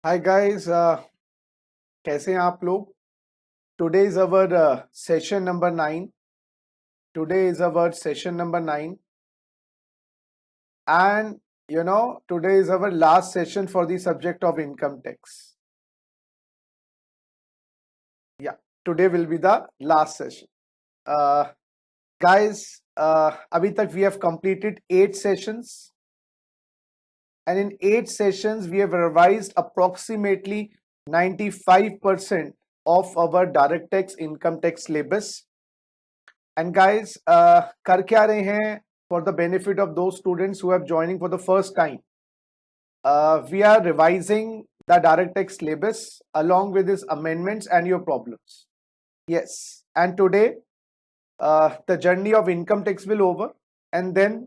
Hi guys, कैसे हैं आप लोग? Today is our session number 9. Today is our session number 9 and today is our last session for the subject of income tax. Yeah, today will be the last session. uh, Guys, abhi tak we have completed 8 sessions, and in 8 sessions we have revised approximately 95% of our direct tax income tax syllabus. And guys, कर क्या रहे हैं? For the benefit of those students who are joining for the first time, we are revising the direct tax syllabus along with its amendments and your problems. Yes, and today the journey of income tax will over, and then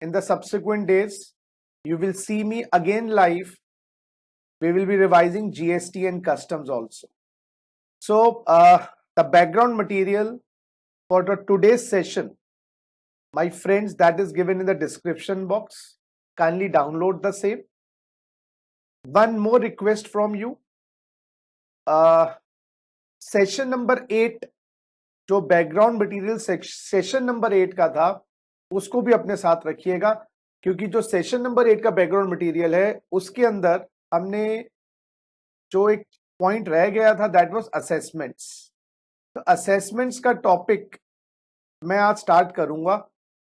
in the subsequent days you will see me again live. We will be revising GST and customs also. So the background material for the today's session, my friends, that is given in the description box. Kindly download the same. One more request from you. Session number 8 जो background material session number 8 का था, उसको भी अपने साथ रखिएगा, क्योंकि जो सेशन नंबर 8 का बैकग्राउंड मटेरियल है उसके अंदर हमने जो एक पॉइंट रह गया था, दैट वाज असेसमेंट्स. तो असेसमेंट्स का टॉपिक मैं आज स्टार्ट करूंगा.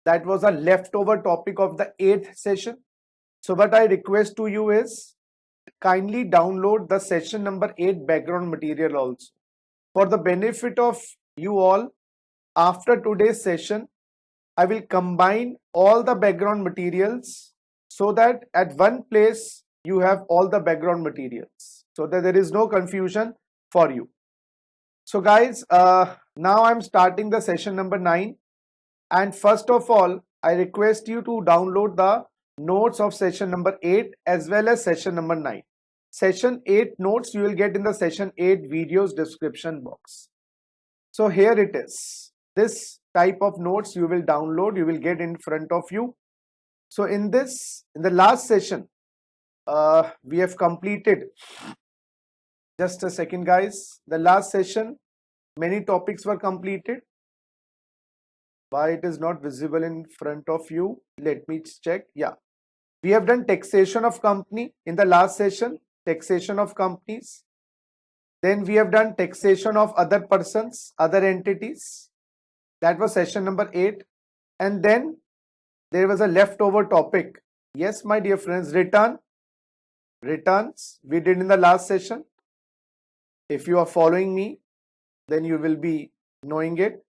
That was a left over topic of the 8th session. So what I request to you is kindly download the session number 8 background material also. For the benefit of you all, after today's session, I will combine all the background materials so that at one place you have all the background materials, so that there is no confusion for you. So guys, now I'm starting the session number 9, and first of all, I request you to download the notes of session number 8 as well as session number 9. Session 8 notes you will get in the session 8 videos description box. So here it is. This type of notes you will download, you will get in front of you. So in the last session, we have completed, just a second guys, the last session many topics were completed. Why it is not visible in front of you? Let me check. Yeah, we have done taxation of company in the last session, taxation of companies. Then we have done taxation of other persons, other entities. That was session number 8. And then there was a leftover topic. Yes, my dear friends, returns we did in the last session. If you are following me, then you will be knowing it.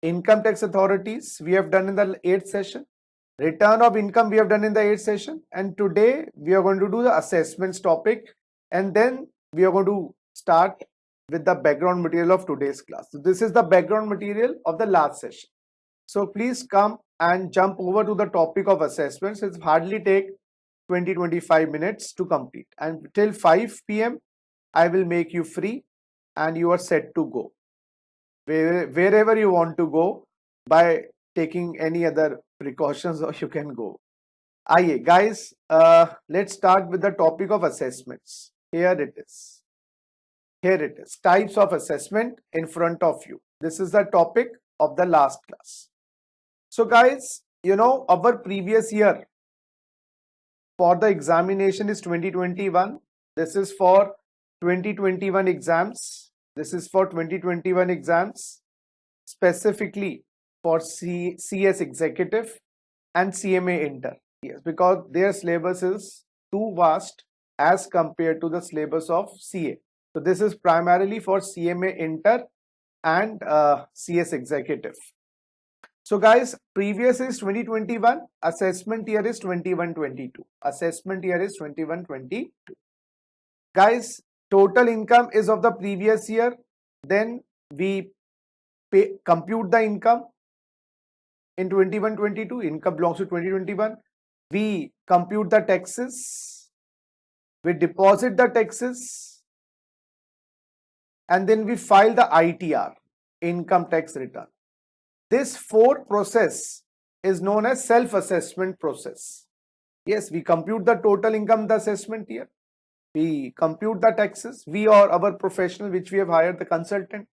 Income tax authorities we have done in the 8th session. Return of income we have done in the 8th session. And today we are going to do the assessments topic, and then we are going to start with the background material of today's class. So this is the background material of the last session. So please come and jump over to the topic of assessments. It's hardly take 20-25 minutes to complete, and till 5 p.m. I will make you free and you are set to go wherever you want to go by taking any other precautions, or you can go. Aye guys, let's start with the topic of assessments. Here it is. Types of assessment in front of you. This is the topic of the last class. So guys, our previous year for the examination is 2021. This is for 2021 exams. This is for 2021 exams, specifically for CS Executive and CMA Inter. Yes, because their syllabus is too vast as compared to the syllabus of CA. So this is primarily for CMA Inter and CS Executive. So guys, previous is 2021, assessment year is 21-22. Assessment year is 21-22. Guys, total income is of the previous year. Then we compute the income in 21-22. Income belongs to 2021. We compute the taxes. We deposit the taxes. And then we file the ITR, income tax return. This 4th process is known as self-assessment process. Yes, we compute the total income, the assessment year. we compute the taxes, we or our professional which we have hired, the consultant,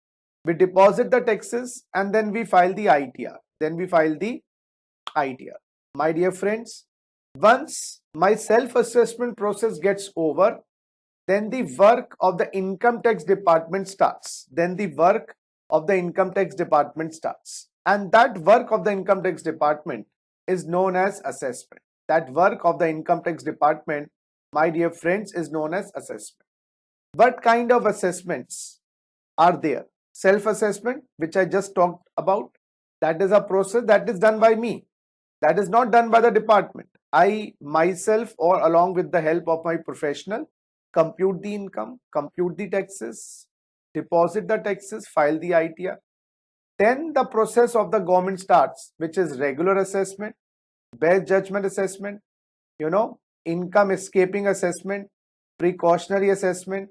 we deposit the taxes and then we file the ITR. My dear friends, once my self-assessment process gets over, then the work of the income tax department starts. And that work of the income tax department is known as assessment. That work of the income tax department, my dear friends, is known as assessment. What kind of assessments are there? Self-assessment, which I just talked about, that is a process that is done by me. That is not done by the department. I myself, or along with the help of my professional, compute the income, compute the taxes, deposit the taxes, file the ITR. Then the process of the government starts, which is regular assessment, best judgment assessment, income escaping assessment, precautionary assessment,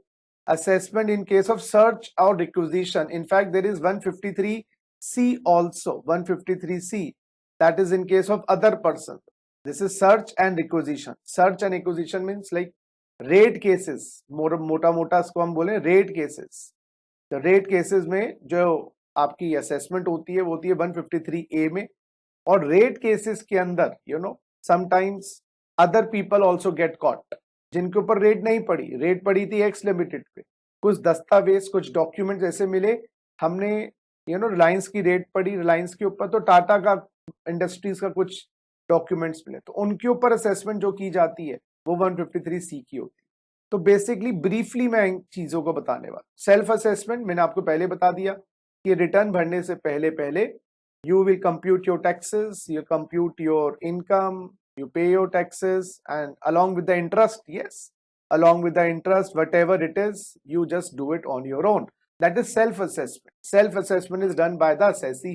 assessment in case of search or requisition. In fact, there is 153C also, 153C, that is in case of other person. This is search and requisition. Search and requisition means like red cases, मोटा मोटा इसको हम बोले red cases. तो red cases में जो आपकी assessment होती है वो होती है 153A में. और रेड केसेस के अंदर sometimes other people also get caught, जिनके ऊपर रेड नहीं पड़ी. रेड पड़ी थी एक्स लिमिटेड पे, कुछ दस्तावेज कुछ डॉक्यूमेंट्स ऐसे मिले, हमने रिलायंस की रेड पड़ी रिलायंस के ऊपर, तो टाटा का इंडस्ट्रीज का कुछ डॉक्यूमेंट्स मिले, तो उनके ऊपर असेसमेंट जो की जाती है वो 153C की होती है. तो बेसिकली ब्रीफली मैं इन चीजों को बताने वाला. सेल्फ असेसमेंट मैंने आपको पहले बता दिया कि रिटर्न भरने से पहले you will compute your taxes, you compute your income, you pay your taxes, and along with the interest, whatever it is, you just do it on your own. That is self-assessment. Self-assessment is done by the assessee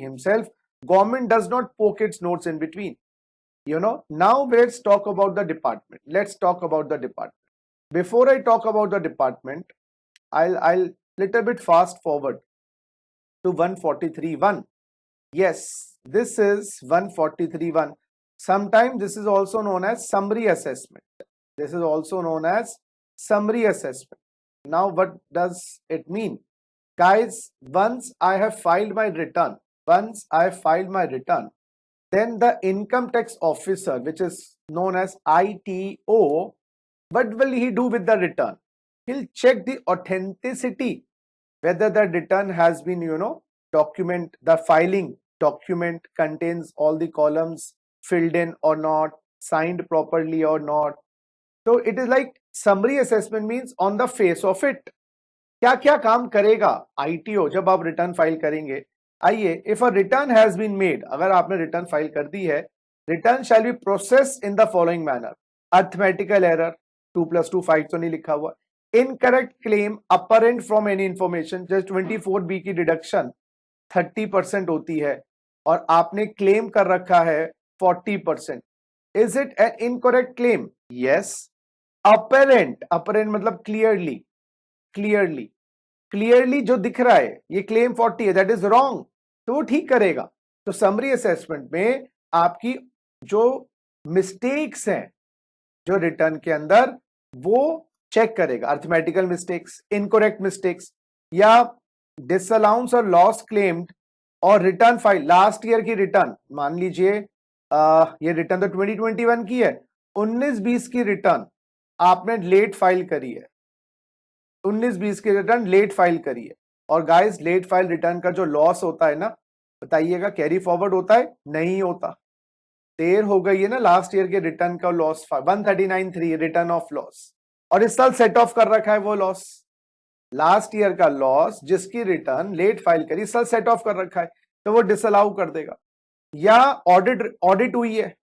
himself. Government does not poke its notes in between. Now let's talk about the department. Before I talk about the department, I'll little bit fast forward to 143.1. Yes, this is 143.1. Sometimes this is also known as summary assessment. Now what does it mean? Guys, once I have filed my return, then the income tax officer, which is known as ITO, what will he do with the return? He'll check the authenticity, whether the return has been, the filing document contains all the columns filled in or not, signed properly or not. So it is like summary assessment means on the face of it. क्या क्या काम करेगा ITO जब आप return file करेंगे? आइए, if a return has been made, अगर आपने रिटर्न फाइल कर दी है, return shall be process in the following manner. Arithmetical error, 2 + 2 5 तो नहीं लिखा हुआ. Incorrect claim apparent from any information, just 24B की डिडक्शन 30% होती है और आपने क्लेम कर रखा है 40%. Is it an incorrect claim? Yes. Apparent मतलब क्लियरली जो दिख रहा है ये क्लेम 40 है, दैट इज रॉन्ग, तो वो ठीक करेगा. तो समरी असेसमेंट में आपकी जो मिस्टेक्स हैं जो रिटर्न के अंदर, वो चेक करेगा. अर्थमेटिकल मिस्टेक्स, इनकरेक्ट मिस्टेक्स, या डिसअलाउंस और लॉस क्लेम्ड और रिटर्न फाइल. लास्ट ईयर की रिटर्न, मान लीजिए ये रिटर्न तो 2021 की है, 19-20 की रिटर्न आपने लेट फाइल करी है, 19-20 की रिटर्न लेट फाइल करी है. और गाइस, लेट फाइल रिटर्न का जो लॉस होता है ना, बताइएगा कैरी फॉरवर्ड होता है? नहीं होता. देर हो गई है ना लास्ट ईयर के रिटर्न का लॉस 139.3 रिटर्न ऑफ लॉस, और इस साल सेट ऑफ कर रखा है वो लॉस. लास्ट ईयर का लॉस जिसकी रिटर्न लेट फाइल करी, इस साल सेट ऑफ कर रखा है, तो वो डिसअलाउ कर देगा. या ऑडिट हुई है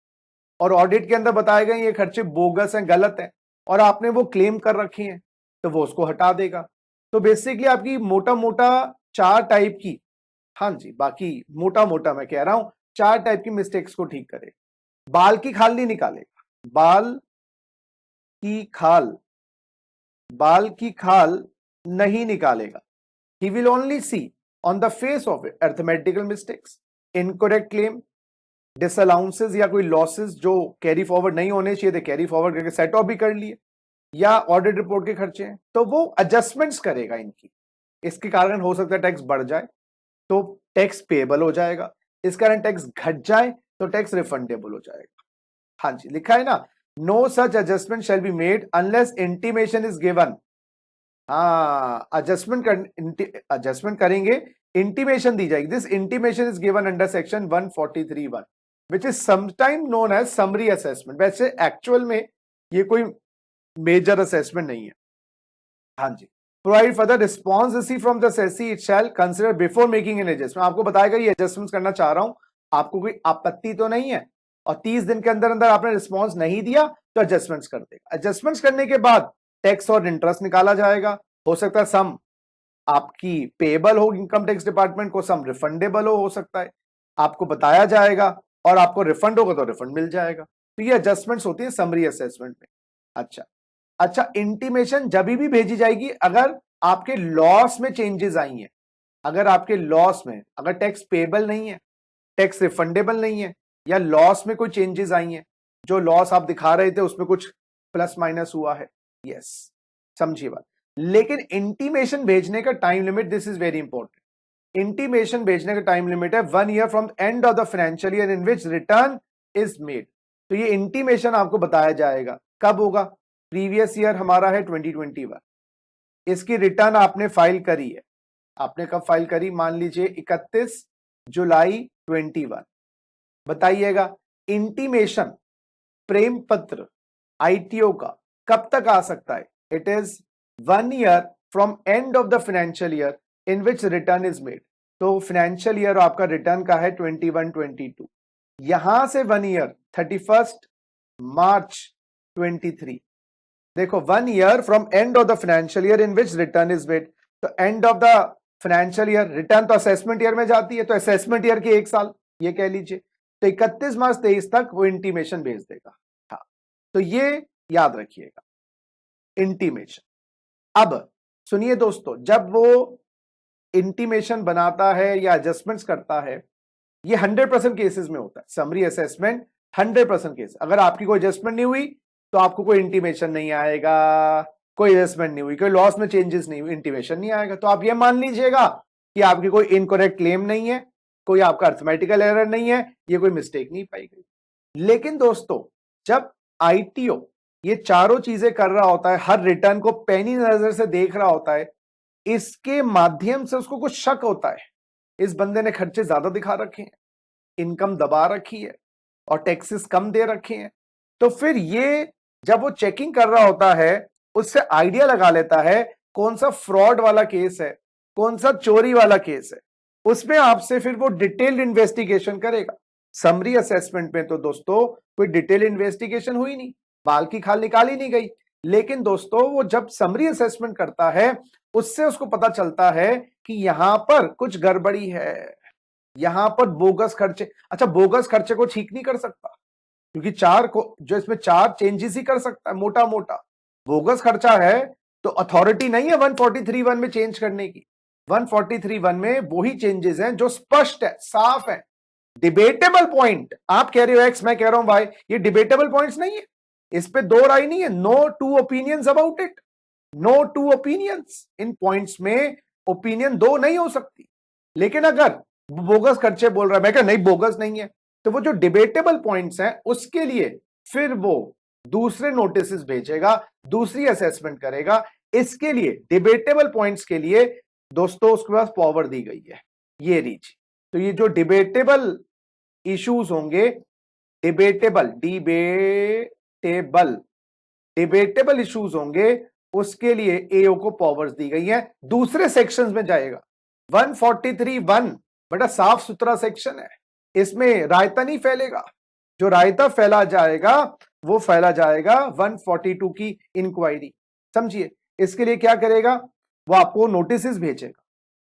और ऑडिट के अंदर बताए गए ये खर्चे बोगस हैं, गलत हैं, और आपने वो क्लेम कर रखे हैं, तो वो उसको हटा देगा. तो बेसिकली आपकी मोटा 4 टाइप की, हाँ जी, बाकी मोटा मैं कह रहा हूं 4 टाइप की मिस्टेक्स को ठीक करेगा. बाल की खाल नहीं निकालेगा, बाल की खाल नहीं निकालेगा. He will only see on the face of it arithmetical mistakes, incorrect claim, disallowances या कोई लॉसेस जो कैरी फॉरवर्ड नहीं होने चाहिए थे, कैरी फॉरवर्ड करके सेट ऑफ भी कर लिए, या ऑडिट रिपोर्ट के खर्चे हैं, तो वो एडजस्टमेंट्स करेगा इनकी। इसके कारण हो सकता है टैक्स बढ़ जाए तो टैक्स पेएबल हो जाएगा, इस कारण टैक्स घट जाए तो टैक्स रिफंडेबल हो जाएगा। हाँ जी, लिखा है ना, no such adjustment shall be made unless intimation is given. हाँ, एडजस्टमेंट करेंगे, इंटीमेशन दी जाएगी। This intimation is given under section 143(1) which is sometime known as summary assessment. वैसे एक्चुअल में ये कोई मेजर असेसमेंट नहीं है। हाँ जी, provide for the response receive from the assessee it shall consider before making an adjustment. आपको बताएगा ये एडजस्टमेंट करना चाह रहा हूं, आपको कोई आपत्ति तो नहीं है, और 30 दिन के अंदर अंदर आपने रिस्पॉन्स नहीं दिया तो एडजस्टमेंट्स कर देगा। एडजस्टमेंट्स करने के बाद टैक्स और इंटरेस्ट निकाला जाएगा। हो सकता है सम आपकी पेएबल हो इनकम टैक्स डिपार्टमेंट को, सम रिफंडेबल हो सकता है, आपको बताया जाएगा, और आपको रिफंड होगा तो रिफंड मिल जाएगा। तो ये एडजस्टमेंट्स होती है समरी असेसमेंट में। अच्छा, इंटीमेशन जब भी भेजी जाएगी अगर आपके लॉस में चेंजेस आई हैं, अगर आपके लॉस में, अगर टैक्स पेएबल नहीं है, टैक्स रिफंडेबल नहीं है, या लॉस में कोई चेंजेस आई हैं, जो लॉस आप दिखा रहे थे उसमें कुछ प्लस माइनस हुआ है, यस, समझिए बात। लेकिन इंटीमेशन भेजने का time limit, this is very important, intimation भेजने का टाइम लिमिट है 1 year from end of the financial year in which return is made. तो ये इंटीमेशन आपको बताया जाएगा कब होगा। प्रीवियस ईयर हमारा है 2021, इसकी रिटर्न आपने फाइल करी है, आपने कब फाइल करी, मान लीजिए 31 जुलाई 21। बताइएगा इंटीमेशन प्रेम पत्र आईटीओ का कब तक आ सकता है। It is 1 year from end of the financial year in which return is made. तो फाइनेंशियल ईयर आपका रिटर्न का है 21-22, यहां से 1 ईयर 31 मार्च 23। देखो 1 year from end of the financial year in which return is made, तो end of the financial year, return तो assessment year में जाती है, तो असेसमेंट ईयर के 1 साल ये कह लीजिए, तो 31 मार्च 23 तक वो इंटीमेशन भेज देगा। हाँ, तो ये याद रखिएगा इंटीमेशन। अब सुनिए दोस्तों, जब वो इंटीमेशन बनाता है या एडजस्टमेंट्स करता है, ये 100% केसेस में होता है। समरी असेसमेंट 100% केस, अगर आपकी कोई एडजस्टमेंट नहीं हुई तो आपको कोई इंटीमेशन नहीं आएगा, कोई एडजस्टमेंट नहीं हुई, कोई लॉस में चेंजेस नहीं हुई, इंटीमेशन नहीं आएगा। तो आप ये मान लीजिएगा कि आपकी कोई इनकरेक्ट क्लेम नहीं है, कोई आपका अर्थमेटिकल एरर नहीं है, ये कोई मिस्टेक नहीं पाई गई। लेकिन दोस्तों जब आईटीओ ये चारों चीजें कर रहा होता है, हर रिटर्न को पैनी नजर से देख रहा होता है, इसके माध्यम से उसको कुछ शक होता है, इस बंदे ने खर्चे ज्यादा दिखा रखे हैं, इनकम दबा रखी है, और टैक्सेस कम दे रखे हैं, तो फिर ये जब वो चेकिंग कर रहा होता है उससे आइडिया लगा लेता है कौन सा फ्रॉड वाला केस है, कौन सा चोरी वाला केस है, उसमें आपसे फिर वो डिटेल्ड इन्वेस्टिगेशन करेगा। समरी असेसमेंट में तो दोस्तों कोई डिटेल इन्वेस्टिगेशन हुई नहीं, बाल की खाल निकाली नहीं गई, लेकिन दोस्तों वो जब समरी असेसमेंट करता है उससे उसको पता चलता है कि यहां पर कुछ गड़बड़ी है, यहां पर बोगस खर्चे। अच्छा, बोगस खर्चे को ठीक नहीं कर सकता, क्योंकि चार को जो इसमें 4 चेंजेस ही कर सकता है मोटा मोटा। बोगस खर्चा है तो अथॉरिटी नहीं है 143(1) में चेंज करने की। 143(1) में वही चेंजेस हैं जो स्पष्ट है, साफ है। डिबेटेबल पॉइंट आप कह रहे हो एक्स, मैं कह रहा हूं वाई, ये डिबेटेबल पॉइंट्स नहीं है, इस पे दो राय नहीं है। No two opinions about it, no two opinions, इन पॉइंट्स में ओपिनियन दो नहीं हो सकती। लेकिन अगर बोगस खर्चे बोल रहा है, मैं कह नहीं बोगस नहीं है, तो वो जो डिबेटेबल पॉइंट्स हैं उसके लिए फिर वो दूसरे नोटिस भेजेगा, दूसरी असेसमेंट करेगा। इसके लिए डिबेटेबल पॉइंट्स के लिए दोस्तों उसके पास पावर दी गई है, ये रीच। तो ये जो डिबेटेबल इश्यूज होंगे, डिबेटेबल इश्यूज होंगे, उसके लिए एओ को पावर्स दी गई है, दूसरे सेक्शंस में जाएगा। 143(1) बड़ा साफ सुथरा सेक्शन है, इसमें रायता नहीं फैलेगा, जो रायता फैला जाएगा वो फैला जाएगा 142 की इंक्वायरी। समझिए, इसके लिए क्या करेगा, वो आपको नोटिस भेजेगा।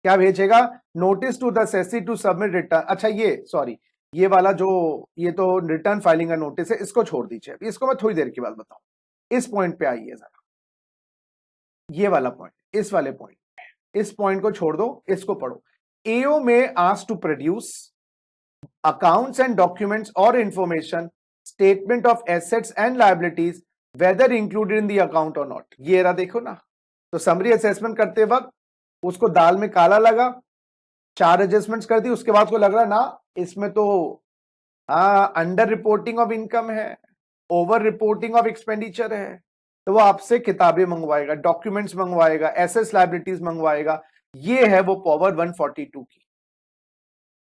क्या भेजेगा, notice to the assessee to submit return. अच्छा ये सॉरी, ये वाला जो ये तो रिटर्न फाइलिंग का नोटिस है, इसको छोड़ दीजिए, इसको मैं थोड़ी देर के बाद बताऊं। इस पॉइंट पे आइए जरा, ये वाला पॉइंट, इस वाले पॉइंट, इस पॉइंट को छोड़ दो, इसको पढ़ो। AO may asked to produce accounts and documents or information, statement of assets and liabilities, whether included in the account or not. ये रहा देखो ना, तो समरी असेसमेंट करते वक्त उसको दाल में काला लगा, 4 एडजस्टमेंट्स कर दी, उसके बाद उसको लग रहा ना इसमें तो अंडर रिपोर्टिंग ऑफ इनकम है, ओवर रिपोर्टिंग ऑफ एक्सपेंडिचर है, तो वो आपसे किताबें मंगवाएगा, डॉक्यूमेंट्स मंगवाएगा, एसेट्स लायबिलिटीज मंगवाएगा। ये है वो पावर 142 की।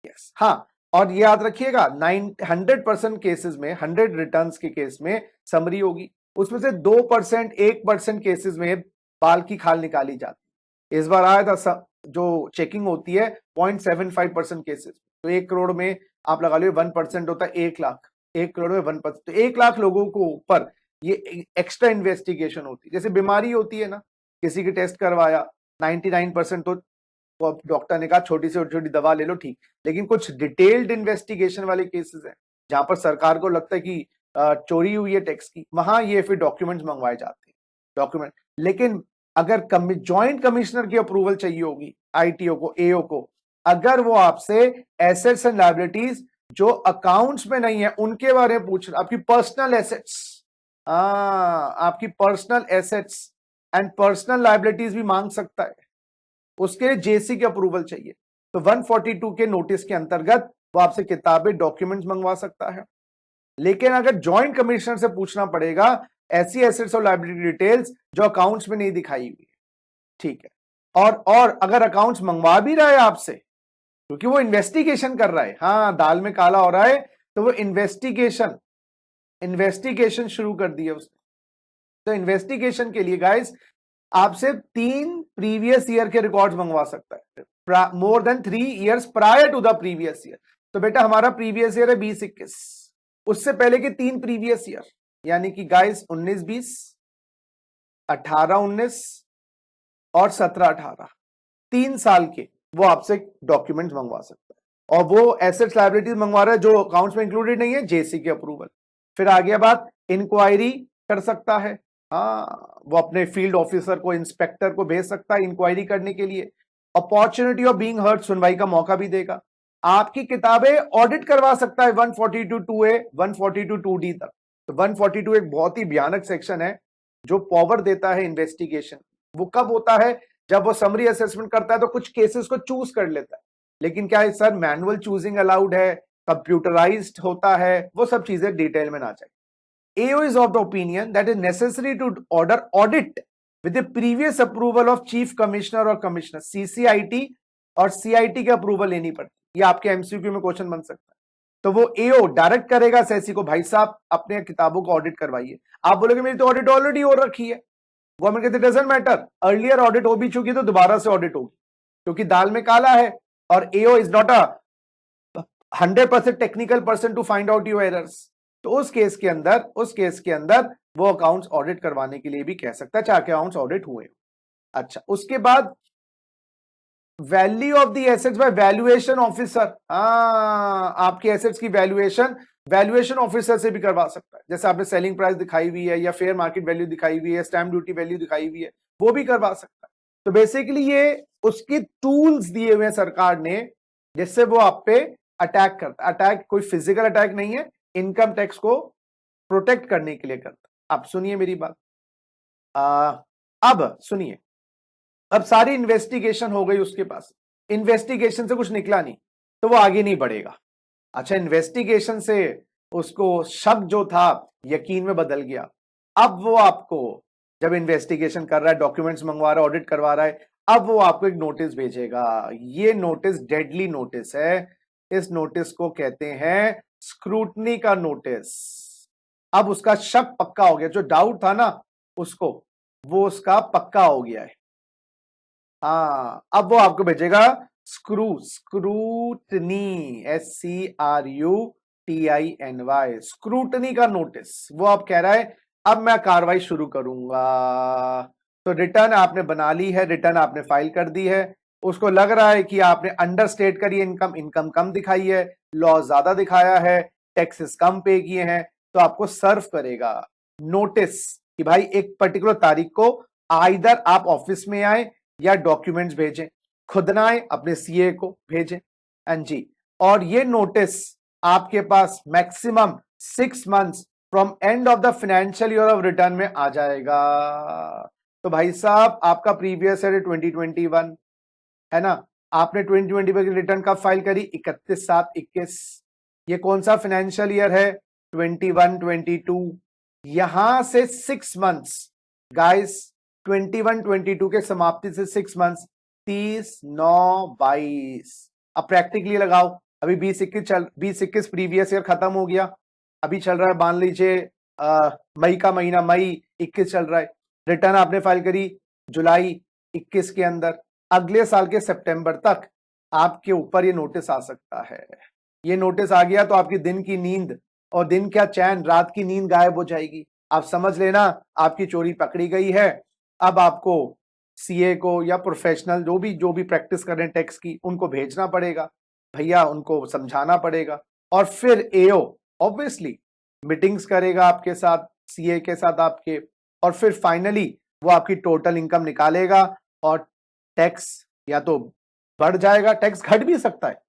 यस हाँ, और ये याद रखिएगा 100% केसेस में, 100 रिटर्न्स के केस में समरी होगी, उसमें से 2%, 1% केसेस में बाल की खाल निकाली जाती। इस बार आया था जो चेकिंग होती है 0.75% केसेस, तो 1 करोड़ में आप लगा लो 1% होता है 1 लाख, 1 करोड़ में 1%, तो 1 लाख लोगों को ऊपर ये एक्स्ट्रा इन्वेस्टिगेशन होती है। जैसे बीमारी होती है ना, किसी की टेस्ट करवाया 99% तो डॉक्टर ने कहा छोटी से छोटी दवा ले लो ठीक, लेकिन कुछ डिटेल्ड इन्वेस्टिगेशन वाले केसेस हैं जहां पर सरकार को लगता है कि चोरी हुई है टैक्स की, वहां ये फिर डॉक्यूमेंट्स मंगवाए जाते हैं, डॉक्यूमेंट। लेकिन अगर जॉइंट कमिश्नर की अप्रूवल चाहिए होगी आईटीओ को, एओ को, अगर वो आपसे एसेट्स एंड लायबिलिटीज जो अकाउंट्स में नहीं है उनके बारे में पूछ रहा, आपकी पर्सनल एसेट्स, आपकी personal assets and personal liabilities भी मांग सकता है, उसके लिए जेसी की अप्रूवल चाहिए। तो 142 के नोटिस के अंतर्गत वो आपसे किताबें, डॉक्यूमेंट्स मंगवा सकता है। लेकिन अगर जॉइंट कमिश्नर से पूछना पड़ेगा ऐसी एसेट्स और लायबिलिटी डिटेल्स जो अकाउंट्स में नहीं दिखाई हुई, ठीक है। और अगर अकाउंट्स मंगवा भी रहा है आपसे, क्योंकि वो इन्वेस्टिगेशन कर रहा है, हाँ दाल में काला हो रहा है, तो वो इन्वेस्टिगेशन शुरू कर दी है उसने। तो इन्वेस्टिगेशन के लिए गाइस आपसे 3 प्रीवियस ईयर के रिकॉर्ड्स मंगवा सकता है, more than 3 years prior to the previous year. तो बेटा हमारा प्रीवियस ईयर है 20-21, उससे पहले के 3 प्रीवियस ईयर, यानी कि गाइस 19-20, 18-19 और 17-18, 3 साल के वो आपसे डॉक्यूमेंट्स मंगवा सकता है। और वो एसेट्स लायबिलिटीज मंगवा रहा है जो अकाउंट्स में इंक्लूडेड नहीं है, जेसी की अप्रूवल। फिर आ गया बात, इंक्वायरी कर सकता है, हाँ वो अपने फील्ड ऑफिसर को, इंस्पेक्टर को भेज सकता है इंक्वायरी करने के लिए। अपॉर्चुनिटी ऑफ बीइंग हर्ड, सुनवाई का मौका भी देगा। आपकी किताबें ऑडिट करवा सकता है 142(2)(a), 142(2)(d) तक। तो 142 एक बहुत ही भयानक सेक्शन है जो पावर देता है इन्वेस्टिगेशन। वो कब होता है? जब वो समरी असेसमेंट करता है तो कुछ केसेस को चूज कर लेता है, लेकिन क्या है सर मैनुअल चूजिंग अलाउड है, कंप्यूटराइज्ड होता है, वो सब चीजें डिटेल में ना चाहिए। AO is of the opinion that is necessary to order audit with the previous approval of chief commissioner or commissioner, CCIT और CIT के अप्रूवल लेनी पड़ती। ये आपके MCQ में क्वेश्चन बन सकता है। तो वो AO डायरेक्ट करेगा सेसी को, भाई साहब अपने किताबों को ऑडिट करवाइए। आप बोलोगे मेरी तो ऑडिट ऑलरेडी हो रखी है, गवर्नमेंट कहते डजंट मैटर, अर्लियर ऑडिट हो भी चुकी तो दोबारा से ऑडिट होगी, क्योंकि दाल में काला है और AO is not a 100% technical person to find out your errors. तो उस केस के अंदर वो अकाउंट्स ऑडिट करवाने के लिए भी कह सकता है, चाहे अकाउंट्स ऑडिट हुए। अच्छा, उसके बाद value of the assets bye valuation officer, आपके एसेट्स की वैल्यूएशन ऑफिसर से भी करवा सकता है। जैसे आपने सेलिंग प्राइस दिखाई हुई है या फेयर मार्केट वैल्यू दिखाई हुई है, स्टैम्प ड्यूटी वैल्यू दिखाई हुई है, वो भी करवा सकता है। तो बेसिकली ये उसके टूल्स दिए हुए हैं सरकार ने, जिससे वो आप पे अटैक करता है। अटैक कोई फिजिकल अटैक नहीं है, इनकम टैक्स को प्रोटेक्ट करने के लिए करता। अब सुनिए मेरी बात, अब सुनिए, अब सारी इन्वेस्टिगेशन हो गई उसके पास, इन्वेस्टिगेशन से कुछ निकला नहीं तो वो आगे नहीं बढ़ेगा। अच्छा, इन्वेस्टिगेशन से उसको शक जो था यकीन में बदल गया। अब वो आपको जब इन्वेस्टिगेशन कर रहा है, डॉक्यूमेंट्स मंगवा रहा है, ऑडिट करवा रहा है, अब वो आपको एक नोटिस भेजेगा। ये नोटिस डेडली नोटिस है, इस नोटिस को कहते हैं स्क्रूटनी का नोटिस। अब उसका शक पक्का हो गया, जो डाउट था ना उसको, वो उसका पक्का हो गया है। हाँ, अब वो आपको भेजेगा स्क्रूटनी, SCRUTINY, स्क्रूटनी का नोटिस। वो आप कह रहा है अब मैं कार्रवाई शुरू करूंगा। तो रिटर्न आपने बना ली है, रिटर्न आपने फाइल कर दी है, उसको लग रहा है कि आपने अंडरस्टेट करी इनकम कम दिखाई है, लॉस ज्यादा दिखाया है, टैक्सेस कम पे किए हैं, तो आपको सर्व करेगा नोटिस कि भाई एक पर्टिकुलर तारीख को आइदर आप ऑफिस में आए या डॉक्यूमेंट्स भेजें, खुद ना आए अपने CA को भेजें। एंड जी और ये नोटिस आपके पास maximum 6 months from end of the financial year of return में आ जाएगा। तो भाई साहब आपका प्रीवियस ईयर 2021 है ना, आपने 2020 की रिटर्न कब फाइल करी? 31/7/21। ये कौन सा फाइनेंशियल ईयर है? 21-22। यहां से 6 मंथ्स गाइस, 21-22 के समाप्ति से 6 मंथ्स 30/9/22। अब प्रैक्टिकली लगाओ, अभी 20-21 प्रीवियस ईयर खत्म हो गया, अभी चल रहा है मान लीजिए मई का महीना, मई 21 चल रहा है, रिटर्न आपने फाइल करी जुलाई 21 के अंदर, अगले साल के सितंबर तक आपके ऊपर ये नोटिस आ सकता है। ये नोटिस आ गया तो आपकी दिन की नींद और दिन क्या चैन, रात की नींद गायब हो जाएगी। आप समझ लेना आपकी चोरी पकड़ी गई है। अब आपको सीए को या प्रोफेशनल जो भी प्रैक्टिस कर रहे हैं टैक्स की, उनको भेजना पड़ेगा भैया, उनको समझाना पड़ेगा। और फिर एओ ऑब्वियसली मीटिंग्स करेगा आपके साथ, सीए के साथ आपके, और फिर फाइनली वो आपकी टोटल इनकम निकालेगा और टैक्स या तो बढ़ जाएगा, टैक्स घट भी सकता है।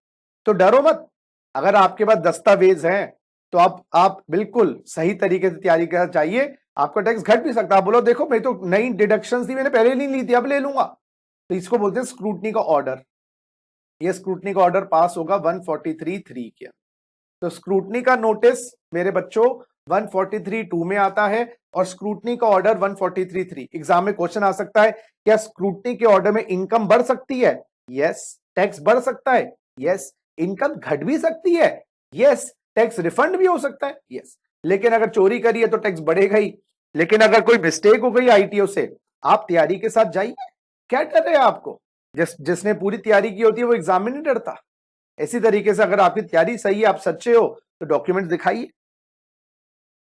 तो डरो मत, अगर आपके पास दस्तावेज हैं तो आप बिल्कुल सही तरीके से तैयारी करना चाहिए। आपका टैक्स घट भी सकता है। आप बोलो देखो मैं तो नई डिडक्शंस थी, मैंने पहले नहीं ली थी, अब ले लूंगा, तो इसको बोलते हैं स्क्रूटनी का ऑर्डर। ये स्क्रूटनी का ऑर्डर पास होगा 143(3) के। तो स्क्रूटनी का नोटिस मेरे बच्चों 143(2) में आता है और स्क्रूटनी का ऑर्डर 143(3). एग्जाम में क्वेश्चन आ सकता है, क्या स्क्रूटनी के ऑर्डर में इनकम बढ़ सकती है? यस। टैक्स बढ़ सकता है? यस। इनकम घट भी सकती है? यस। टैक्स रिफंड भी हो सकता है? यस। लेकिन अगर चोरी करी है तो टैक्स बढ़ेगा ही। लेकिन अगर कोई मिस्टेक हो गई आईटीओ से, आप तैयारी के साथ जाइए, क्या डर है आपको? जिसने पूरी तैयारी की होती है वो एग्जाम में नहीं डरता। इसी तरीके से अगर आपकी तैयारी सही है, आप सच्चे हो, तो डॉक्यूमेंट दिखाइए।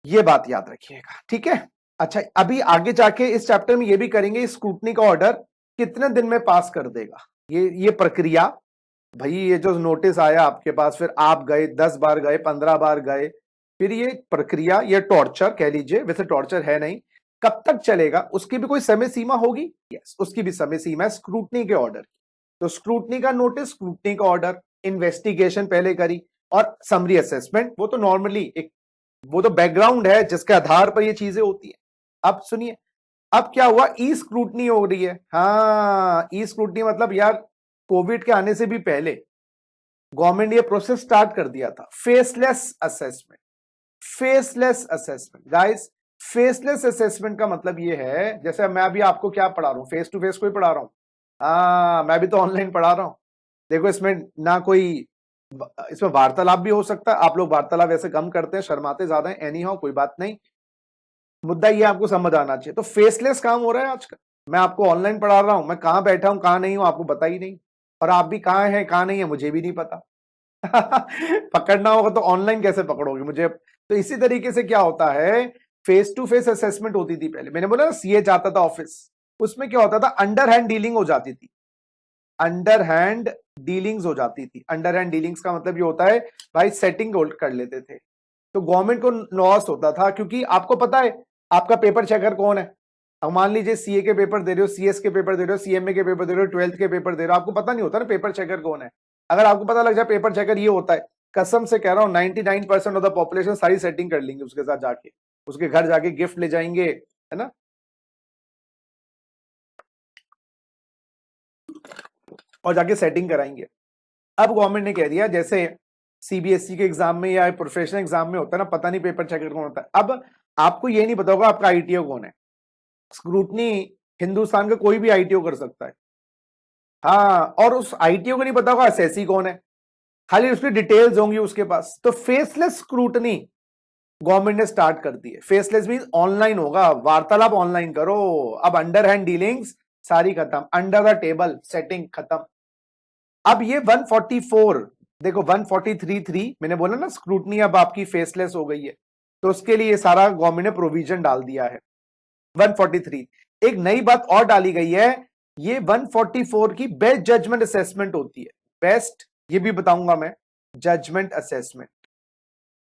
ये बात याद रखिएगा, ठीक है। अच्छा, अभी आगे जाके इस चैप्टर में ये भी करेंगे स्क्रूटनी का ऑर्डर कितने दिन में पास कर देगा, ये प्रक्रिया। भाई ये जो नोटिस आया आपके पास, फिर आप गए 10 बार गए, 15 बार गए, फिर ये प्रक्रिया, ये टॉर्चर कह लीजिए, वैसे टॉर्चर है नहीं, कब तक चलेगा उसकी भी कोई समय सीमा होगी? यस, उसकी भी समय सीमा है स्क्रूटनी के ऑर्डर की। तो स्क्रूटनी का नोटिस, स्क्रूटनी का ऑर्डर, इन्वेस्टिगेशन पहले करी और समरी असेसमेंट, वो तो नॉर्मली एक, वो तो बैकग्राउंड है जिसके आधार पर ये चीजें होती है। अब सुनिए, अब क्या हुआ, ई स्क्रूटनी हो रही है। हाँ, ई स्क्रूटनी मतलब यार कोविड के आने से भी पहले गवर्नमेंट ये प्रोसेस स्टार्ट कर दिया था, faceless assessment. Faceless assessment guys, faceless assessment का मतलब ये है, जैसे मैं अभी आपको क्या पढ़ा रहा हूं, फेस टू फेस कोई पढ़ा रहा हूं? मैं भी तो ऑनलाइन पढ़ा रहा हूं। देखो इसमें ना कोई, इसमें वार्तालाप भी हो सकता है, आप लोग वार्तालाप वैसे कम करते हैं, शर्माते ज्यादा हैं, एनी हाउ कोई बात नहीं, मुद्दा ये आपको समझ आना चाहिए। तो फेसलेस काम हो रहा है आजकल, मैं आपको ऑनलाइन पढ़ा रहा हूं, मैं कहां बैठा हूं कहां नहीं हूं आपको पता ही नहीं, और आप भी कहां हैं कहां नहीं है मुझे भी नहीं पता। पकड़ना होगा तो ऑनलाइन कैसे पकड़ोगे मुझे? तो इसी तरीके से क्या होता है, फेस टू फेस असेसमेंट होती थी पहले, मैंने बोला ना सीए जाता था ऑफिस, उसमें क्या होता था, अंडर हैंड डीलिंग हो जाती थी। अंडर हैंड डीलिंग्स हो जाती थी। अंडर हैंड डीलिंग्स का मतलब ये होता है भाई सेटिंग होल्ड कर लेते थे, तो गवर्नमेंट को लॉस होता था, क्योंकि आपको पता है आपका पेपर चेकर कौन है। अब मान लीजिए सीए के पेपर दे रहे हो, सीएस के पेपर दे रहे हो, सीएमए के पेपर दे रहे हो, 12th के पेपर दे रहे हो, आपको पता नहीं होता ना पेपर चेकर कौन है। अगर आपको पता लग जाए पेपर चेकर ये होता है, कसम से कह रहा हूं 99% ऑफ द पॉपुलेशन सारी सेटिंग कर लेंगे उसके साथ जाके, उसके घर जाके गिफ्ट ले जाएंगे, है ना। और जाके सेटिंग कराएंगे। अब गवर्नमेंट ने कह दिया, जैसे सीबीएसई के एग्जाम में या प्रोफेशनल एग्जाम में होता है ना, पता नहीं पेपर चेकर कौन होता है, अब आपको ये नहीं पता होगा आपका आईटीओ कौन है। स्क्रूटनी हिंदुस्तान का कोई भी आईटीओ कर सकता है। हाँ, और उस आईटीओ को नहीं पता होगा एसएससी कौन है, खाली उसकी डिटेल्स होंगी उसके पास। तो फेसलेस स्क्रूटनी गवर्नमेंट ने स्टार्ट कर दी है। फेसलेस मींस ऑनलाइन होगा, वार्तालाप ऑनलाइन करो। अब अंडर हैंड डीलिंग्स सारी खत्म, अंडर द टेबल सेटिंग खत्म। अब ये 144 देखो, 143(3) मैंने बोला ना स्क्रूटनी अब आपकी फेसलेस हो गई है, तो उसके लिए सारा गवर्नमेंट ने प्रोविजन डाल दिया है। 143 एक नई बात और डाली गई है, ये 144 की बेस्ट जजमेंट असेसमेंट होती है। बेस्ट, ये भी बताऊंगा मैं, जजमेंट असेसमेंट।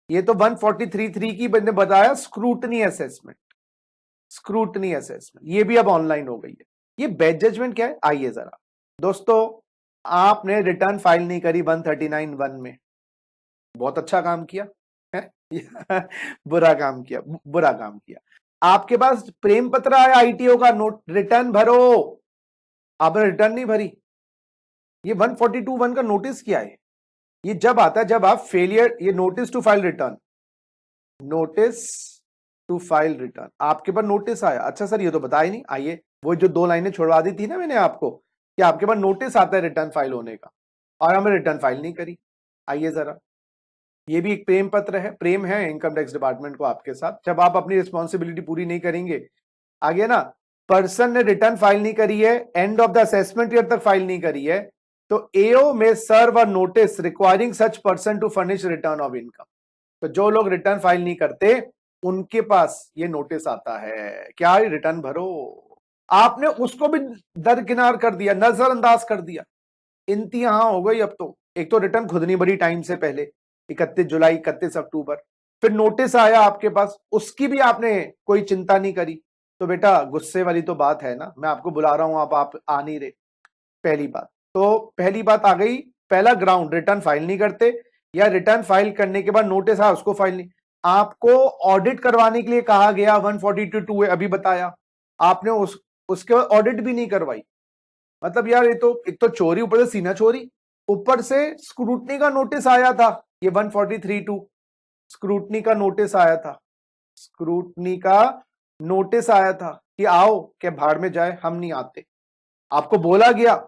ये तो 143(3) की मैंने बताया स्क्रूटनी असेसमेंट। स्क्रूटनी असेसमेंट ये भी अब ऑनलाइन हो गई है। ये बेस्ट जजमेंट क्या है, आइए जरा दोस्तों, आपने रिटर्न फाइल नहीं करी 139(1) में, बहुत अच्छा काम किया है बुरा काम किया, बुरा काम किया। आपके पास प्रेम पत्र आया आईटीओ का, नोट रिटर्न भरो, आपने रिटर्न नहीं भरी। ये 142(1) का नोटिस क्या है? ये जब आता है जब आप फेलियर, ये notice to file return, notice to file return, आपके पास नोटिस आया। अच्छा सर ये तो बताया नहीं, आइए वो जो 2 लाइनें छोड़वा दी थी ना मैंने आपको कि आपके पास नोटिस आता है रिटर्न फाइल होने का, और हमने रिटर्न फाइल नहीं करी। आइए जरा, ये भी एक प्रेम पत्र है, प्रेम है इनकम टैक्स डिपार्टमेंट को आपके साथ, जब आप अपनी रिस्पॉन्सिबिलिटी पूरी नहीं करेंगे। आगे ना, पर्सन ने रिटर्न फाइल नहीं करी है, end of the assessment year तक फाइल नहीं करी है, तो AO may serve a notice requiring such person to furnish return of income. तो जो लोग रिटर्न फाइल नहीं करते उनके पास ये नोटिस आता है, क्या रिटर्न भरो। आपने उसको भी दरकिनार कर दिया, नजरअंदाज कर दिया, इंतहा हो गई अब तो। एक तो रिटर्न खुद नहीं भरी टाइम से पहले, 31 जुलाई 31 अक्टूबर, फिर नोटिस आया आपके पास, उसकी भी आपने कोई चिंता नहीं करी। तो बेटा गुस्से वाली तो बात है ना, मैं आपको बुला रहा हूं, आप आ नहीं रहे। पहली बात तो, पहली बात आ गई, पहला ग्राउंड रिटर्न फाइल नहीं करते, या रिटर्न फाइल करने के बाद नोटिस आया उसको फाइल नहीं। आपको ऑडिट करवाने के लिए कहा गया, 142 है अभी बताया, आपने उसके बाद ऑडिट भी नहीं करवाई। मतलब यार ये तो एक तो चोरी, ऊपर से सीना चोरी, ऊपर से स्क्रूटनी का नोटिस आया था। ये 143(2) स्क्रूटनी का नोटिस आया था, स्क्रूटनी का नोटिस आया था कि आओ, क्या भाड़ में जाए, हम नहीं आते, आपको बोला गया।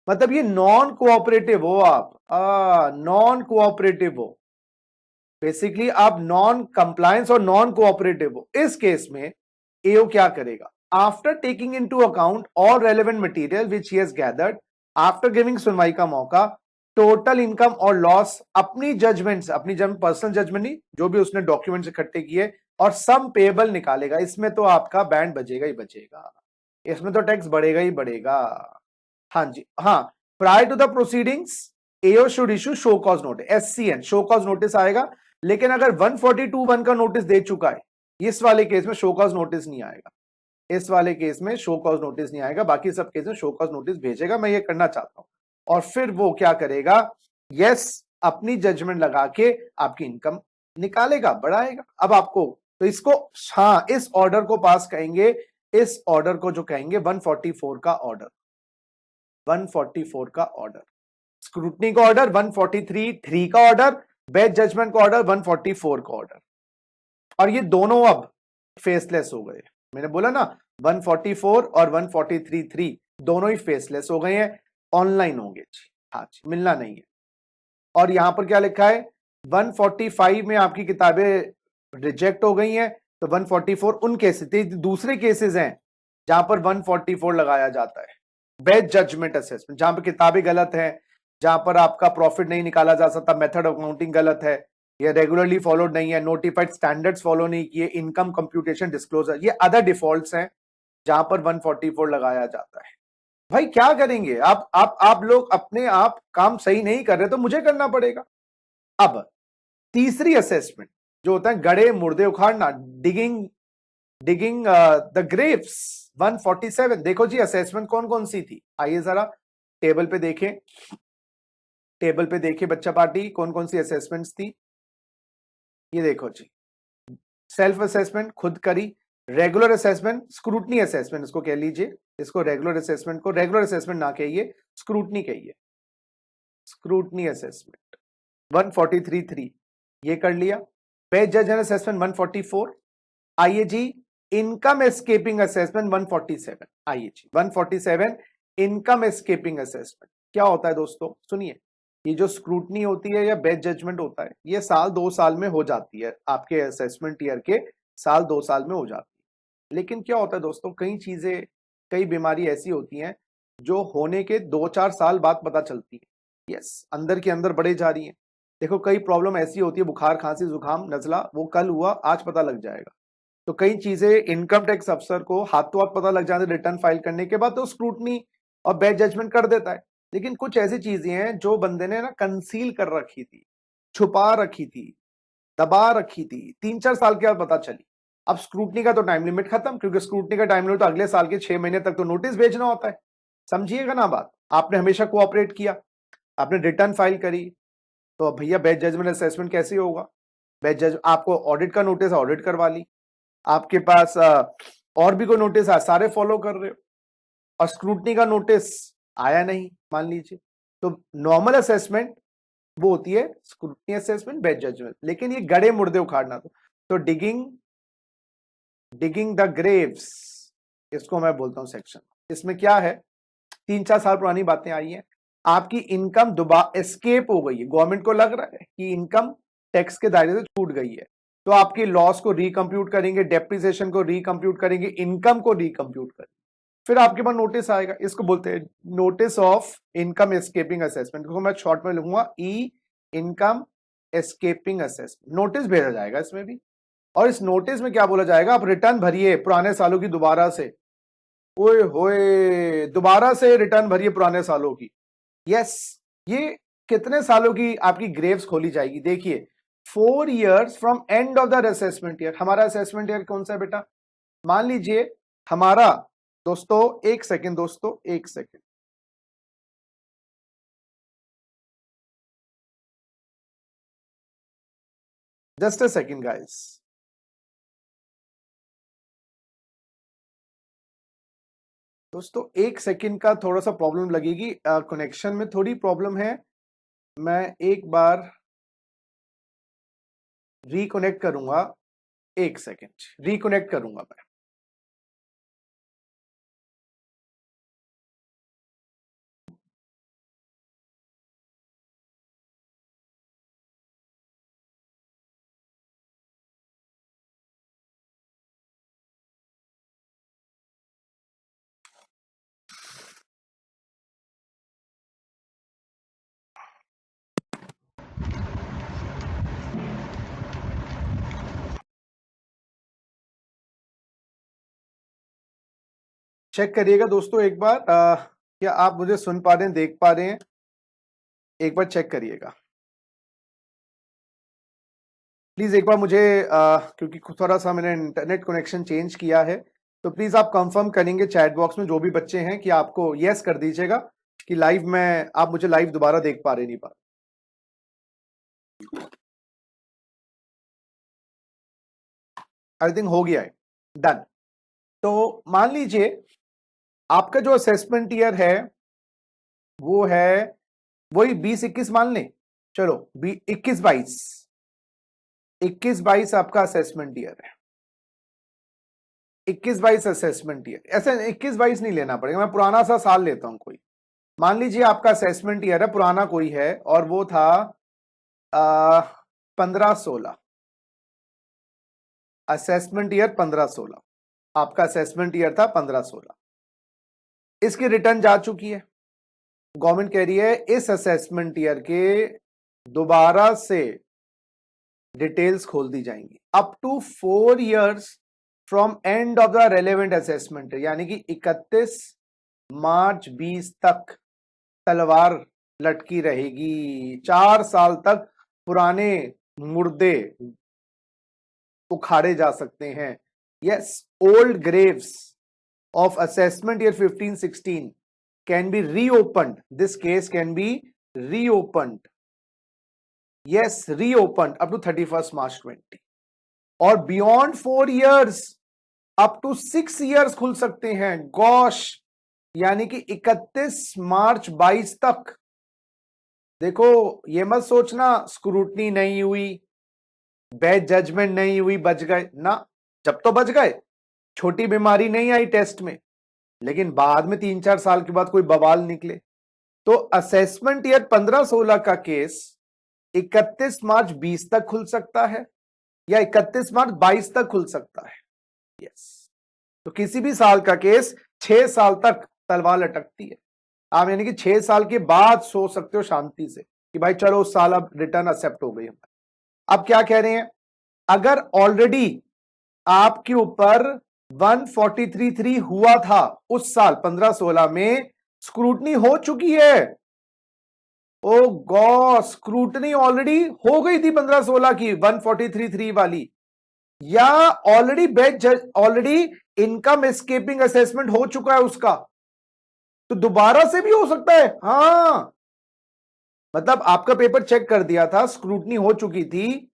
मतलब ये नॉन कोऑपरेटिव हो आप, नॉन कोऑपरेटिव हो, बेसिकली आप नॉन कंप्लायंस और नॉन कोऑपरेटिव हो। इस केस में एओ क्या करेगा, after taking into account all relevant material which he has gathered, after giving सुनवाई का मौका, टोटल इनकम और लॉस अपनी जजमेंट से, अपनी पर्सनल जजमेंट नहीं, जो भी उसने डॉक्यूमेंट्स इकट्ठे किए, और सम पेएबल निकालेगा। इसमें तो आपका बैंड बजेगा ही बजेगा, इसमें तो टैक्स बढ़ेगा ही बढ़ेगा। हाँ जी हाँ, prior to the proceedings AO should issue show cause notice, SCN show cause notice आएगा। लेकिन अगर 142(1) का नोटिस दे चुका है, इस वाले केस में शो कॉज नोटिस नहीं आएगा, इस वाले केस में शो कॉज नोटिस नहीं आएगा, बाकी सब केस में शो कॉज नोटिस भेजेगा। मैं ये करना चाहता हूं, और फिर वो क्या करेगा, यस अपनी जजमेंट लगा के आपकी इनकम निकालेगा, बढ़ाएगा। अब आपको तो इसको, हाँ इस ऑर्डर को पास कहेंगे, इस ऑर्डर को जो कहेंगे 144 का ऑर्डर, 144 का ऑर्डर, स्क्रूटनी का ऑर्डर 143(3) का ऑर्डर, बेस्ट जजमेंट का ऑर्डर 144 का ऑर्डर। और ये दोनों अब फेसलेस हो गए, मैंने बोला ना 144 और 143(3) दोनों ही फेसलेस हो गए हैं, ऑनलाइन होंगे जी, हाँ जी, मिलना नहीं है। और यहां पर क्या लिखा है, 145 में आपकी किताबें रिजेक्ट हो गई हैं, तो 144 उन केसेस, दूसरे केसेस हैं जहां पर 144 लगाया जाता है। बेस्ट जजमेंट असेसमेंट, जहां पर किताबें गलत हैं, जहां पर आपका प्रॉफिट नहीं निकाला जा सकता, मेथड ऑफ काउंटिंग गलत है, ये रेगुलरली फॉलोड नहीं है, नोटिफाइड स्टैंडर्ड्स फॉलो नहीं किए, इनकम कंप्यूटेशन डिस्क्लोजर, ये अदर डिफॉल्ट्स हैं जहां पर 144 लगाया जाता है। भाई क्या करेंगे आप लोग अपने आप काम सही नहीं कर रहे तो मुझे करना पड़ेगा। अब तीसरी असेसमेंट जो होता है गड़े मुर्दे उखाड़ना, डिगिंग डिगिंग द ग्रेव्स, 147। देखो जी असेसमेंट कौन कौन सी थी, आइए जरा टेबल पे देखें, टेबल पे देखिए बच्चा पार्टी, कौन कौन सी असेसमेंट्स थी। ये देखो जी, सेल्फ असेसमेंट खुद करी, रेगुलर असेसमेंट, स्क्रूटनी असेसमेंट इसको कह लीजिए, इसको रेगुलर असेसमेंट को रेगुलर असेसमेंट ना कहिए, स्क्रूटनी कहिए, स्क्रूटनी असेसमेंट 143(3) ये कर लिया। बेस्ट जज एंड असेसमेंट 144। आइए जी इनकम एस्केपिंग असेसमेंट 147। आइए जी 147 इनकम एस्केपिंग असेसमेंट क्या होता है दोस्तों, सुनिए। ये जो स्क्रूटनी होती है या बेस्ट जजमेंट होता है, ये साल 2 साल में हो जाती है, आपके असेसमेंट ईयर के साल 2 साल में हो जाती है। लेकिन क्या होता है दोस्तों, कई चीजें, कई बीमारी ऐसी होती हैं जो होने के 2-4 साल बाद पता चलती है, यस अंदर के अंदर बढ़े जा रही है। देखो कई प्रॉब्लम ऐसी होती है, बुखार खांसी जुकाम नजला, वो कल हुआ आज पता लग जाएगा। तो कई चीजें इनकम टैक्स अफसर को हाथों हाथ पता लग जाते रिटर्न फाइल करने के बाद, तो स्क्रूटनी और बेस्ट जजमेंट कर देता है। लेकिन कुछ ऐसी चीजें हैं जो बंदे ने ना कंसील कर रखी थी, छुपा रखी थी, दबा रखी थी, 3-4 साल के बाद पता चली। अब स्क्रूटनी का तो टाइम लिमिट खत्म, क्योंकि स्क्रूटनी का टाइम लिमिट तो अगले साल के 6 महीने तक तो नोटिस भेजना होता है। समझिएगा ना बात, आपने हमेशा कोऑपरेट किया, आपने रिटर्न फाइल करी, तो भैया बेस्ट जजमेंट असेसमेंट कैसे होगा? बेस्ट जज आपको ऑडिट का नोटिस, ऑडिट करवा ली, आपके पास और भी कोई नोटिस आया, सारे फॉलो कर रहे हो, और स्क्रूटनी का नोटिस आया नहीं मान लीजिए, तो नॉर्मल असेसमेंट वो होती है स्क्रूटनी असेसमेंट, बेस्ट जजमेंट। लेकिन ये गड़े मुर्दे उखाड़ना, तो डिगिंग द ग्रेव्स, इसको मैं बोलता हूं सेक्शन। इसमें क्या है, 3-4 साल पुरानी बातें आई हैं, आपकी इनकम दोबारा एस्केप हो गई है, गवर्नमेंट को लग रहा है कि इनकम टैक्स के दायरे से छूट गई है, तो आपकी लॉस को रिकम्प्यूट करेंगे, डेप्रिसिएशन को रिकम्प्यूट करेंगे, इनकम को रिकम्प्यूट करेंगे, फिर आपके पास नोटिस आएगा, इसको बोलते हैं notice of income escaping assessment, को मैं शॉर्ट में लिखूंगा ई इनकम एस्केपिंग असेसमेंट। नोटिस भेजा जाएगा इसमें भी, और इस नोटिस में क्या बोला जाएगा, आप रिटर्न भरिए पुराने सालों की दोबारा से, ओए होए दोबारा से रिटर्न भरिए पुराने सालों की। यस, ये कितने सालों की आपकी ग्रेव्स खोली जाएगी, देखिए 4 years from end of the assessment year. हमारा असेसमेंट ईयर कौन सा है बेटा, मान लीजिए हमारा, दोस्तों एक सेकेंड, दोस्तों एक second, just a second guys. दोस्तों एक सेकेंड का थोड़ा सा प्रॉब्लम लगेगी, कनेक्शन में थोड़ी प्रॉब्लम है, मैं एक बार रिकनेक्ट करूंगा, एक सेकेंड रिकनेक्ट करूंगा मैं। चेक करिएगा दोस्तों एक बार, क्या आप मुझे सुन पा रहे हैं, देख पा रहे हैं, एक बार चेक करिएगा प्लीज एक बार मुझे, क्योंकि थोड़ा सा मैंने इंटरनेट कनेक्शन चेंज किया है, तो प्लीज आप कंफर्म करेंगे चैट बॉक्स में जो भी बच्चे हैं कि आपको यस कर दीजिएगा कि लाइव में आप मुझे लाइव दोबारा देख पा रहे नहीं पा। आई थिंक हो गया है, डन। तो मान लीजिए आपका जो असेसमेंट ईयर है वो है वही 20-21 मान लें, चलो 21-22, 21-22 आपका असेसमेंट ईयर है, 21-22 असेसमेंट ईयर, ऐसे 21-22 नहीं लेना पड़ेगा, मैं पुराना सा साल लेता हूं कोई, मान लीजिए आपका असेसमेंट ईयर है पुराना कोई है और वो था 15-16, असेसमेंट ईयर 15-16, आपका असेसमेंट ईयर था 15-16, इसकी रिटर्न जा चुकी है, गवर्नमेंट कह रही है इस असेसमेंट ईयर के दोबारा से डिटेल्स खोल दी जाएंगी up to 4 years from end of the relevant assessment, यानी कि 31 मार्च 20 तक तलवार लटकी रहेगी, 4 साल तक पुराने मुर्दे उखाड़े जा सकते हैं। Yes, old Graves of assessment year 15-16 can be reopened, this case can be reopened, yes reopened up to 31st March 20, और beyond 4 years up to 6 years खुल सकते हैं, गॉश, यानी कि 31 मार्च 22 तक। देखो ये मत सोचना स्क्रूटनी नहीं हुई, बेस्ट जजमेंट नहीं हुई, बच गए ना, जब तो बच गए, छोटी बीमारी नहीं आई टेस्ट में, लेकिन बाद में 3-4 साल के बाद कोई बवाल निकले, तो असेसमेंट ईयर 15-16 का केस 31 मार्च 20 तक खुल सकता है या 31 मार्च 22 तक खुल सकता है। यस, तो किसी भी साल का केस 6 साल तक तलवार लटकती है, आप यानी कि 6 साल के बाद सोच सकते हो शांति से कि भाई चलो उस साल अब रिटर्न एक्सेप्ट हो गई हमारी। अब क्या कह रहे हैं, अगर ऑलरेडी आपके ऊपर 143.3 हुआ था उस साल 15-16 में, स्क्रूटनी हो चुकी है, ओ गॉड स्क्रूटनी ऑलरेडी हो गई थी 15-16 की 143.3 वाली, या already best already income escaping assessment हो चुका है उसका, तो दोबारा से भी हो सकता है। हाँ, मतलब आपका पेपर चेक कर दिया था, स्क्रूटनी हो चुकी थी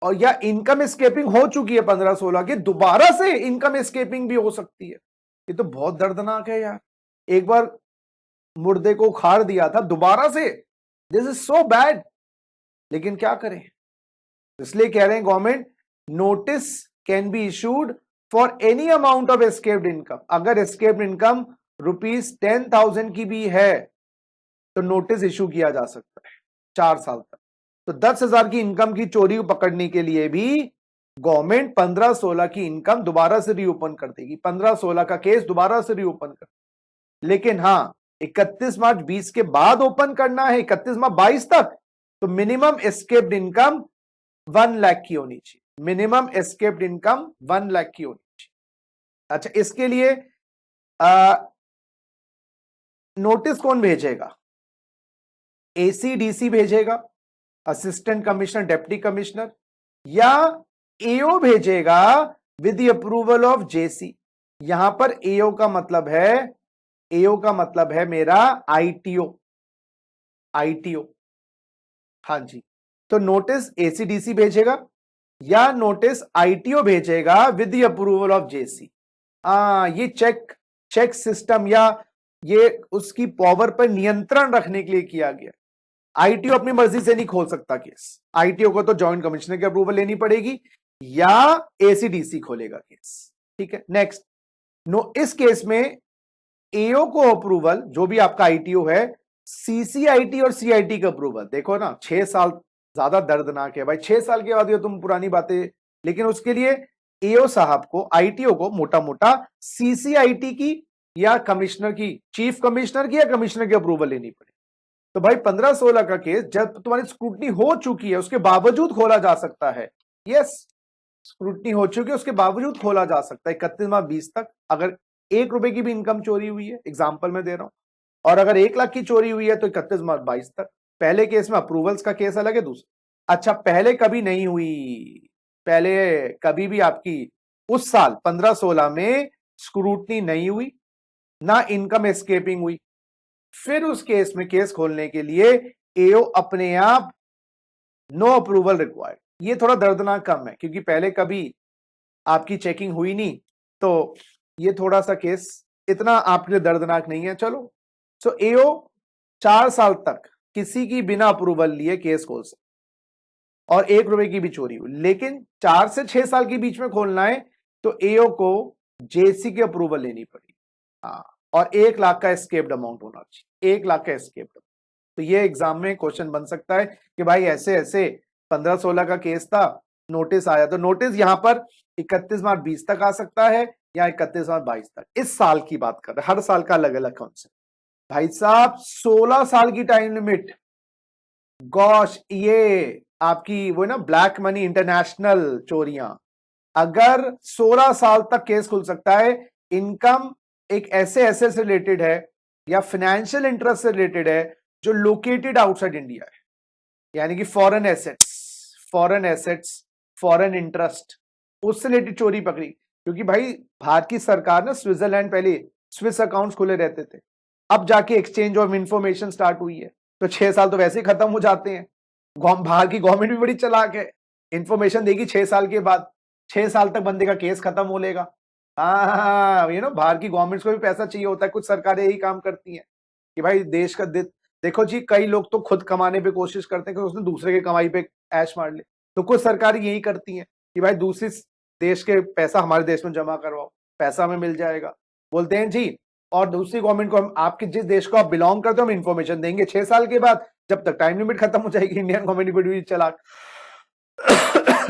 और या इनकम एस्केपिंग हो चुकी है 15-16 की, दोबारा से इनकम एस्केपिंग भी हो सकती है। ये तो बहुत दर्दनाक है यार। एक बार मुर्दे को उखाड़ दिया था, दोबारा से, दिस इज सो बैड। लेकिन क्या करें, इसलिए कह रहे हैं government, notice can be issued for any amount of escaped income. अगर एस्केप्ड इनकम ₹10,000 की भी है तो नोटिस इशू किया जा सकता है 4 साल तक। तो 10,000 की इनकम की चोरी को पकड़ने के लिए भी गवर्नमेंट 15-16 की इनकम दोबारा से रीओपन कर देगी, 15-16 का केस दोबारा से रीओपन कर। लेकिन हाँ, 31 मार्च 20 के बाद ओपन करना है, 31 मार्च 22 तक, तो मिनिमम एस्केप्ड इनकम 1 लाख की होनी चाहिए। मिनिमम एस्केप्ड इनकम 1 लाख की होनी चाहिए। अच्छा, इसके लिए नोटिस कौन भेजेगा? एसीडीसी भेजेगा, असिस्टेंट कमिश्नर, डिप्टी कमिश्नर, या एओ भेजेगा विद द अप्रूवल ऑफ जेसी। यहां पर एओ का मतलब है, एओ का मतलब है मेरा आईटीओ, आईटीओ। हाँ जी, तो नोटिस एसीडीसी भेजेगा या नोटिस आईटीओ भेजेगा विद द अप्रूवल ऑफ जेसी। ये चेक सिस्टम या ये उसकी पावर पर नियंत्रण रखने के लिए किया गया। आईटीओ अपनी मर्जी से नहीं खोल सकता केस, आईटीओ को तो जॉइंट कमिश्नर की अप्रूवल लेनी पड़ेगी या एसीडीसी खोलेगा केस। ठीक है, नेक्स्ट, इस केस में एओ को अप्रूवल, जो भी आपका आईटीओ है, सीसीआईटी और सीआईटी का अप्रूवल। देखो ना, 6 साल ज्यादा दर्दनाक है भाई, 6 साल के बाद ये तुम पुरानी बातें, लेकिन उसके लिए एओ साहब को, आईटीओ को मोटा मोटा सीसीआईटी की या कमिश्नर की, चीफ कमिश्नर की या कमिश्नर की अप्रूवल लेनी पड़ेगी। तो भाई 15-16 का केस जब तुम्हारी स्क्रूटनी हो चुकी है उसके बावजूद खोला जा सकता है। यस, स्क्रूटनी हो चुकी है उसके बावजूद खोला जा सकता है 31 मार्च 20 तक। अगर ₹1 की भी इनकम चोरी हुई है, एग्जाम्पल में दे रहा हूं, और अगर 1 लाख की चोरी हुई है तो 31 मार्च 22 तक। पहले केस में अप्रूवल्स का केस अलग है, दूसरा। अच्छा, पहले कभी नहीं हुई, पहले कभी भी आपकी उस साल 15-16 में स्क्रूटनी नहीं हुई, ना इनकम एस्केपिंग हुई, फिर उस केस में केस खोलने के लिए एओ अपने आप, नो अप्रूवल रिक्वायर्ड। ये थोड़ा दर्दनाक कम है क्योंकि पहले कभी आपकी चेकिंग हुई नहीं, तो ये थोड़ा सा केस इतना आपके लिए दर्दनाक नहीं है। चलो, सो एओ 4 साल तक किसी की बिना अप्रूवल लिए केस खोल सकते और ₹1 की भी चोरी हुई। लेकिन 4 से 6 साल के बीच में खोलना है तो एओ को जेसी की अप्रूवल लेनी पड़ेगी। हाँ, और 1 लाख का एस्केप्ड अमाउंट होना चाहिए, 1 लाख का एस्केप्ड। तो ये एग्जाम में क्वेश्चन बन सकता है कि भाई ऐसे ऐसे 15-16 का केस था, नोटिस आया, तो नोटिस यहां पर 31 मार्च 20 तक आ सकता है या 31 मार्च 22 तक। इस साल की बात कर रहे हैं, हर साल का अलग अलग कॉन्सेप्ट। भाई साहब 16 साल की टाइम लिमिट, गॉश, ये आपकी वो ना ब्लैक मनी इंटरनेशनल चोरियां, अगर 16 साल तक केस खुल सकता है। इनकम एक ऐसे एसेट से रिलेटेड है या फाइनेंशियल इंटरेस्ट से रिलेटेड है जो लोकेटेड आउटसाइड इंडिया है, यानी कि फॉरेन एसेट्स, फॉरेन इंटरेस्ट, उससे रिलेटेड चोरी पकड़ी। क्योंकि भाई भारत की सरकार ना, स्विट्जरलैंड पहले स्विस अकाउंट्स खुले रहते थे, अब जाके एक्सचेंज ऑफ इंफॉर्मेशन स्टार्ट हुई है, तो 6 साल तो वैसे ही खत्म हो जाते हैं। बाहर की गवर्नमेंट भी बड़ी चालाक है, इंफॉर्मेशन देगी 6 साल के बाद, 6 साल तक बंदे का केस खत्म हो लेगा। हाँ, बाहर की गवर्नमेंट्स को भी पैसा चाहिए होता है, कुछ सरकारें यही काम करती हैं कि भाई देश का देखो जी, कई लोग तो खुद कमाने पे कोशिश करते हैं कि उसने दूसरे के कमाई पे ऐश मार ले, तो कुछ सरकारें यही करती हैं कि भाई दूसरी देश के पैसा हमारे देश में जमा करवाओ, पैसा हमें मिल जाएगा, बोलते हैं जी। और दूसरी गवर्नमेंट को, हम आपके जिस देश को आप बिलोंग करते हो, हम इन्फॉर्मेशन देंगे 6 साल के बाद, जब तक टाइम लिमिट खत्म हो जाएगी। इंडियन गवर्नमेंट भी चला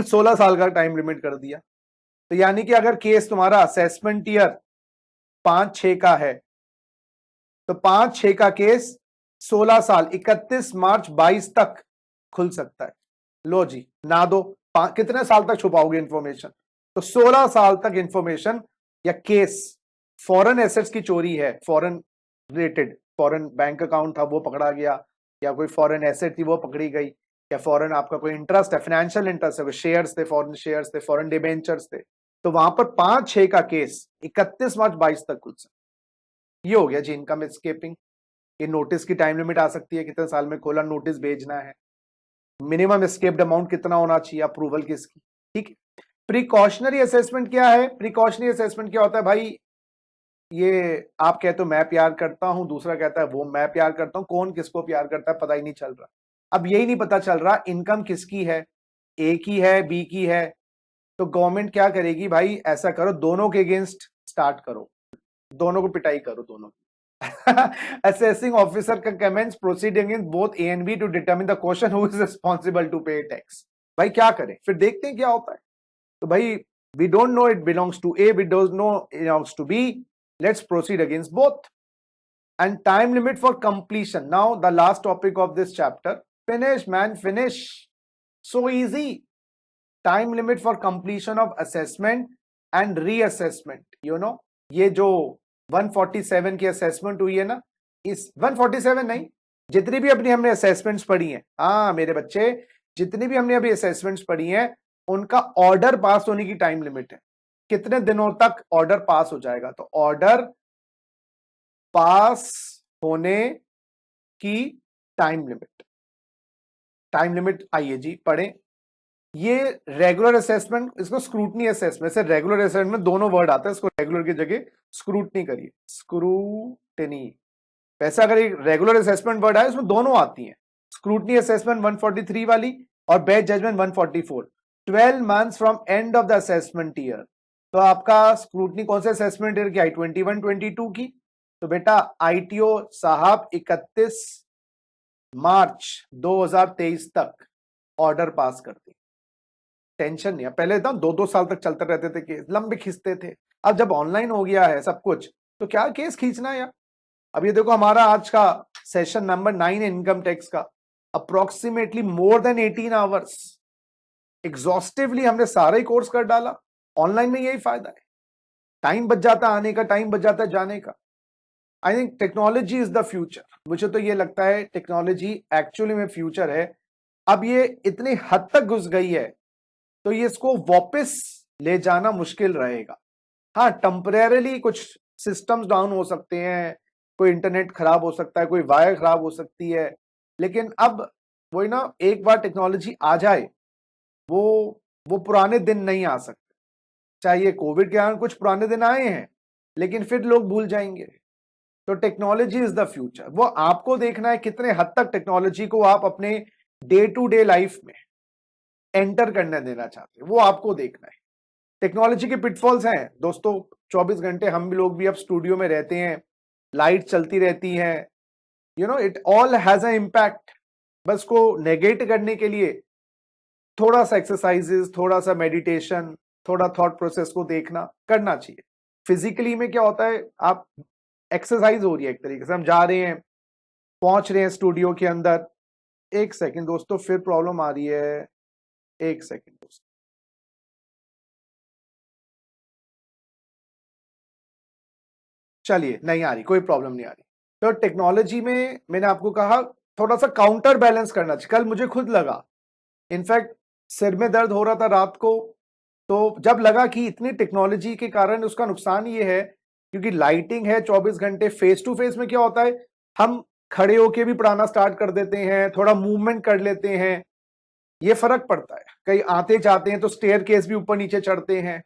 16 साल का टाइम लिमिट कर दिया। तो यानी कि अगर केस तुम्हारा असेसमेंट ईयर 5-6 का है तो 5-6 का केस 16 साल 31 मार्च 22 तक खुल सकता है। लो जी, ना दो, कितने साल तक छुपाओगे इंफॉर्मेशन? तो 16 साल तक इंफॉर्मेशन या केस, फॉरेन एसेट्स की चोरी है, foreign related, foreign bank account था वो पकड़ा गया, या कोई फॉरेन एसेट थी वो पकड़ी गई, या फॉरेन आपका कोई इंटरेस्ट है, फाइनेंशियल इंटरेस्ट है, शेयर्स थे, फॉरेन शेयर्स थे, फॉरेन डिबेंचर्स थे, तो वहां पर 5-6 का केस 31 मार्च 22 तक खुल सकता। ये हो गया जी इनकम एस्केपिंग। ये नोटिस की टाइम लिमिट आ सकती है, कितने साल में खोला नोटिस भेजना है, मिनिमम एस्केप्ड अमाउंट कितना होना चाहिए, अप्रूवल किसकी, ठीक है। प्रिकॉशनरी असेसमेंट क्या है? प्रिकॉशनरी असेसमेंट क्या होता है भाई? ये आप कहते हो मैं प्यार करता हूं, दूसरा कहता है वो मैं प्यार करता हूं, कौन किसको प्यार करता है पता ही नहीं चल रहा। अब यही नहीं पता चल रहा इनकम किसकी है, ए की है बी की है, तो गवर्नमेंट क्या करेगी भाई, ऐसा करो दोनों के अगेंस्ट स्टार्ट करो, दोनों को पिटाई करो दोनों की। assessing officer can commence proceeding in both A and B to determine the question who is responsible to pay tax। भाई क्या करें, फिर देखते हैं क्या होता है। तो भाई we don't know it belongs to A, we don't know it belongs to B, let's proceed against both। And time limit for completion, now the last topic of this chapter, finish man finish, so easy। time limit for completion of assessment and reassessment, you know, ये जो 147 की assessment हुई है ना, इस 147 नहीं, जितनी भी अपनी हमने असेसमेंट्स पढ़ी हैं, हाँ मेरे बच्चे, जितनी भी हमने अभी असेसमेंट्स पढ़ी हैं उनका ऑर्डर पास होने की टाइम लिमिट है, कितने दिनों तक ऑर्डर पास हो जाएगा। तो ऑर्डर पास होने की टाइम लिमिट आइए जी पढ़ें। ये रेगुलर असेसमेंट, इसको स्क्रूटनी असेसमेंट से रेगुलर असेसमेंट में दोनों वर्ड आता है, इसको रेगुलर की जगह स्क्रूटनी करिए, स्क्रूटनी। वैसे अगर एक रेगुलर असेसमेंट वर्ड है इसमें दोनों आती हैं, स्क्रूटनी असेसमेंट 143 वाली और best judgement 144। 12 months from end of the assessment year, तो आपका स्क्रूटनी कौन से असेसमेंट ईयर की आई, 21-22 की। तो बेटा आईटीओ साहब 31 मार्च 2023 तक ऑर्डर पास करती, टेंशन नहीं है। पहले था 2-2 साल तक चलते रहते थे केस, लंबे खींचते थे। अब जब ऑनलाइन हो गया है सब कुछ तो क्या केस खींचना है यार। अब ये देखो हमारा आज का सेशन नंबर 9 है इनकम टैक्स का, approximately more than 18 hours exhaustively हमने सारा ही कोर्स कर डाला। ऑनलाइन में यही फायदा है, टाइम बच जाता है आने का, टाइम बच जाता है जाने का। I think technology is the future, मुझे तो ये लगता है टेक्नोलॉजी एक्चुअली में फ्यूचर है। अब ये इतनी हद तक घुस गई है तो ये इसको वापस ले जाना मुश्किल रहेगा। हाँ टेम्परेरली कुछ सिस्टम्स डाउन हो सकते हैं, कोई इंटरनेट खराब हो सकता है, कोई वायर खराब हो सकती है, लेकिन अब वही ना, एक बार टेक्नोलॉजी आ जाए वो पुराने दिन नहीं आ सकते। चाहे ये कोविड के कारण कुछ पुराने दिन आए हैं लेकिन फिर लोग भूल जाएंगे। तो टेक्नोलॉजी इज द फ्यूचर, वो आपको देखना है कितने हद तक टेक्नोलॉजी को आप अपने डे टू डे लाइफ में एंटर करने देना चाहते हैं, वो आपको देखना है। टेक्नोलॉजी के पिटफॉल्स हैं दोस्तों, 24 घंटे हम भी लोग भी अब स्टूडियो में रहते हैं, लाइट चलती रहती हैं, you know it all has a impact. बस को नेगेट करने के लिए थोड़ा सा एक्सरसाइजेस, थोड़ा सा मेडिटेशन, थोड़ा थॉट प्रोसेस को देखना करना चाहिए। फिजिकली में क्या होता है, आप एक्सरसाइज हो रही है एक तरीके से, हम जा रहे हैं पहुंच रहे हैं स्टूडियो के अंदर। एक सेकंड दोस्तों, फिर प्रॉब्लम आ रही है, एक सेकंड दोस्तों। चलिए नहीं आ रही, कोई प्रॉब्लम नहीं आ रही। तो टेक्नोलॉजी में मैंने आपको कहा थोड़ा सा काउंटर बैलेंस करना चाहिए। कल मुझे खुद लगा, इनफैक्ट सिर में दर्द हो रहा था रात को, तो जब लगा कि इतनी टेक्नोलॉजी के कारण उसका नुकसान ये है क्योंकि लाइटिंग है 24 घंटे, फेस टू फेस में क्या होता है, हम खड़े होके भी पढ़ाना स्टार्ट कर देते हैं, थोड़ा मूवमेंट कर लेते हैं, ये फर्क पड़ता है। कहीं आते जाते हैं तो स्टेयर केस भी ऊपर नीचे चढ़ते हैं।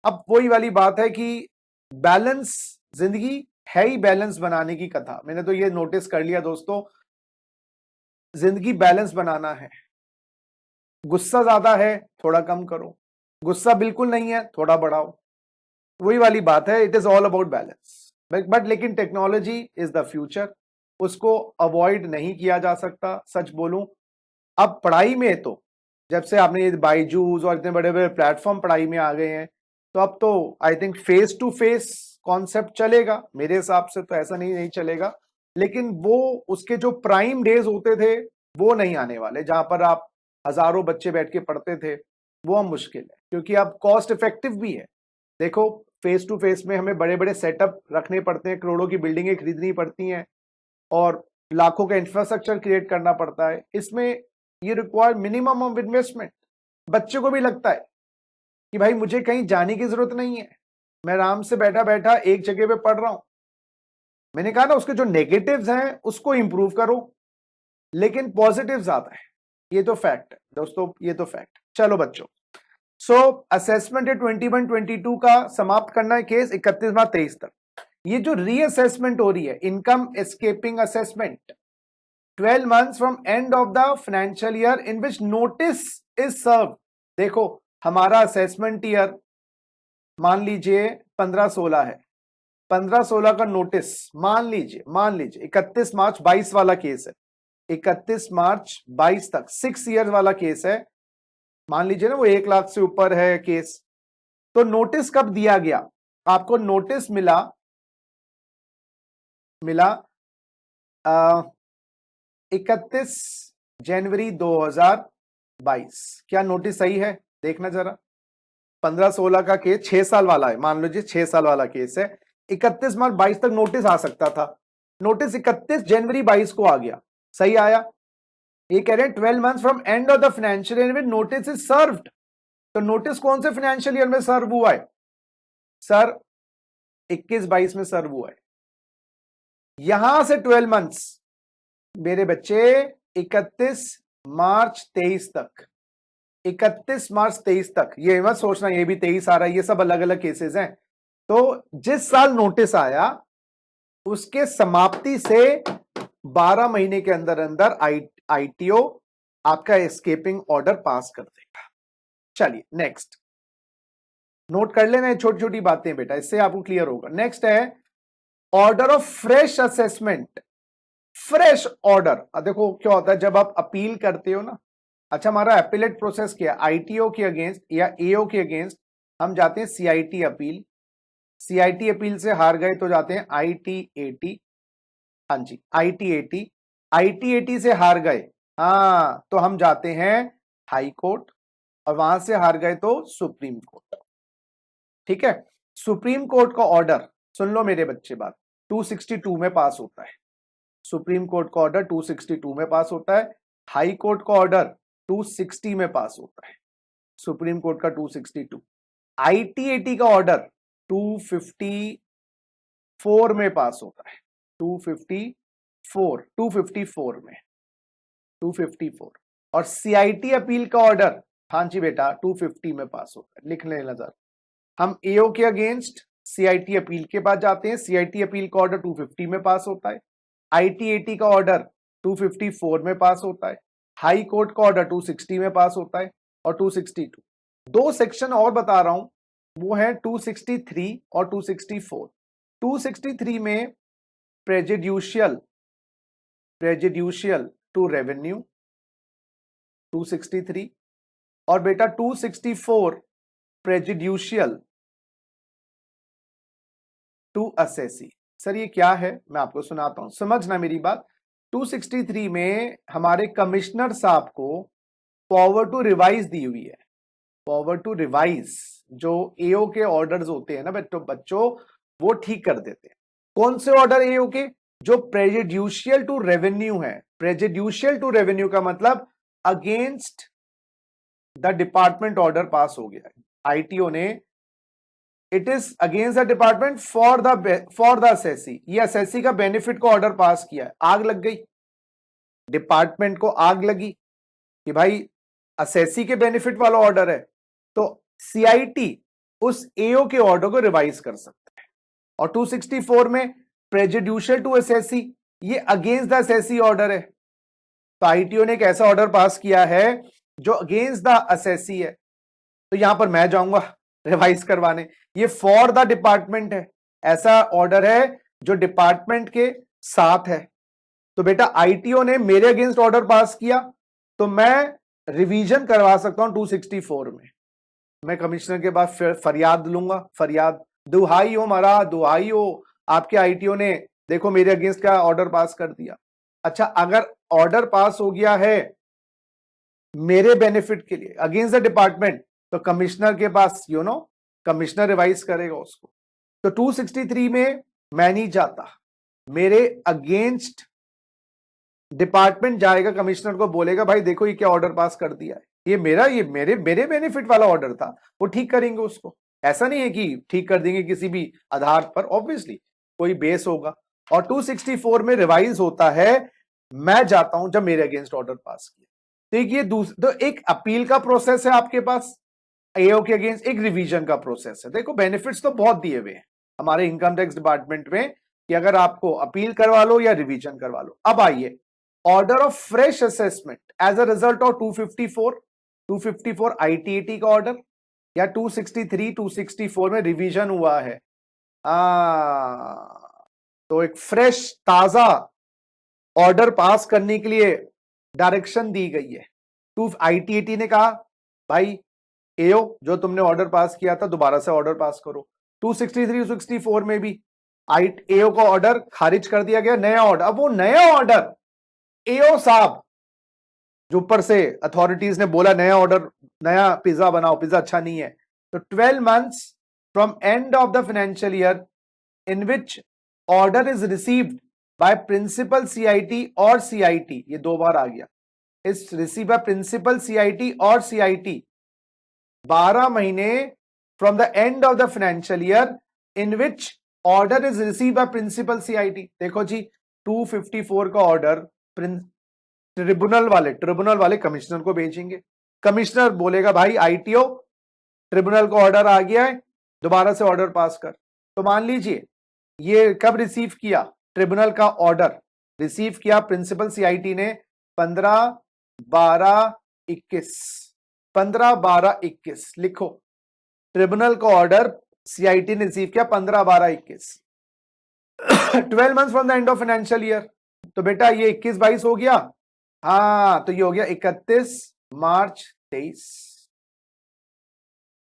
अब वही वाली बात है कि बैलेंस, जिंदगी है ही बैलेंस बनाने की कथा। मैंने तो ये नोटिस कर लिया दोस्तों, जिंदगी बैलेंस बनाना है। गुस्सा ज्यादा है थोड़ा कम करो, गुस्सा बिल्कुल नहीं है थोड़ा बढ़ाओ, वही वाली बात है। It is all about balance. But लेकिन टेक्नोलॉजी इज द फ्यूचर, उसको अवॉइड नहीं किया जा सकता। सच बोलूं, अब पढ़ाई में तो जब से आपने ये बायजूस और इतने बड़े बड़े प्लेटफॉर्म पढ़ाई में आ गए हैं, तो अब तो I think face to face concept चलेगा। मेरे हिसाब से तो ऐसा नहीं चलेगा, लेकिन वो उसके जो प्राइम डेज होते थे वो नहीं आने वाले, जहां पर आप हजारों बच्चे बैठ के पढ़ते थे, वो अब मुश्किल है क्योंकि अब कॉस्ट इफेक्टिव भी है। देखो फेस टू फेस में हमें बड़े बड़े सेटअप रखने पड़ते हैं, करोड़ों की बिल्डिंगें खरीदनी पड़ती हैं और लाखों का इंफ्रास्ट्रक्चर क्रिएट करना पड़ता है। इसमें ये रिक्वायर मिनिमम ऑफ इन्वेस्टमेंट। बच्चे को भी लगता है कि भाई मुझे कहीं जाने की जरूरत नहीं है, मैं आराम से बैठा बैठा एक जगह पे पढ़ रहा हूं, मैंने कहा ना उसके जो नेगेटिव्स हैं उसको इंप्रूव करो, लेकिन पॉजिटिव्स आता है, ये तो फैक्ट है दोस्तों, ये तो फैक्ट। चलो बच्चों, सो असेसमेंट है 21-22 का समाप्त करना है केस 31 मार्च 23 तक। ये जो रीअसेसमेंट हो रही है, income escaping assessment, 12 months from end of the financial year in which notice is served। देखो हमारा असेसमेंट ईयर मान लीजिए 15-16 है, 15-16 का नोटिस मान लीजिए 31 मार्च 22 वाला केस है, 31 मार्च 22 तक 6 ईयर वाला केस है, मान लीजिए ना वो 1 लाख से ऊपर है केस। तो नोटिस कब दिया गया आपको? नोटिस मिला 31 जनवरी 2022। क्या नोटिस सही है? देखना जरा, 15-16 का केस 6 साल वाला है, मान लीजिए 6 साल वाला केस है, 31 मार्च 22 तक नोटिस आ सकता था, नोटिस 31 जनवरी 22 को आ गया, सही आया। ये कह रहे हैं 12 months from end of the financial year notice is served. तो नोटिस कौन से फाइनेंशियल ईयर में सर्व हुआ है? सर 21-22 में सर्व हुआ है। यहां से 12 months मेरे बच्चे 31 मार्च 23 तक, 31 मार्च 23 तक, ये मत सोचना ये भी 23 आ रहा है, ये सब अलग अलग केसेस हैं। तो जिस साल नोटिस आया उसके समाप्ति से 12 महीने के अंदर अंदर आईटीओ आपका एस्केपिंग ऑर्डर पास कर देगा। चलिए नेक्स्ट, नोट कर लेना छोटी छोटी बातें बेटा, इससे आपको क्लियर होगा। नेक्स्ट है order of fresh assessment. Fresh order, देखो क्या होता है जब आप अपील करते हो ना, अच्छा हमारा अपीलेट प्रोसेस क्या है? आईटीओ के अगेंस्ट या एओ के अगेंस्ट हम जाते हैं सीआईटी अपील, सीआईटी अपील से हार गए तो जाते हैं आईटीएटी, हाँ जी आईटीएटी, आईटीएटी से हार गए हाँ तो हम जाते हैं हाई कोर्ट, और वहां से हार गए तो सुप्रीम कोर्ट। ठीक है, सुप्रीम कोर्ट का ऑर्डर सुन लो मेरे बच्चे बात, 262 में पास होता है। सुप्रीम कोर्ट का ऑर्डर 262 में पास होता है, हाई कोर्ट का ऑर्डर 260 में पास होता है, सुप्रीम कोर्ट का 262, आईटीएटी का ऑर्डर 254 में पास होता है, 254 में 254, और सीआईटी अपील का ऑर्डर हाँ जी बेटा 250 में पास होता है। लिख लेना जरा, हम एओ के अगेंस्ट सीआईटी अपील के पास जाते हैं, सीआईटी अपील का ऑर्डर 250 में पास होता है, आईटीएटी का ऑर्डर 254 में पास होता है, हाई कोर्ट का ऑर्डर 260 में पास होता है, और 262 दो सेक्शन और बता रहा हूं, वो है 263 और 264। 263 में प्रेजुडिशियल टू रेवेन्यू 263, और बेटा 264 प्रेजुडिशियल टू असेसी। सर ये क्या है मैं आपको सुनाता हूं, समझना मेरी बात। 263 में हमारे कमिश्नर साहब को पावर टू रिवाइज दी हुई है, पावर टू रिवाइज, जो एओ के ऑर्डर्स होते हैं ना बच्चों वो ठीक कर देते हैं। कौन से ऑर्डर एओ के? जो प्रेजुडिशियल टू रेवेन्यू है। प्रेजुडिशियल टू रेवेन्यू का मतलब against the department order pass हो गया है, आईटीओ ने, it is against the department for the assessee, ये असेसी का बेनिफिट को ऑर्डर पास किया है। आग लग गई, डिपार्टमेंट को आग लगी कि भाई असेसी के बेनिफिट वाला ऑर्डर है, तो सीआईटी उस एओ के ऑर्डर को रिवाइज कर सकता है। और 264 में प्रेजुडिशियल टू असेसी, ये अगेंस्ट द असेसी ऑर्डर है, तो आईटीओ ने एक ऐसा ऑर्डर पास किया है जो अगेंस्ट द असेसी है, तो यहां पर मैं जाऊंगा रिवाइज करवाने, ये फॉर द डिपार्टमेंट है, ऐसा ऑर्डर है जो डिपार्टमेंट के साथ है। तो बेटा आईटीओ ने मेरे अगेंस्ट ऑर्डर पास किया, तो मैं रिवीजन करवा सकता हूं 264 में, मैं कमिश्नर के पास फरियाद लूंगा, फरियाद, दुहाई हो महाराज दुहाई हो, आपके आईटीओ ने देखो मेरे अगेंस्ट का ऑर्डर पास कर दिया। अच्छा अगर ऑर्डर पास हो गया है मेरे बेनिफिट के लिए अगेंस्ट द डिपार्टमेंट, तो कमिश्नर के पास कमिश्नर रिवाइज करेगा उसको। तो 263 में मैं नहीं जाता, मेरे अगेंस्ट डिपार्टमेंट जाएगा, कमिश्नर को बोलेगा भाई देखो ये क्या ऑर्डर पास कर दिया है, ये मेरे बेनिफिट वाला ऑर्डर था, वो ठीक करेंगे उसको। ऐसा नहीं है कि ठीक कर देंगे किसी भी आधार पर, ऑब्वियसली कोई बेस होगा, और 264 में रिवाइज होता है, मैं जाता हूं जब मेरे अगेंस्ट ऑर्डर पास किया। देखिए तो एक अपील का प्रोसेस है आपके पास एओ के अगेंस्ट, एक रिवीजन का प्रोसेस है। देखो बेनिफिट्स तो बहुत दिए हुए हैं हमारे इनकम टैक्स डिपार्टमेंट में कि अगर आपको अपील करवा लो या रिवीजन करवा लो। अब आइए order of fresh assessment as a result of 254 ITAT का ऑर्डर या 263 264 में रिवीजन हुआ है, तो एक फ्रेश ताजा ऑर्डर पास करने के लिए डायरेक्शन दी गई है। आईटीएटी ने कहा भाई एओ जो तुमने ऑर्डर पास किया था दोबारा से ऑर्डर पास करो। 263 264 में भी एओ का ऑर्डर खारिज कर दिया गया, नया ऑर्डर। अब वो नया ऑर्डर एओ साहब जो ऊपर से अथॉरिटीज ने बोला नया ऑर्डर, नया पिज्जा बनाओ, पिज्जा अच्छा नहीं है, तो 12 months from end of the financial year in which order is received by principal CIT और सीआईटी, ये दो बार आ गया, is receive by principal CIT और सीआईटी 12 महीने from the end of the financial year in which order is receive by principal CIT. देखो जी 254 का ऑर्डर ट्रिब्यूनल वाले कमिश्नर को भेजेंगे, कमिश्नर बोलेगा भाई आईटीओ ट्रिब्यूनल का ऑर्डर आ गया है, दोबारा से ऑर्डर पास कर। तो मान लीजिए ये कब रिसीव किया, ट्रिब्यूनल का ऑर्डर रिसीव किया प्रिंसिपल सीआईटी ने 15/12/21, 15/12/21 लिखो, ट्रिब्यूनल का ऑर्डर सीआईटी ने रिसीव किया 15/12/21, 12 months from the end of financial year. तो बेटा ये 21-22 हो गया, हाँ तो ये हो गया 31 मार्च 23।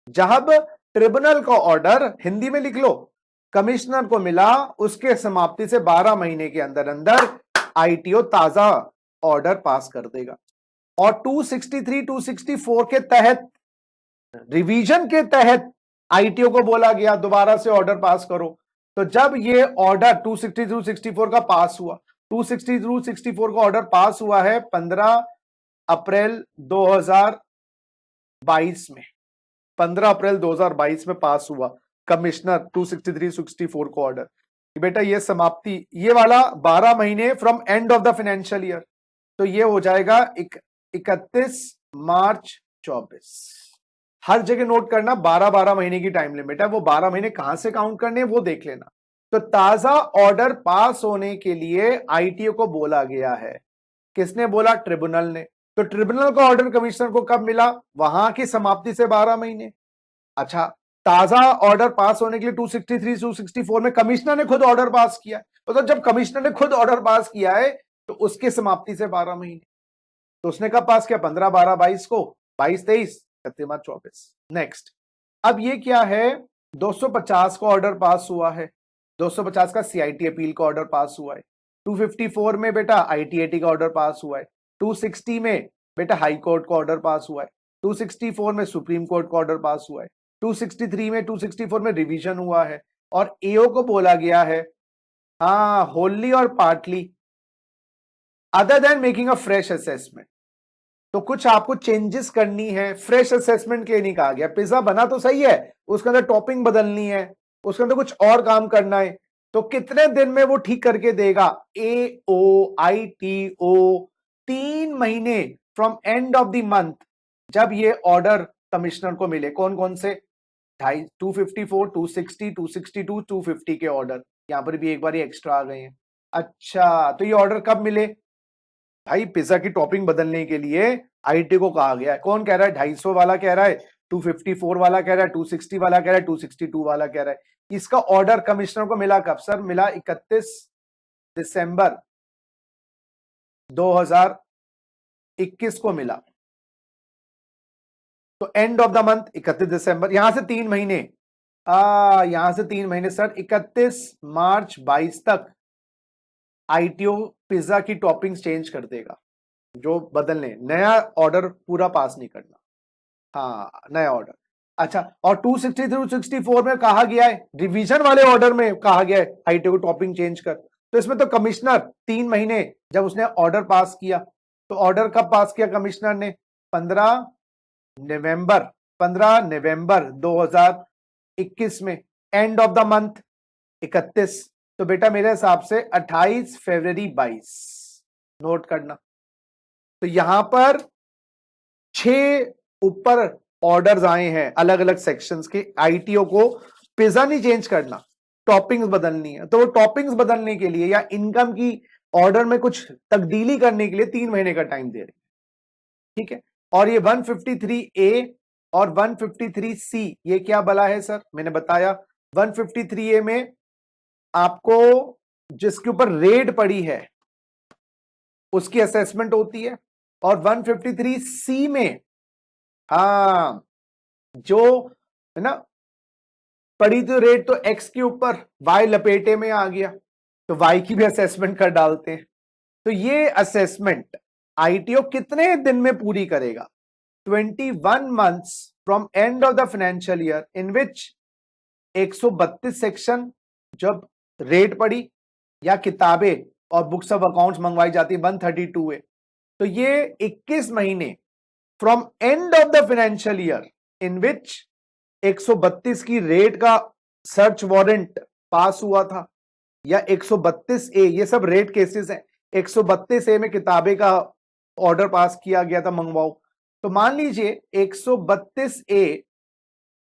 जब ट्रिब्यूनल का ऑर्डर हिंदी में लिख लो कमिश्नर को मिला, उसके समाप्ति से 12 महीने के अंदर अंदर आईटीओ ताजा ऑर्डर पास कर देगा। और 263 264 के तहत रिवीजन के तहत आईटीओ को बोला गया दोबारा से ऑर्डर पास करो। तो जब ये ऑर्डर 263 264 का पास हुआ, 263 264 का ऑर्डर पास हुआ है 15 अप्रैल 2022 में, 15 अप्रैल 2022 में पास हुआ कमिश्नर 263 64 को ऑर्डर, बेटा ये समाप्ति, ये वाला 12 महीने from end of the financial year, तो ये हो जाएगा 31 मार्च 24। हर जगह नोट करना 12 महीने की टाइम लिमिट है, वो 12 महीने कहां से काउंट करने हैं वो देख लेना। तो ताजा ऑर्डर पास होने के लिए आईटीओ को बोला गया है, किसने बोला, ट्रिब्यूनल ने। तो ट्रिब्यूनल का ऑर्डर कमिश्नर को कब मिला, वहां की समाप्ति से 12 महीने। अच्छा, ताजा ऑर्डर पास होने के लिए 263 264 में कमिश्नर ने खुद ऑर्डर पास किया, तो जब कमिश्नर ने खुद ऑर्डर पास किया है तो उसके समाप्ति से 12 महीने। तो उसने कब पास किया, 15/12/22 को, 22-23 31 मार्च 24। नेक्स्ट, अब ये क्या है, 250 का ऑर्डर पास हुआ है, 250 का सीआईटी अपील का ऑर्डर पास हुआ है, 254 में बेटा आईटीएटी का ऑर्डर पास हुआ है, 260 में बेटा हाई कोर्ट का ऑर्डर पास हुआ है, 264 में सुप्रीम कोर्ट का ऑर्डर पास हुआ है, 263 में 264 में रिवीजन हुआ है, और एओ को बोला गया है हाँ होली और partly other than making a fresh assessment, तो कुछ आपको चेंजेस करनी है, फ्रेश असेसमेंट के लिए नहीं कहा गया। पिज्जा बना तो सही है, उसके अंदर टॉपिंग बदलनी है, उसके अंदर कुछ और काम करना है, तो कितने दिन में वो ठीक करके देगा, AOITO 3 महीने from end of the month, जब ये ऑर्डर कमिश्नर को मिले। कौन कौन से, 254 260 262 250 के ऑर्डर, यहां पर भी एक बार एक्स्ट्रा आ गए हैं। अच्छा, तो ये ऑर्डर कब मिले भाई, पिज्जा की टॉपिंग बदलने के लिए आईटी को कहा गया है। कौन कह रहा है, 250 वाला कह रहा है, 254 वाला कह रहा है, 260 वाला कह रहा है, 262 वाला कह रहा है। इसका ऑर्डर कमिश्नर को मिला कब सर, मिला 31 दिसंबर 2021 को मिला, तो एंड ऑफ द मंथ 31 दिसंबर, यहां से 3 महीने, यहां से 3 महीने सर, 31 मार्च 22 तक आईटीओ पिज्जा की टॉपिंग्स चेंज कर देगा, जो बदलने, नया ऑर्डर पूरा पास नहीं करना, हाँ नया ऑर्डर। अच्छा, और 263 264 में कहा गया है, रिवीजन वाले ऑर्डर में कहा गया है आईटीओ को टॉपिंग चेंज कर, तो इसमें तो कमिश्नर 3 महीने जब उसने ऑर्डर पास किया, तो ऑर्डर कब पास किया कमिश्नर ने, 15 नवंबर 2021 में, एंड ऑफ द मंथ 31 तो बेटा मेरे हिसाब से 28 फरवरी 22 नोट करना। तो यहां पर 6 ऊपर ऑर्डर्स आए हैं अलग अलग सेक्शंस के। आईटीओ को पिज्जा नहीं चेंज करना, टॉपिंग्स बदलनी है। तो वो टॉपिंग्स बदलने के लिए या इनकम की ऑर्डर में कुछ तब्दीली करने के लिए 3 महीने का टाइम दे रहे हैं, ठीक है। और ये 153A और 153C ये क्या बला है सर? मैंने बताया 153A में आपको जिसके ऊपर रेड पड़ी है उसकी असेसमेंट होती है, और 153C में हाँ जो है ना पड़ी तो रेट तो एक्स के ऊपर, वाई लपेटे में आ गया तो वाई की भी असेसमेंट कर डालते हैं। तो ये असेसमेंट आईटीओ कितने दिन में पूरी करेगा? 21 months from end of the financial year in which 132 section जब रेट पड़ी या किताबें और बुक्स ऑफ अकाउंट्स मंगवाई जाती है 132 है। तो ये 21 महीने from end of the financial year in which 132 की रेट का सर्च वारंट पास हुआ था, या 132A, ये सब रेट केसेस हैं। 132A में किताबें का ऑर्डर पास किया गया था, मंगवाओ। तो मान लीजिए 132A,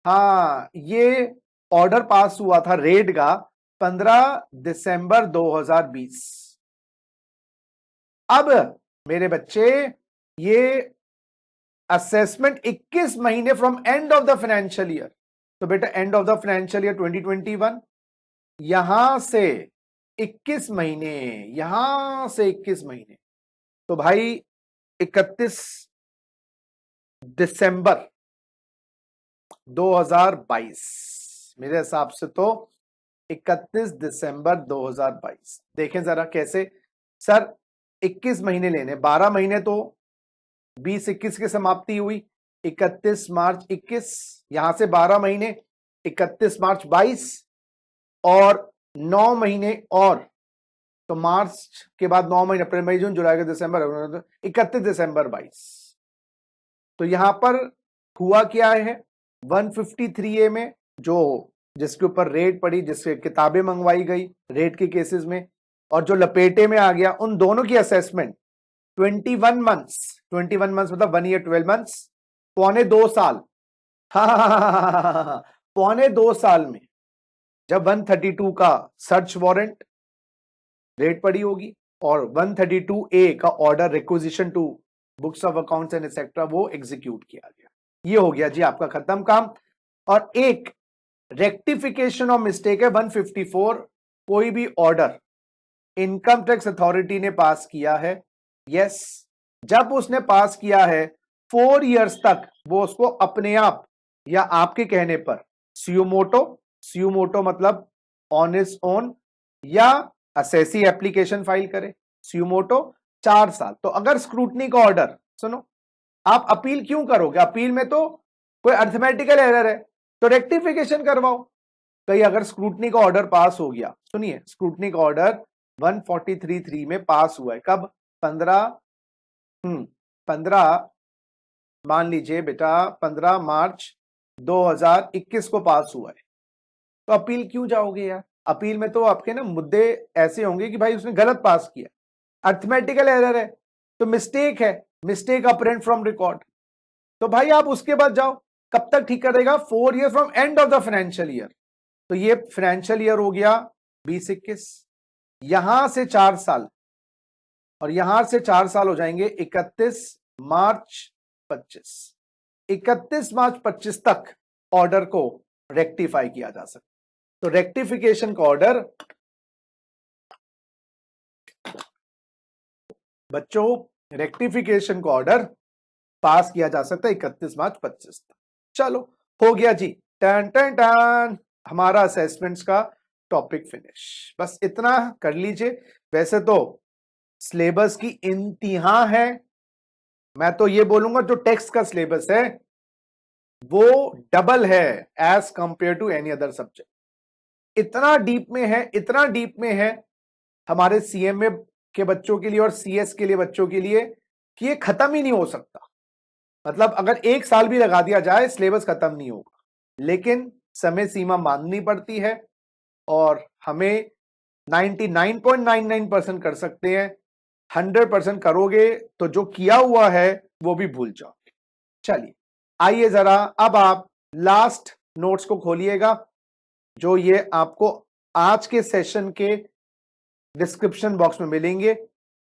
हाँ ये ऑर्डर पास हुआ था रेट का 15 दिसंबर 2020। अब मेरे बच्चे ये असेसमेंट 21 महीने from end of the financial year. तो बेटा and of the financial year 2021, यहां से 21 महीने, यहां से 21 महीने, तो भाई 31 दिसंबर 2022 मेरे हिसाब से। तो 31 दिसंबर 2022 देखें जरा कैसे सर 21 महीने लेने, 12 महीने तो 20-21 की समाप्ति हुई, 31 मार्च 21, यहां से 12 महीने 31 मार्च 22, और 9 महीने और, तो मार्च के बाद 9 महीने अप्रैल मई जून जुलाई अगस्त दिसंबर, 31 दिसंबर 22। तो यहां पर हुआ क्या है 153A में जो जिसके ऊपर रेट पड़ी, जिससे किताबें मंगवाई गई रेट के केसेस में, और जो लपेटे में आ गया, उन दोनों की असेसमेंट 21 मंथ्स, 21 मंथ्स मतलब 1 ईयर 12 मंथ्स, पौने 2 साल, हाँ पौने 2 साल में जब 132 का सर्च वारंट रेट पड़ी होगी और 132A का order requisition to books of accounts and etcetera वो एग्जीक्यूट किया गया। ये हो गया जी आपका खत्म काम। और एक रेक्टिफिकेशन ऑफ मिस्टेक है 154, कोई भी ऑर्डर इनकम टैक्स अथॉरिटी ने पास किया है, यस, जब उसने पास किया है 4 इयर्स तक वो उसको अपने आप या आपके कहने पर सुमोटो मतलब ऑन इज ओन या असेसी एप्लीकेशन फाइल करे, सुमोटो 4 साल। तो अगर स्क्रूटनी का ऑर्डर, सुनो, आप अपील क्यों करोगे? अपील में तो कोई अर्थमेटिकल एरर है तो रेक्टिफिकेशन करवाओ। कहीं अगर स्क्रूटनी का ऑर्डर पास हो गया, सुनिए स्क्रूटनी का ऑर्डर 143(3) में पास हुआ है, कब? 15 मान लीजिए बेटा 15 मार्च 2021 को पास हुआ है, तो अपील क्यों जाओगे यार? अपील में तो आपके ना मुद्दे ऐसे होंगे कि भाई उसने गलत पास किया, अर्थमेटिकल एरर है, तो मिस्टेक है, मिस्टेक अपरेंट फ्रॉम रिकॉर्ड, तो भाई आप उसके बाद जाओ। कब तक ठीक करेगा? 4 year from end of the financial year. तो ये फाइनेंशियल ईयर हो गया 20-21, यहां से 4 साल और यहां से 4 साल हो जाएंगे 31 मार्च 25। 31 मार्च 25 तक ऑर्डर को रेक्टिफाई किया जा सकता। तो रेक्टिफिकेशन का ऑर्डर बच्चों, रेक्टिफिकेशन का ऑर्डर पास किया जा सकता है 31 मार्च 25 तक। चलो हो गया जी, टन टन टन, हमारा असेसमेंट्स का टॉपिक फिनिश। बस इतना कर लीजिए। वैसे तो सिलेबस की इंतहा है, मैं तो ये बोलूंगा जो टेक्स्ट का सिलेबस है वो डबल है as compare to any other subject. इतना डीप में है, इतना डीप में है हमारे सीएमए के बच्चों के लिए और सीएस के लिए बच्चों के लिए कि ये खत्म ही नहीं हो सकता। मतलब अगर 1 साल भी लगा दिया जाए सिलेबस खत्म नहीं होगा, लेकिन समय सीमा माननी पड़ती है और हमें 99.99% कर सकते हैं, 100% करोगे तो जो किया हुआ है वो भी भूल जाओगे। चलिए आइए जरा अब आप लास्ट नोट्स को खोलिएगा, जो ये आपको आज के सेशन के डिस्क्रिप्शन बॉक्स में मिलेंगे,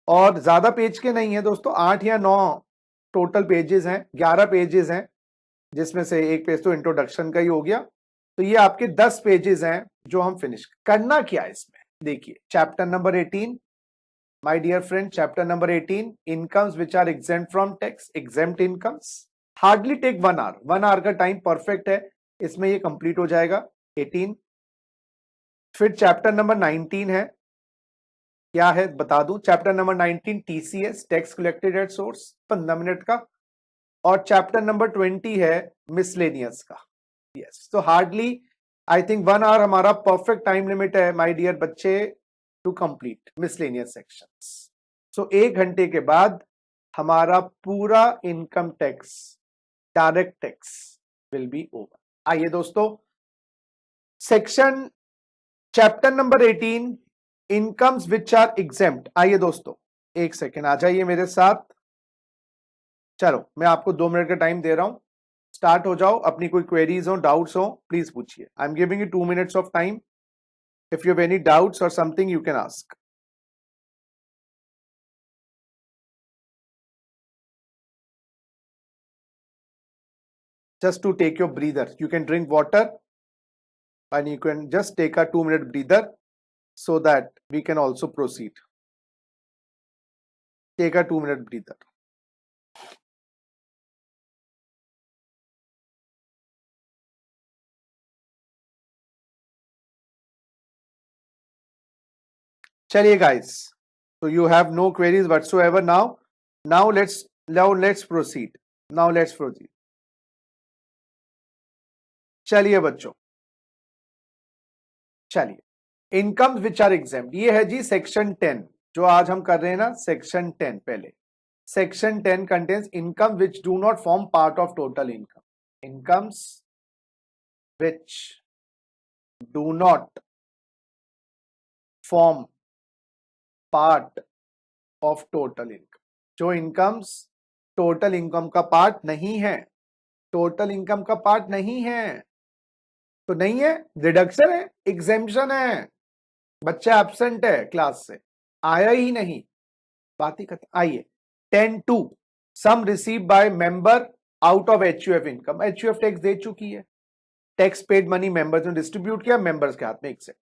और ज्यादा पेज के नहीं है दोस्तों, 8 या 9 टोटल पेजेस हैं, 11 पेजेस हैं, जिसमें से एक पेज तो इंट्रोडक्शन का ही हो गया। तो ये आपके 10 पेजेस हैं जो हम फिनिश करना। क्या है इसमें, देखिए chapter number 18, my dear friend, chapter number 18, incomes which are exempt from tax, exempt incomes, hardly take 1 hour, 1 hour का टाइम परफेक्ट है, इसमें ये कंप्लीट हो जाएगा 18। फिर चैप्टर नंबर 19 है, क्या है बता दूं, chapter number 19 TCS, tax collected at source, 15 minute का। और चैप्टर नंबर 20 है मिसलेनियस का। यस, तो हार्डली आई थिंक 1 आवर हमारा परफेक्ट टाइम लिमिट है माय डियर बच्चे to complete miscellaneous sections. So 1 घंटे के बाद हमारा पूरा income tax, direct tax will be over. आइए दोस्तों, section chapter number 18, incomes which are exempt. आइए दोस्तों, एक सेकेंड आ जाइए मेरे साथ। चलो मैं आपको 2 मिनट का टाइम दे रहा हूं, स्टार्ट हो जाओ। अपनी कोई क्वेरीज हो, डाउट्स हो, प्लीज पूछिए। I am giving you 2 minutes of time. If you have any doubts or something you can ask. Just to take your breather, you can drink water and you can just take a 2-minute breather so that we can also proceed. Take a 2-minute breather. चलिए guys, so you have no queries whatsoever now. Now let's proceed. Now let's proceed. चलिए बच्चों, चलिए income which are exempt, ये है जी section 10 जो आज हम कर रहे हैं ना, सेक्शन 10। पहले section 10 contains income which do not form part of total income, incomes which do not form part of total income, जो इनकम्स टोटल इनकम का पार्ट नहीं है, टोटल इनकम का पार्ट नहीं है, तो नहीं है, डिडक्शन है, एग्जेम्पशन है, बच्चा एब्सेंट है क्लास से, आया ही नहीं, बात ही खत्म। आइए 10(2), sum receive by member out of HUF income, HUF tax दे चुकी है, टैक्स पेड मनी मेंबर्स ने डिस्ट्रीब्यूट किया, मेंबर्स के हाथ में except.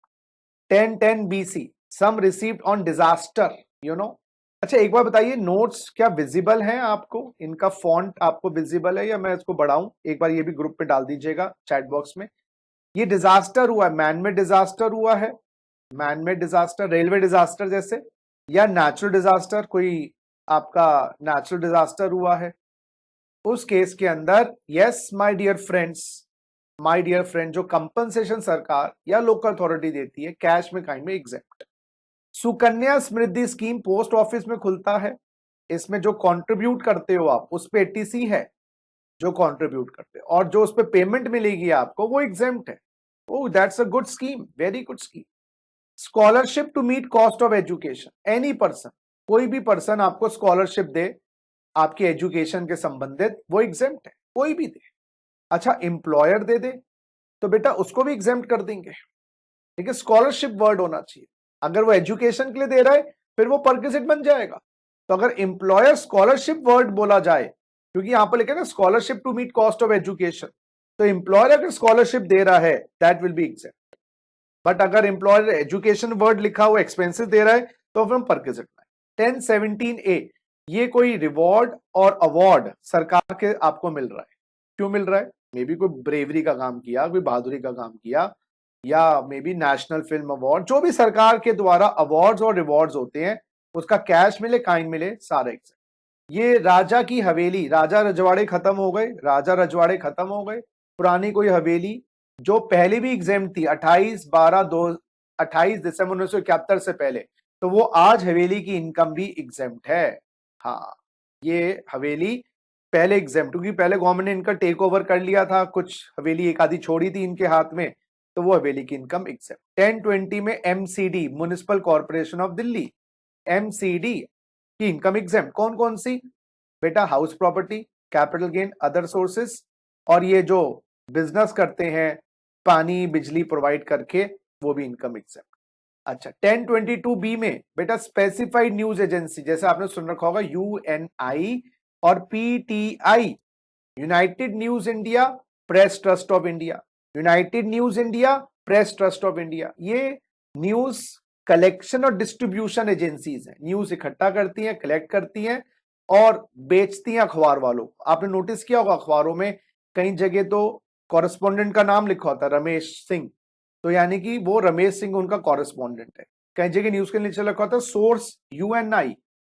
10(10)BC, sum received on disaster, you know. अच्छा एक बार बताइए, नोट्स क्या विजिबल हैं आपको, इनका फॉन्ट आपको विजिबल है या मैं इसको बढ़ाऊं? एक बार ये भी ग्रुप पे डाल दीजिएगा चैट बॉक्स में। ये डिजास्टर हुआ है, मैनमेड डिजास्टर हुआ है, मैनमेड डिजास्टर, रेलवे डिजास्टर जैसे, या नेचुरल डिजास्टर, कोई आपका नेचुरल डिजास्टर हुआ है, उस केस के अंदर yes my dear friends, my dear friend, जो कंपनसेशन सरकार या लोकल अथॉरिटी देती है कैश में, काइंड में, exempt. Sukanya Samriddhi scheme post office में खुलता है, इसमें जो कंट्रीब्यूट करते हो आप उस पे एटीसी है, जो कंट्रीब्यूट करते हो, और जो उस पे पेमेंट मिलेगी आपको वो एग्जेम्प्ट है। Oh that's a good scheme, very good scheme. Scholarship to meet cost of education, any person, कोई भी पर्सन आपको स्कॉलरशिप दे आपकी एजुकेशन के संबंधित, वो एग्जेम्प्ट है, कोई भी दे। अच्छा एम्प्लॉयर दे दे तो बेटा उसको भी एग्जेम्प्ट कर देंगे, लेकिन स्कॉलरशिप वर्ड होना चाहिए। अगर वो एजुकेशन के लिए दे रहा है फिर वो परक्विजिट बन जाएगा। तो अगर एम्प्लॉयर स्कॉलरशिप वर्ड बोला जाए, क्योंकि यहां पर लिखा है ना scholarship to meet cost of education, तो एम्प्लॉयर अगर स्कॉलरशिप दे रहा है that will be exempt. But अगर एम्प्लॉयर एजुकेशन वर्ड लिखा हुआ एक्सपेंसिव दे रहा है तो फिर हम परक्विजिट में। 10(17)A, ये कोई रिवॉर्ड और अवार्ड सरकार के आपको मिल रहा है, क्यों मिल रहा है? मे बी कोई ब्रेवरी का काम किया, कोई बहादुरी का काम किया, या may be national film award, जो भी सरकार के द्वारा अवार्ड्स और रिवॉर्ड्स होते हैं उसका कैश मिले, काइन मिले, सारे एग्जेम्प्ट। ये राजा की हवेली, राजा रजवाड़े खत्म हो गए, राजा रजवाड़े खत्म हो गए, पुरानी कोई हवेली जो पहले भी एग्जेम्प्ट थी 28 दिसंबर 1971 से पहले, तो वो आज हवेली की इनकम भी एग्जेम्प्ट है। हाँ ये हवेली पहले एग्जेम्प्ट, क्योंकि पहले गवर्नमेंट ने इनका टेक ओवर कर लिया था, कुछ हवेली एक आधी छोड़ी थी इनके हाथ में, तो वो हवेली की इनकम एग्जेम्प्ट। 1020 में MCD municipal corporation of Delhi, MCD की इनकम एग्जेम्प्ट। कौन कौन सी बेटा? House property, capital gain, other sources, और ये जो बिजनेस करते हैं पानी बिजली प्रोवाइड करके, वो भी इनकम एग्जेम्प्ट। अच्छा, 1022B में बेटा स्पेसिफाइड न्यूज एजेंसी, जैसे आपने सुन रखा होगा UNI और PTI, United news India, press trust of India, United news India, press trust of India, ये न्यूज कलेक्शन और डिस्ट्रीब्यूशन एजेंसीज हैं। न्यूज इकट्ठा करती हैं, कलेक्ट करती हैं और बेचती हैं अखबार वालों को। आपने नोटिस किया होगा अखबारों में कई जगह तो कॉरेस्पॉन्डेंट का नाम लिखा होता है रमेश सिंह, तो यानी कि वो रमेश सिंह उनका कॉरेस्पॉन्डेंट है। कई जगह न्यूज के नीचे लिखा होता है सोर्स UNI।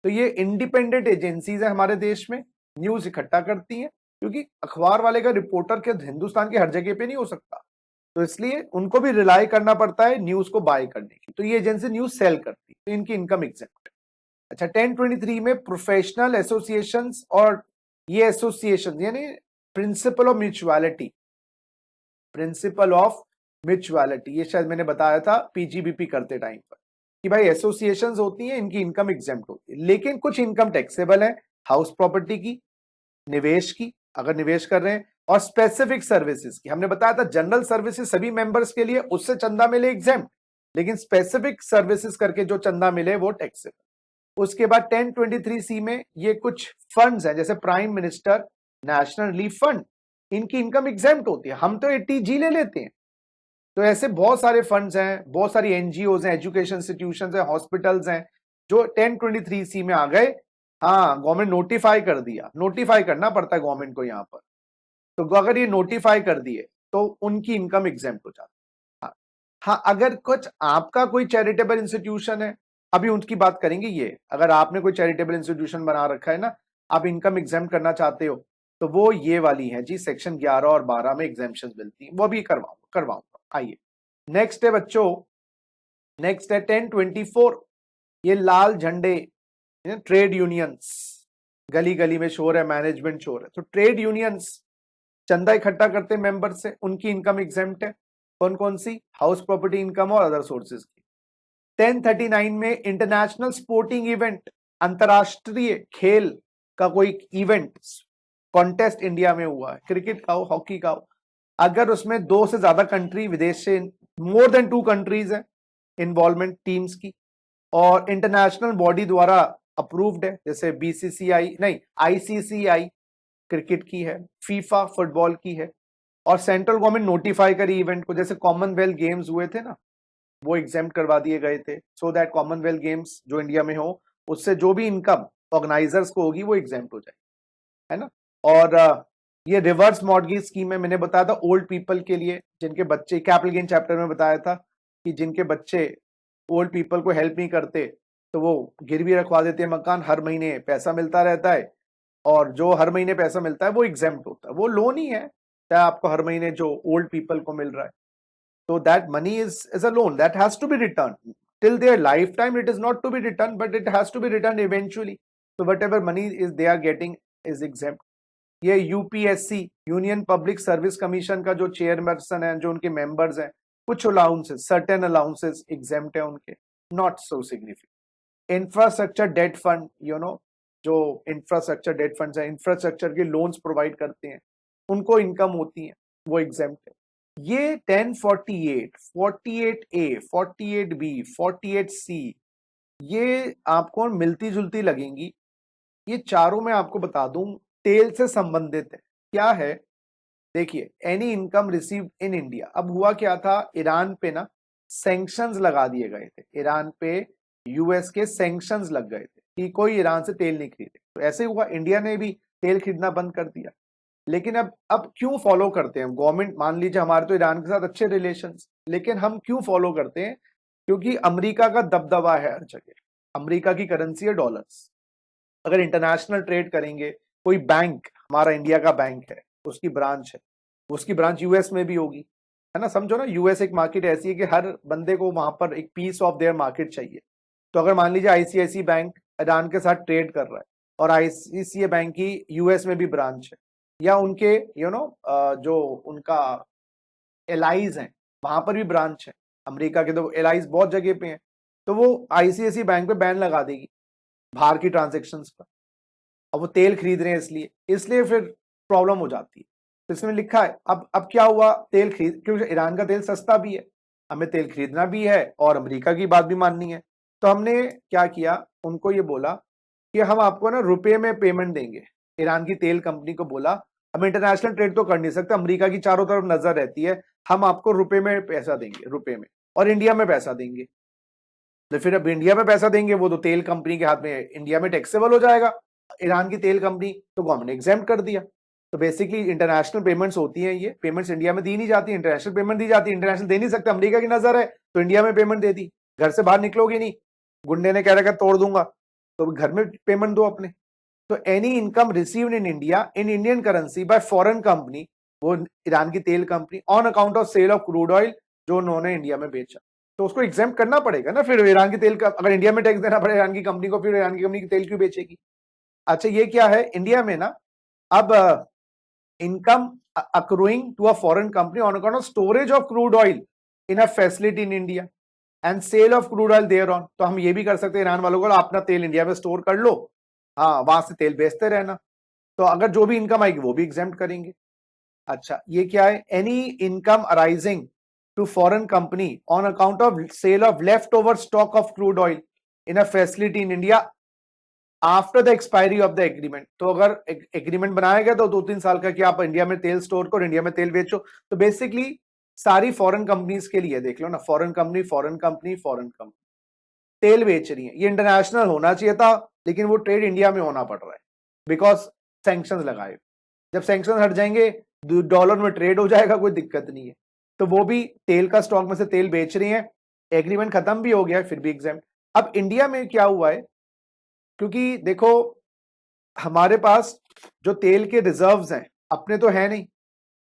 तो ये इंडिपेंडेंट एजेंसीज है हमारे देश में, न्यूज इकट्ठा करती हैं, क्योंकि अखबार वाले का रिपोर्टर के हिंदुस्तान की हर जगह पे नहीं हो सकता, तो इसलिए उनको भी रिलाई करना पड़ता है न्यूज को बाय करने की। तो ये एजेंसी न्यूज सेल करती है, तो इनकी इनकम एग्जेम्प्ट है। अच्छा, 1023 में प्रोफेशनल एसोसिएशंस, और ये एसोसिएशन यानी principle of mutuality, principle of mutuality, ये शायद मैंने बताया था PGBP करते टाइम पर कि भाई एसोसिएशंस होती हैं, इनकी इनकम एग्जेम्प्ट होती है, लेकिन कुछ इनकम टैक्सेबल है, हाउस प्रॉपर्टी की, निवेश की अगर निवेश कर रहे हैं, और स्पेसिफिक सर्विसेज की। हमने बताया था जनरल सर्विसेज सभी मेंबर्स के लिए, उससे चंदा मिले एग्जेम्प्ट, लेकिन स्पेसिफिक सर्विसेज करके जो चंदा मिले वो टैक्सेबल। उसके बाद 1023C में ये कुछ फंड्स हैं, जैसे prime minister national relief fund, इनकी इनकम एग्जेम्प्ट होती है। हम तो 80G ले लेते हैं, तो ऐसे बहुत सारे फंड्स हैं, बहुत सारी NGOs हैं, एजुकेशन इंस्टीट्यूशंस हैं, हॉस्पिटल्स हैं, जो 1023C में आ गए। हाँ, गवर्नमेंट नोटिफाई कर दिया, नोटिफाई करना पड़ता है गवर्नमेंट को यहाँ पर, तो अगर ये नोटिफाई कर दिए तो उनकी इनकम एग्जेम्प्ट हो जाती है। हाँ हाँ, अगर कुछ आपका कोई चैरिटेबल इंस्टीट्यूशन है, अभी उनकी बात करेंगे। ये अगर आपने कोई चैरिटेबल इंस्टीट्यूशन बना रखा है ना, आप इनकम एग्जेम्प्ट करना चाहते हो, तो वो ये वाली है जी, सेक्शन 11 और 12 में एग्जेम्पशन मिलती है, वो भी करवाऊंगा। आइए नेक्स्ट है बच्चों, नेक्स्ट है 1024, ये लाल झंडे, ट्रेड यूनियंस, गली गली में शोर है, मैनेजमेंट शोर है, तो ट्रेड यूनियंस चंदा इकट्ठा करते हैं मेंबर से, उनकी इनकम एग्जेम्प्ट है। कौन कौन सी? हाउस प्रॉपर्टी इनकम और अदर सोर्सेज की। 1039 में इंटरनेशनल स्पोर्टिंग इवेंट, अंतरराष्ट्रीय खेल का कोई इवेंट कॉन्टेस्ट इंडिया में हुआ है, क्रिकेट का हो, हॉकी का हो, अगर उसमें 2 से ज्यादा कंट्री, विदेश से मोर देन 2 कंट्रीज है इन्वॉल्वमेंट टीम्स की, और इंटरनेशनल बॉडी द्वारा अप्रूव्ड है, जैसे BCCI नहीं ICCI क्रिकेट की है, फीफा फुटबॉल की है, और सेंट्रल गवर्नमेंट नोटिफाई करी इवेंट को, जैसे कॉमनवेल्थ गेम्स हुए थे ना, वो एग्जेम्प्ट करवा दिए गए थे, सो दैट कॉमनवेल्थ गेम्स जो इंडिया में हो, उससे जो भी इनकम ऑर्गेनाइजर्स को होगी वो एग्जेम्प्ट हो जाए, है ना। और ये रिवर्स मॉर्गेज स्कीम है, मैंने बताया था ओल्ड पीपल के लिए, जिनके बच्चे, कैपिटल गेन चैप्टर में बताया था कि जिनके बच्चे ओल्ड पीपल को हेल्प नहीं करते, तो वो गिरवी रखवा देते हैं मकान, हर महीने पैसा मिलता रहता है, और जो हर महीने पैसा मिलता है वो एग्जेम्प्ट होता है, वो लोन ही है, चाहे आपको हर महीने जो ओल्ड पीपल को मिल रहा है, तो that money is a loan that has to be return till their lifetime, it is not to be return but it has to be return eventually, तो whatever money is they are getting is exempt. ये UPSC Union Public Service Commission का जो chairperson है, जो उनके members हैं, कुछ allowances, certain allowances exempt है उनके, not so significant. Infrastructure debt fund, जो इंफ्रास्ट्रक्चर डेट फंड्स हैं, इंफ्रास्ट्रक्चर के लोन्स प्रोवाइड करते हैं, उनको इनकम होती है, वो एग्जेम्प्ट है। ये 1048, 48A, 48B, 48C, ये आपको मिलती जुलती लगेंगी। ये चारों मैं आपको बता दूं तेल से संबंधित है। क्या है? देखिए, any income received in India, अब हुआ क्या था, ईरान पे ना सैंक्शंस लगा दिए गए थे, ईरान पे US के सैंक्शंस लग गए थे कि कोई ईरान से तेल नहीं खरीदे, तो ऐसे हुआ इंडिया ने भी तेल खरीदना बंद कर दिया। लेकिन अब क्यों फॉलो करते हैं गवर्नमेंट? मान लीजिए हमारे तो ईरान के साथ अच्छे रिलेशंस, लेकिन हम क्यों फॉलो करते हैं? क्योंकि अमेरिका का दबदबा है हर जगह, अमेरिका की करेंसी है डॉलर्स। अगर इंटरनेशनल ट्रेड करेंगे, कोई बैंक, हमारा इंडिया का बैंक है, उसकी ब्रांच है, उसकी ब्रांच US में भी होगी, है ना, समझो ना, US एक मार्केट ऐसी है कि हर बंदे को वहां पर एक पीस ऑफ देयर मार्केट चाहिए। तो अगर मान लीजिए ICICI बैंक ईरान के साथ ट्रेड कर रहा है, और ICICI बैंक की US में भी ब्रांच है, या उनके जो उनका एलाइज हैं वहां पर भी ब्रांच है, अमेरिका के तो एलाइज बहुत जगह पे हैं, तो वो आईसीआईसी बैंक पे बैन लगा देगी बाहर की ट्रांजेक्शन्स पर। अब वो तेल खरीद रहे हैं इसलिए इसलिए फिर प्रॉब्लम हो जाती है। तो इसमें लिखा है अब क्या हुआ, तेल खरीद, क्योंकि ईरान का तेल सस्ता भी है, हमें तेल खरीदना भी है और अमेरिका की बात भी माननी है। तो हमने क्या किया, उनको ये बोला कि हम आपको ना रुपए में पेमेंट देंगे। ईरान की तेल कंपनी को बोला हम इंटरनेशनल ट्रेड तो कर नहीं सकते, अमेरिका की चारों तरफ नजर रहती है, हम आपको रुपए में पैसा देंगे, रुपए में, और इंडिया में पैसा देंगे। तो फिर अब इंडिया में पैसा देंगे, वो तो तेल कंपनी के हाथ में, इंडिया में टैक्सेबल हो जाएगा ईरान की तेल कंपनी, तो गवर्नमेंट ने एग्जेम्प्ट कर दिया। तो बेसिकली इंटरनेशनल पेमेंट्स होती हैं, ये पेमेंट्स इंडिया में दी नहीं जाती, इंटरनेशनल पेमेंट दी जाती है, इंटरनेशनल दे नहीं सकते, अमेरिका की नजर है तो इंडिया में पेमेंट दे दी, घर से बाहर निकलोगे नहीं, गुंडे ने कह रखा तोड़ दूंगा, तो घर में पेमेंट दो अपने। तो any income received in India in Indian currency by foreign company, वो ईरान की तेल company, on account of sale of crude oil जो उन्होंने इंडिया में बेचा, तो उसको एग्जेम्प्ट करना पड़ेगा ना। फिर ईरान की तेल का अगर इंडिया में टैक्स देना पड़े ईरान की कंपनी को, फिर ईरान की कंपनी की तेल क्यों बेचेगी। अच्छा ये क्या है, इंडिया में ना अब income accruing to a foreign company on account of storage of crude oil in a facility in India and sale of crude oil thereon। तो हम ये भी कर सकते हैं ईरान वालों को, अपना तेल इंडिया में स्टोर कर लो, हाँ वहां से तेल बेचते रहना, तो अगर जो भी इनकम आएगी वो भी एग्जेम्प्ट करेंगे। अच्छा ये क्या है, any income arising to foreign company on account of sale of left over stock of crude oil in a facility in India after the expiry of the agreement. तो अगर एग्रीमेंट बनाया गया तो 2-3 साल का कि आप इंडिया में तेल स्टोर करो, इंडिया में तेल बेचो, तो बेसिकली सारी फॉरेन कंपनीज के लिए देख लो ना, foreign company foreign company foreign company तेल बेच रही है, ये इंटरनेशनल होना चाहिए था लेकिन वो ट्रेड इंडिया में होना पड़ रहा है बिकॉज सैंक्शंस लगाए। जब सैंक्शन हट जाएंगे डॉलर में ट्रेड हो जाएगा, कोई दिक्कत नहीं है। तो वो भी तेल का स्टॉक में से तेल बेच रही है, एग्रीमेंट खत्म भी हो गया फिर भी एग्जाम। अब इंडिया में क्या हुआ है, क्योंकि देखो हमारे पास जो तेल के रिजर्व्स हैं अपने तो है नहीं,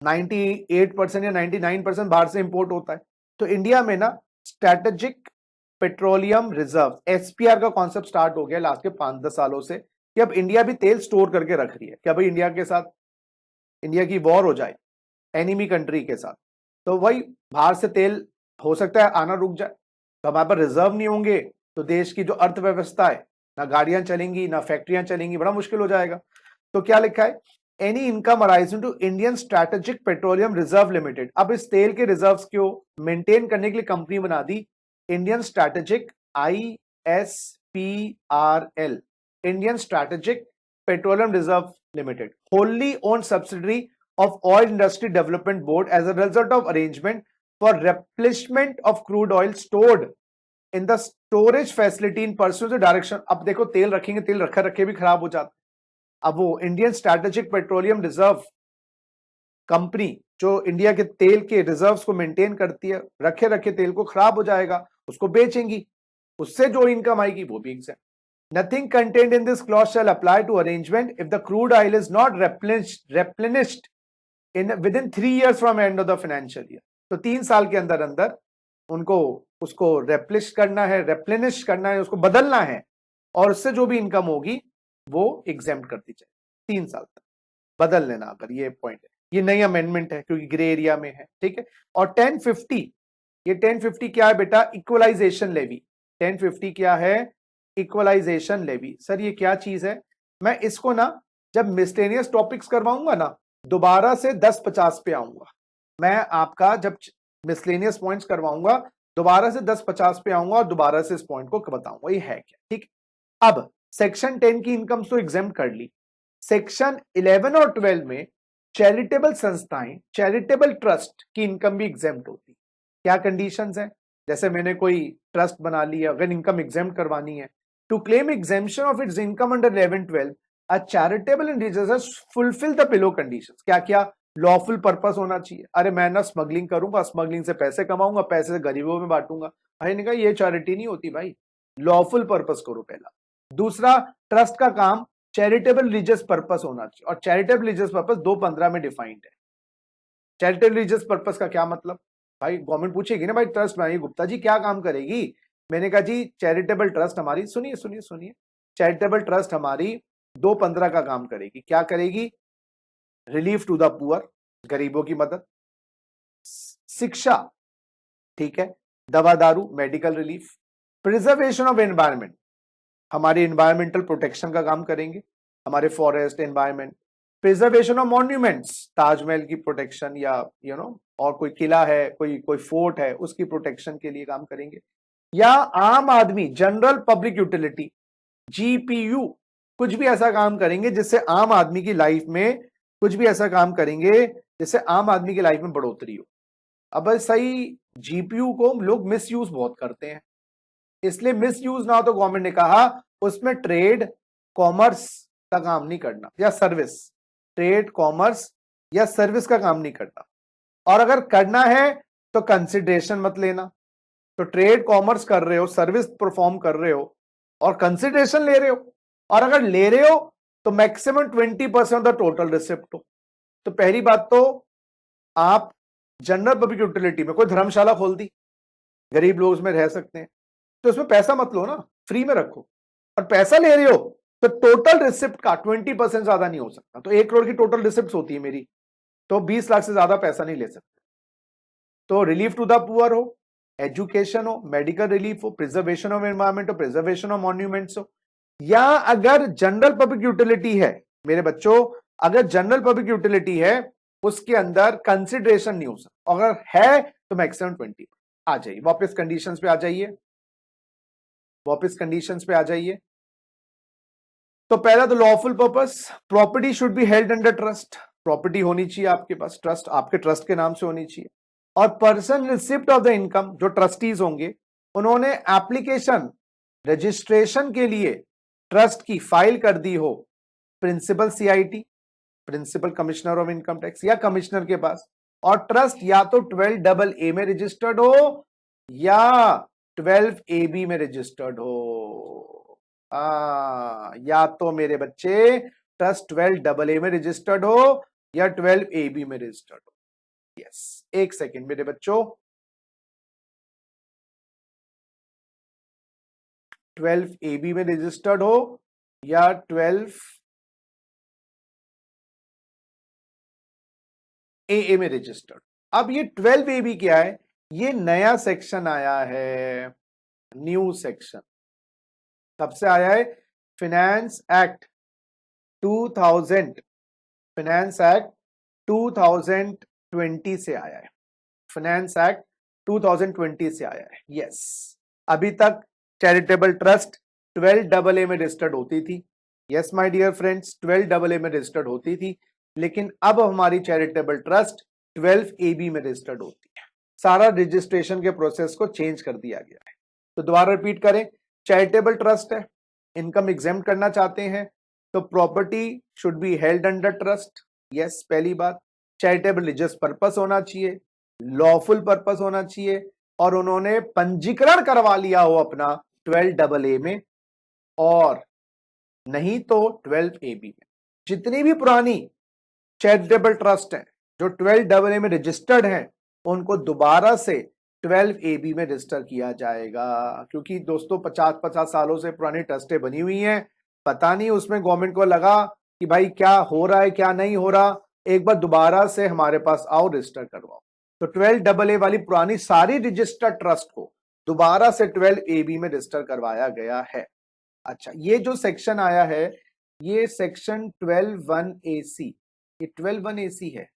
98% या 99% बाहर से इंपोर्ट होता है। तो इंडिया में ना स्ट्रेटेजिक पेट्रोलियम रिजर्व एसपीआर का कॉन्सेप्ट स्टार्ट हो गया लास्ट के 5-10 सालों से, कि अब इंडिया भी तेल स्टोर करके रख रही है कि भाई इंडिया के साथ इंडिया की वॉर हो जाए एनिमी कंट्री के साथ, तो वही बाहर से तेल हो सकता है आना रुक जाए, तो हमारे पास रिजर्व नहीं होंगे तो देश की जो अर्थव्यवस्था है, ना गाड़ियां चलेंगी ना फैक्ट्रियां चलेंगी, बड़ा मुश्किल हो जाएगा। तो क्या लिखा है, any income arising to Indian strategic petroleum reserve limited. अब इस तेल के रिजर्व्स को मेंटेन करने के लिए कंपनी बना दी Indian Strategic, ISPRL, Indian strategic petroleum reserve Limited, wholly owned subsidiary of oil industry development board as a result of arrangement for replenishment of crude oil stored in the storage facility in pursuit direction. अब देखो तेल रखेंगे, तेल रखे रखे भी खराब हो जाता है। अब वो Indian strategic petroleum reserve company जो इंडिया के तेल के रिजर्व्स को मेंटेन करती है, रखे रखे तेल को खराब हो जाएगा उसको बेचेंगी, उससे जो इनकम आएगी वो भी exam. Nothing contained in this clause shall apply to arrangement if the crude oil is not replenished in with in 3 years from end of the financial year. तो 3 साल के अंदर अंदर उनको उसको रेप्लिश करना है, रेप्लेनिश करना है, उसको बदलना है, और उससे जो भी इनकम होगी वो एग्जेम्प्ट कर दी जाए 3 साल तक, बदल लेना अगर, ये पॉइंट है। ये नई अमेंडमेंट है क्योंकि ग्रे एरिया में है, ठीक है। और 1050, ये 1050 क्या है बेटा, इक्वलाइजेशन लेवी। 1050 क्या है, इक्वलाइजेशन लेवी। सर ये क्या चीज है, मैं इसको ना जब मिसलेनियस टॉपिक्स करवाऊंगा ना दोबारा से 10-50 पे आऊंगा, मैं आपका जब मिसलेनियस पॉइंट्स करवाऊंगा दोबारा से 10-50 पे आऊंगा और दोबारा से इस पॉइंट को बताऊंगा ये है क्या, ठीक। अब सेक्शन 10 की इनकम तो एग्जेम्प्ट कर ली, सेक्शन 11 और 12 में चैरिटेबल संस्थाएं, चैरिटेबल ट्रस्ट की इनकम भी एग्जेम्प्ट होती। क्या कंडीशंस हैं, जैसे मैंने कोई ट्रस्ट बना लिया, अगर इनकम एग्जेम्प्ट करवानी है, to claim exemption of its income under 11-12 a charitable individual fulfil the below conditions. क्या क्या, लॉफुल पर्पस होना चाहिए, अरे मैं ना स्मगलिंग करूंगा, स्मगलिंग से पैसे कमाऊंगा, पैसे से गरीबों में बांटूंगा, भाई ने कहा ये चैरिटी नहीं होती भाई, लॉफुल पर्पस करो पहला। दूसरा, ट्रस्ट का काम चैरिटेबल रिलीजियस पर्पस होना चाहिए, और चैरिटेबल रिलीजियस पर्पस 215 में डिफाइंड है। चैरिटेबल रिलीजियस पर्पस का क्या मतलब, भाई गवर्नमेंट पूछेगी ना भाई ट्रस्ट बनाइए, गुप्ता जी क्या काम करेगी, मैंने कहा जी चैरिटेबल ट्रस्ट हमारी, सुनिए सुनिए सुनिए, चैरिटेबल ट्रस्ट हमारी 215 का काम करेगी। क्या करेगी, रिलीफ टू द पुअर, गरीबों की मदद, शिक्षा ठीक है, दवा दारू, medical relief. Preservation of environment, हमारे एनवायरमेंटल प्रोटेक्शन का काम करेंगे, हमारे forest, environment. Preservation of monuments, Taj Mahal की प्रोटेक्शन या और कोई किला है, कोई फोर्ट है, उसकी प्रोटेक्शन के लिए काम करेंगे। या आम आदमी, जनरल पब्लिक यूटिलिटी, जीपीयू, कुछ भी ऐसा काम करेंगे जिससे आम आदमी की लाइफ में, कुछ भी ऐसा काम करेंगे जिससे आम आदमी की लाइफ में बढ़ोतरी हो। अब सही, जीपीयू को लोग मिस यूज बहुत करते हैं, इसलिए मिस यूज ना हो तो गवर्नमेंट ने कहा उसमें ट्रेड कॉमर्स का काम नहीं करना, या सर्विस, ट्रेड कॉमर्स या सर्विस का काम नहीं करना। और अगर करना है तो कंसिडरेशन मत लेना। तो ट्रेड कॉमर्स कर रहे हो, सर्विस परफॉर्म कर रहे हो और कंसिडरेशन ले रहे हो, और अगर ले रहे हो तो maximum 20% of the total receipt हो। तो पहली बात तो आप जनरल पब्लिक यूटिलिटी में कोई धर्मशाला खोल दी, गरीब लोग उसमें रह सकते हैं, तो उसमें पैसा मत लो ना, फ्री में रखो। और पैसा ले रहे हो तो टोटल रिसिप्ट का 20% ज्यादा नहीं हो सकता। तो 1 करोड़ की टोटल रिसिप्ट होती है मेरी, तो 20 लाख से ज्यादा पैसा नहीं ले सकते। तो रिलीफ टू द पुअर हो, एजुकेशन हो, मेडिकल रिलीफ हो, प्रिजर्वेशन ऑफ एनवायरमेंट हो, प्रिजर्वेशन ऑफ मॉन्यूमेंट्स हो, या अगर जनरल पब्लिक यूटिलिटी है मेरे बच्चों, अगर जनरल पब्लिक यूटिलिटी है उसके अंदर कंसिडरेशन नहीं हो सकता, अगर है तो मैक्सिमम 20। आ जाइए वापस कंडीशंस पे आ जाइए, वापस कंडीशंस पे आ जाइए। तो पहला तो lawful purpose, property should be held under trust, property होनी चाहिए आपके पास, ट्रस्ट आपके ट्रस्ट के नाम से होनी चाहिए। और person receipt of the income, जो ट्रस्टीज होंगे उन्होंने एप्लीकेशन रजिस्ट्रेशन के लिए ट्रस्ट की फाइल कर दी हो principal CIT, principal commissioner of income tax या कमिश्नर के पास, और ट्रस्ट या तो 12AA में रजिस्टर्ड हो या 12AB में रजिस्टर्ड हो। या तो मेरे बच्चे ट्रस्ट 12AA में रजिस्टर्ड हो या 12AB में रजिस्टर्ड हो। यस, एक सेकेंड मेरे बच्चों, 12AB में रजिस्टर्ड हो या 12AA में रजिस्टर्ड। अब ये 12AB क्या है, ये नया सेक्शन आया है, न्यू सेक्शन। कब से आया है? फाइनेंस एक्ट 2000, फाइनेंस एक्ट 2020 से आया है, फाइनेंस एक्ट 2020 से आया है। यस, अभी तक चैरिटेबल ट्रस्ट 12AA में रजिस्टर्ड होती थी। Yes my dear friends, 12AA में रजिस्टर्ड होती थी, लेकिन अब हमारी चैरिटेबल ट्रस्ट 12AB में रजिस्टर्ड होती है। सारा रजिस्ट्रेशन के प्रोसेस को चेंज कर दिया गया है। तो दोबारा रिपीट करें, चैरिटेबल ट्रस्ट है, इनकम एग्जेम्प्ट करना चाहते हैं तो property should be held under trust. Yes, पहली बात, चैरिटेबल रिलीजियस पर्पस होना चाहिए, लॉफुल पर्पस होना चाहिए, और उन्होंने पंजीकरण करवा लिया हो अपना 12AA में, और नहीं तो 12AB में। जितनी भी पुरानी चैरिटेबल ट्रस्ट हैं जो 12AA में रजिस्टर्ड हैं, उनको दोबारा से 12AB में रजिस्टर किया जाएगा। क्योंकि दोस्तों 50-50 सालों से पुरानी ट्रस्टें बनी हुई हैं, पता नहीं उसमें गवर्नमेंट को लगा कि भाई क्या हो रहा है क्या नहीं हो रहा, एक बार दोबारा से हमारे पास आओ, रजिस्टर करवाओ। तो 12AA वाली पुरानी सारी रजिस्टर्ड ट्रस्ट को दोबारा से 12AB में रजिस्टर करवाया गया है। अच्छा, ये जो सेक्शन आया है ये सेक्शन 12(1)AC, ये 12(1)AC है,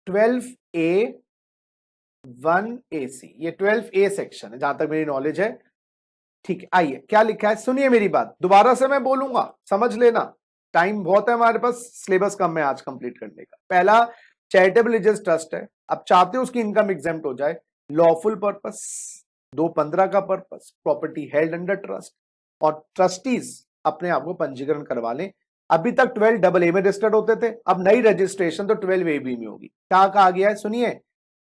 12A(1)AC, ये 12A सेक्शन है जहां तक मेरी नॉलेज है। ठीक है, आइए क्या लिखा है, सुनिए मेरी बात, दोबारा से मैं बोलूंगा, समझ लेना, टाइम बहुत है हमारे पास, सिलेबस कम है आज कंप्लीट करने का। पहला चैरिटेबल रिलीजियस ट्रस्ट है, अब चाहते हो उसकी इनकम एग्जेम्प्ट हो जाए, लॉफुल पर्पस 215 का purpose, property held under trust, और ट्रस्टीज अपने आप को पंजीकरण करवा लें। अभी तक 12AA में रजिस्टर्ड होते थे, अब नई रजिस्ट्रेशन तो 12AB में होगी। क्या कहा गया है सुनिए,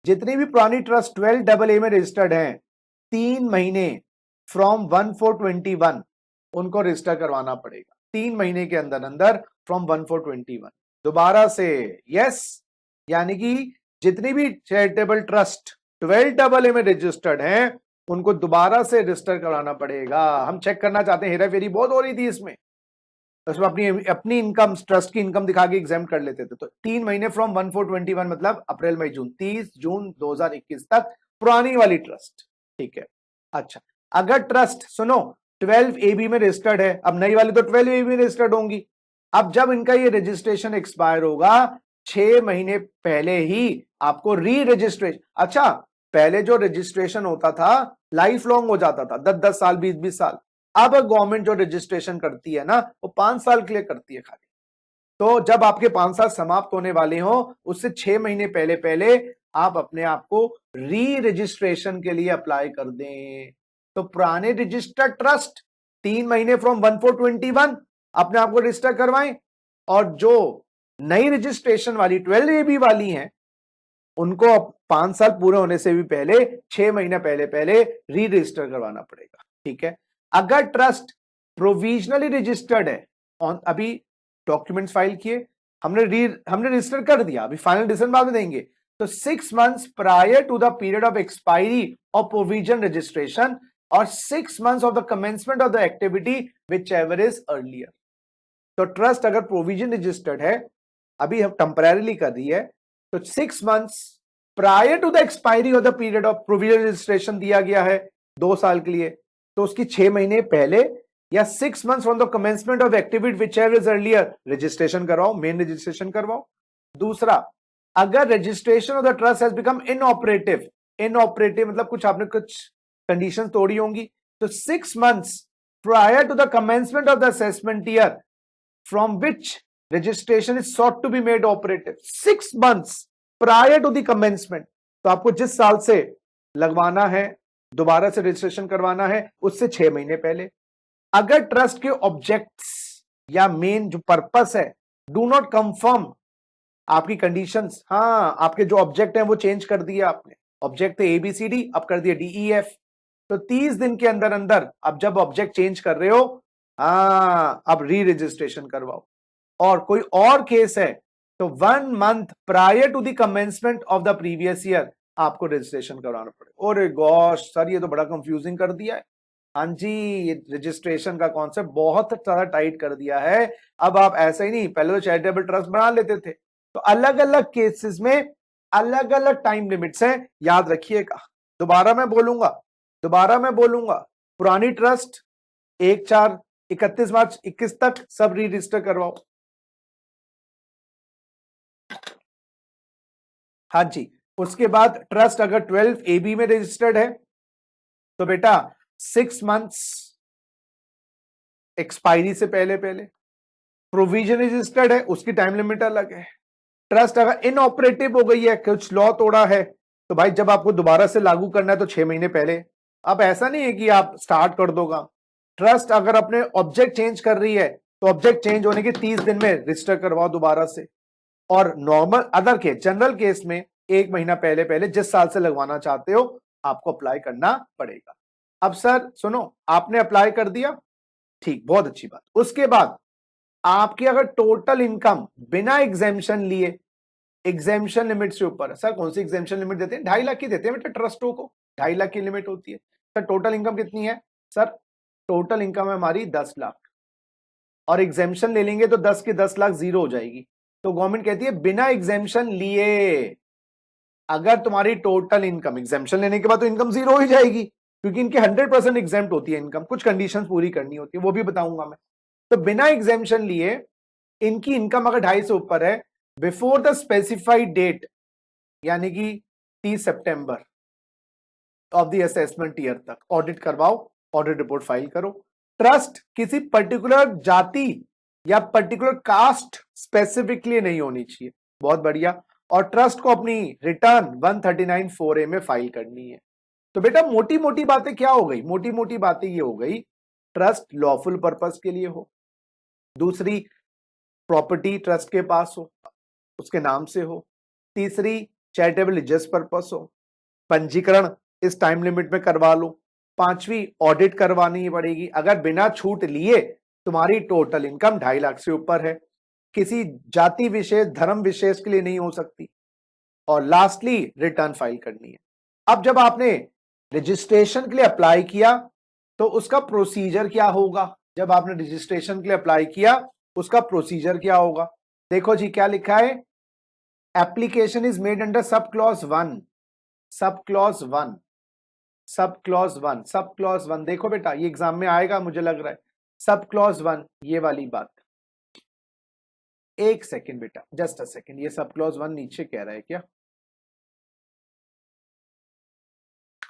जितनी भी पुरानी ट्रस्ट 12AA में रजिस्टर्ड हैं, 3 महीने फ्रॉम 1/4/21 उनको रजिस्टर करवाना पड़ेगा, 3 महीने के अंदर अंदर फ्रॉम 1/4/21 दोबारा से। यस, यानी कि जितनी भी चैरिटेबल ट्रस्ट 12AA में रजिस्टर्ड हैं उनको दोबारा से रजिस्टर कराना पड़ेगा। हम चेक करना चाहते हैं, हेरा फेरी बहुत हो रही थी इसमें, तो उसमें अपनी इनकम, ट्रस्ट की इनकम दिखा के एग्जाम कर लेते थे। तो 3 महीने फ्रॉम 1/4/21 मतलब अप्रैल मई जून, 30 जून 2021 तक पुरानी वाली ट्रस्ट। ठीक है। अच्छा, अगर ट्रस्ट सुनो 12 AB में रजिस्टर्ड है, अब नई वाली तो 12 AB में रजिस्टर्ड होंगी। अब जब इनका ये रजिस्ट्रेशन एक्सपायर होगा 6 महीने पहले ही आपको री रजिस्ट्रेशन, अच्छा पहले जो रजिस्ट्रेशन होता था लाइफ लॉन्ग हो जाता था, 10-10 साल 20-20 साल। अब गवर्नमेंट जो रजिस्ट्रेशन करती है ना वो 5 साल के लिए करती है खाली। तो जब आपके 5 साल समाप्त होने वाले हो उससे 6 महीने पहले पहले आप अपने आप को री रजिस्ट्रेशन के लिए अप्लाई कर दें। तो पुराने रजिस्टर्ड ट्रस्ट 3 महीने फ्रॉम 1/4/21 अपने आप को रजिस्टर करवाएं, और जो नई रजिस्ट्रेशन वाली 12 AB वाली हैं उनको 5 साल पूरे होने से भी पहले 6 महीने पहले पहले री रजिस्टर करवाना पड़ेगा। ठीक है। अगर ट्रस्ट प्रोविजनली रजिस्टर्ड है, अभी डॉक्यूमेंट्स फाइल किए, हमने रजिस्टर कर दिया, अभी फाइनल डिसीजन बाद में देंगे, तो 6 months prior to the period of expiry of provision registration और 6 months of the commencement of the activity whichever is earlier. तो ट्रस्ट अगर प्रोविजन रजिस्टर्ड है, अभी हम टेम्परेरीली कर रही है, तो 6 months prior to the expiry of the period of provision registration दिया गया है 2 साल के लिए, तो उसकी 6 महीने पहले या 6 months from the commencement of activity whichever is earlier registration करवाओ, मेन रजिस्ट्रेशन करवाओ। दूसरा, अगर registration of the trust has become inoperative, inoperative मतलब कुछ आपने कुछ कंडीशंस तोड़ी होंगी, तो 6 months prior to the commencement of the assessment year from which registration is sought to be made operative, 6 months prior to the commencement. तो आपको जिस साल से लगवाना है, दोबारा से रजिस्ट्रेशन करवाना है, उससे 6 महीने पहले। अगर ट्रस्ट के ऑब्जेक्ट्स या मेन जो पर्पस है डू नॉट कंफर्म आपकी कंडीशंस, हाँ आपके जो ऑब्जेक्ट हैं वो चेंज कर दिया आपने, ऑब्जेक्ट थे ABCD अब कर दिया DEF, तो 30 दिन के अंदर अंदर अब जब ऑब्जेक्ट चेंज कर रहे हो, हाँ अब री रजिस्ट्रेशन करवाओ। और कोई और केस है तो 1 month prior to the commencement of the previous year आपको रजिस्ट्रेशन करवाना पड़ेगा। अरे गॉश सर ये तो बड़ा कंफ्यूजिंग कर दिया है। हाँ जी, ये रजिस्ट्रेशन का कॉन्सेप्ट बहुत ज्यादा टाइट कर दिया है। अब आप ऐसा ही नहीं, पहले तो चैरिटेबल ट्रस्ट बना लेते थे, तो अलग अलग केसेस में अलग अलग टाइम लिमिट्स हैं, याद रखिएगा। दोबारा मैं बोलूंगा, पुरानी ट्रस्ट 1/4/31 मार्च 21 तक सब री रजिस्टर करवाओ। हाँ जी, उसके बाद ट्रस्ट अगर 12 AB में रजिस्टर्ड है तो बेटा 6 मंथ्स एक्सपायरी से पहले पहले। प्रोविजन रजिस्टर्ड है उसकी टाइम लिमिट अलग है। ट्रस्ट अगर इनऑपरेटिव हो गई है, कुछ लॉ तोड़ा है, तो भाई जब आपको दोबारा से लागू करना है तो 6 महीने पहले। अब ऐसा नहीं है कि आप स्टार्ट कर दोगा। ट्रस्ट अगर अपने ऑब्जेक्ट चेंज कर रही है तो ऑब्जेक्ट चेंज होने के 30 दिन में रजिस्टर करवाओ दोबारा से। और normal other case, general case में 1 महीना पहले पहले जिस साल से लगवाना चाहते हो आपको अप्लाई करना पड़ेगा। अब सर सुनो, आपने अप्लाई कर दिया, ठीक, बहुत अच्छी बात। उसके बाद आपकी अगर टोटल इनकम बिना एग्जेम्पशन लिए, एग्जेम्पशन लिमिट से ऊपर, सर कौन सी एग्जेम्पशन लिमिट देते हैं? 2.5 लाख की देते हैं बेटा ट्रस्टों को, 2.5 लाख की लिमिट होती है। सर टोटल इनकम कितनी है? सर टोटल इनकम है हमारी 10 लाख, और एग्जेम्पशन ले लेंगे तो 10 के 10 लाख जीरो हो जाएगी। तो गवर्नमेंट कहती है बिना एग्जेम्पशन लिए अगर तुम्हारी टोटल इनकम, एग्जेम्पशन लेने के बाद तो इनकम जीरो हो ही जाएगी क्योंकि इनके 100% एग्जेम्प्ट होती है इनकम, कुछ कंडीशंस पूरी करनी होती है वो भी बताऊंगा मैं। तो बिना एग्जेम्पशन लिए इनकी इनकम अगर 2.5 से ऊपर है बिफोर द स्पेसिफाइड डेट, यानी कि 30 सितंबर ऑफ द असेसमेंट ईयर तक ऑडिट करवाओ, ऑडिट रिपोर्ट फाइल करो। ट्रस्ट किसी पर्टिकुलर जाति या पर्टिकुलर कास्ट स्पेसिफिकली नहीं होनी चाहिए, बहुत बढ़िया। और ट्रस्ट को अपनी रिटर्न 139(4)A में फाइल करनी है। तो बेटा मोटी मोटी बातें क्या हो गई? मोटी मोटी बातें ये हो गई, ट्रस्ट लॉफुल पर्पस के लिए हो, दूसरी प्रॉपर्टी ट्रस्ट के पास हो, उसके नाम से हो, तीसरी चैरिटेबल रिलीजियस पर्पस हो, पंजीकरण इस टाइम लिमिट में करवा लो, पांचवी ऑडिट करवानी पड़ेगी अगर बिना छूट लिए तुम्हारी टोटल इनकम 2.5 लाख से ऊपर है, किसी जाति विशेष धर्म विशेष के लिए नहीं हो सकती, और लास्टली रिटर्न फाइल करनी है। अब जब आपने रजिस्ट्रेशन के लिए अप्लाई किया तो उसका प्रोसीजर क्या होगा? जब आपने रजिस्ट्रेशन के लिए अप्लाई किया उसका प्रोसीजर क्या होगा। देखो जी क्या लिखा है, application is made under sub clause 1, sub clause 1, sub clause 1, sub clause 1। देखो बेटा ये एग्जाम में आएगा मुझे लग रहा है, सब क्लॉज 1 ये वाली बात। एक सेकेंड बेटा, जस्ट अ सेकेंड, ये सब क्लॉज 1 नीचे कह रहा है क्या?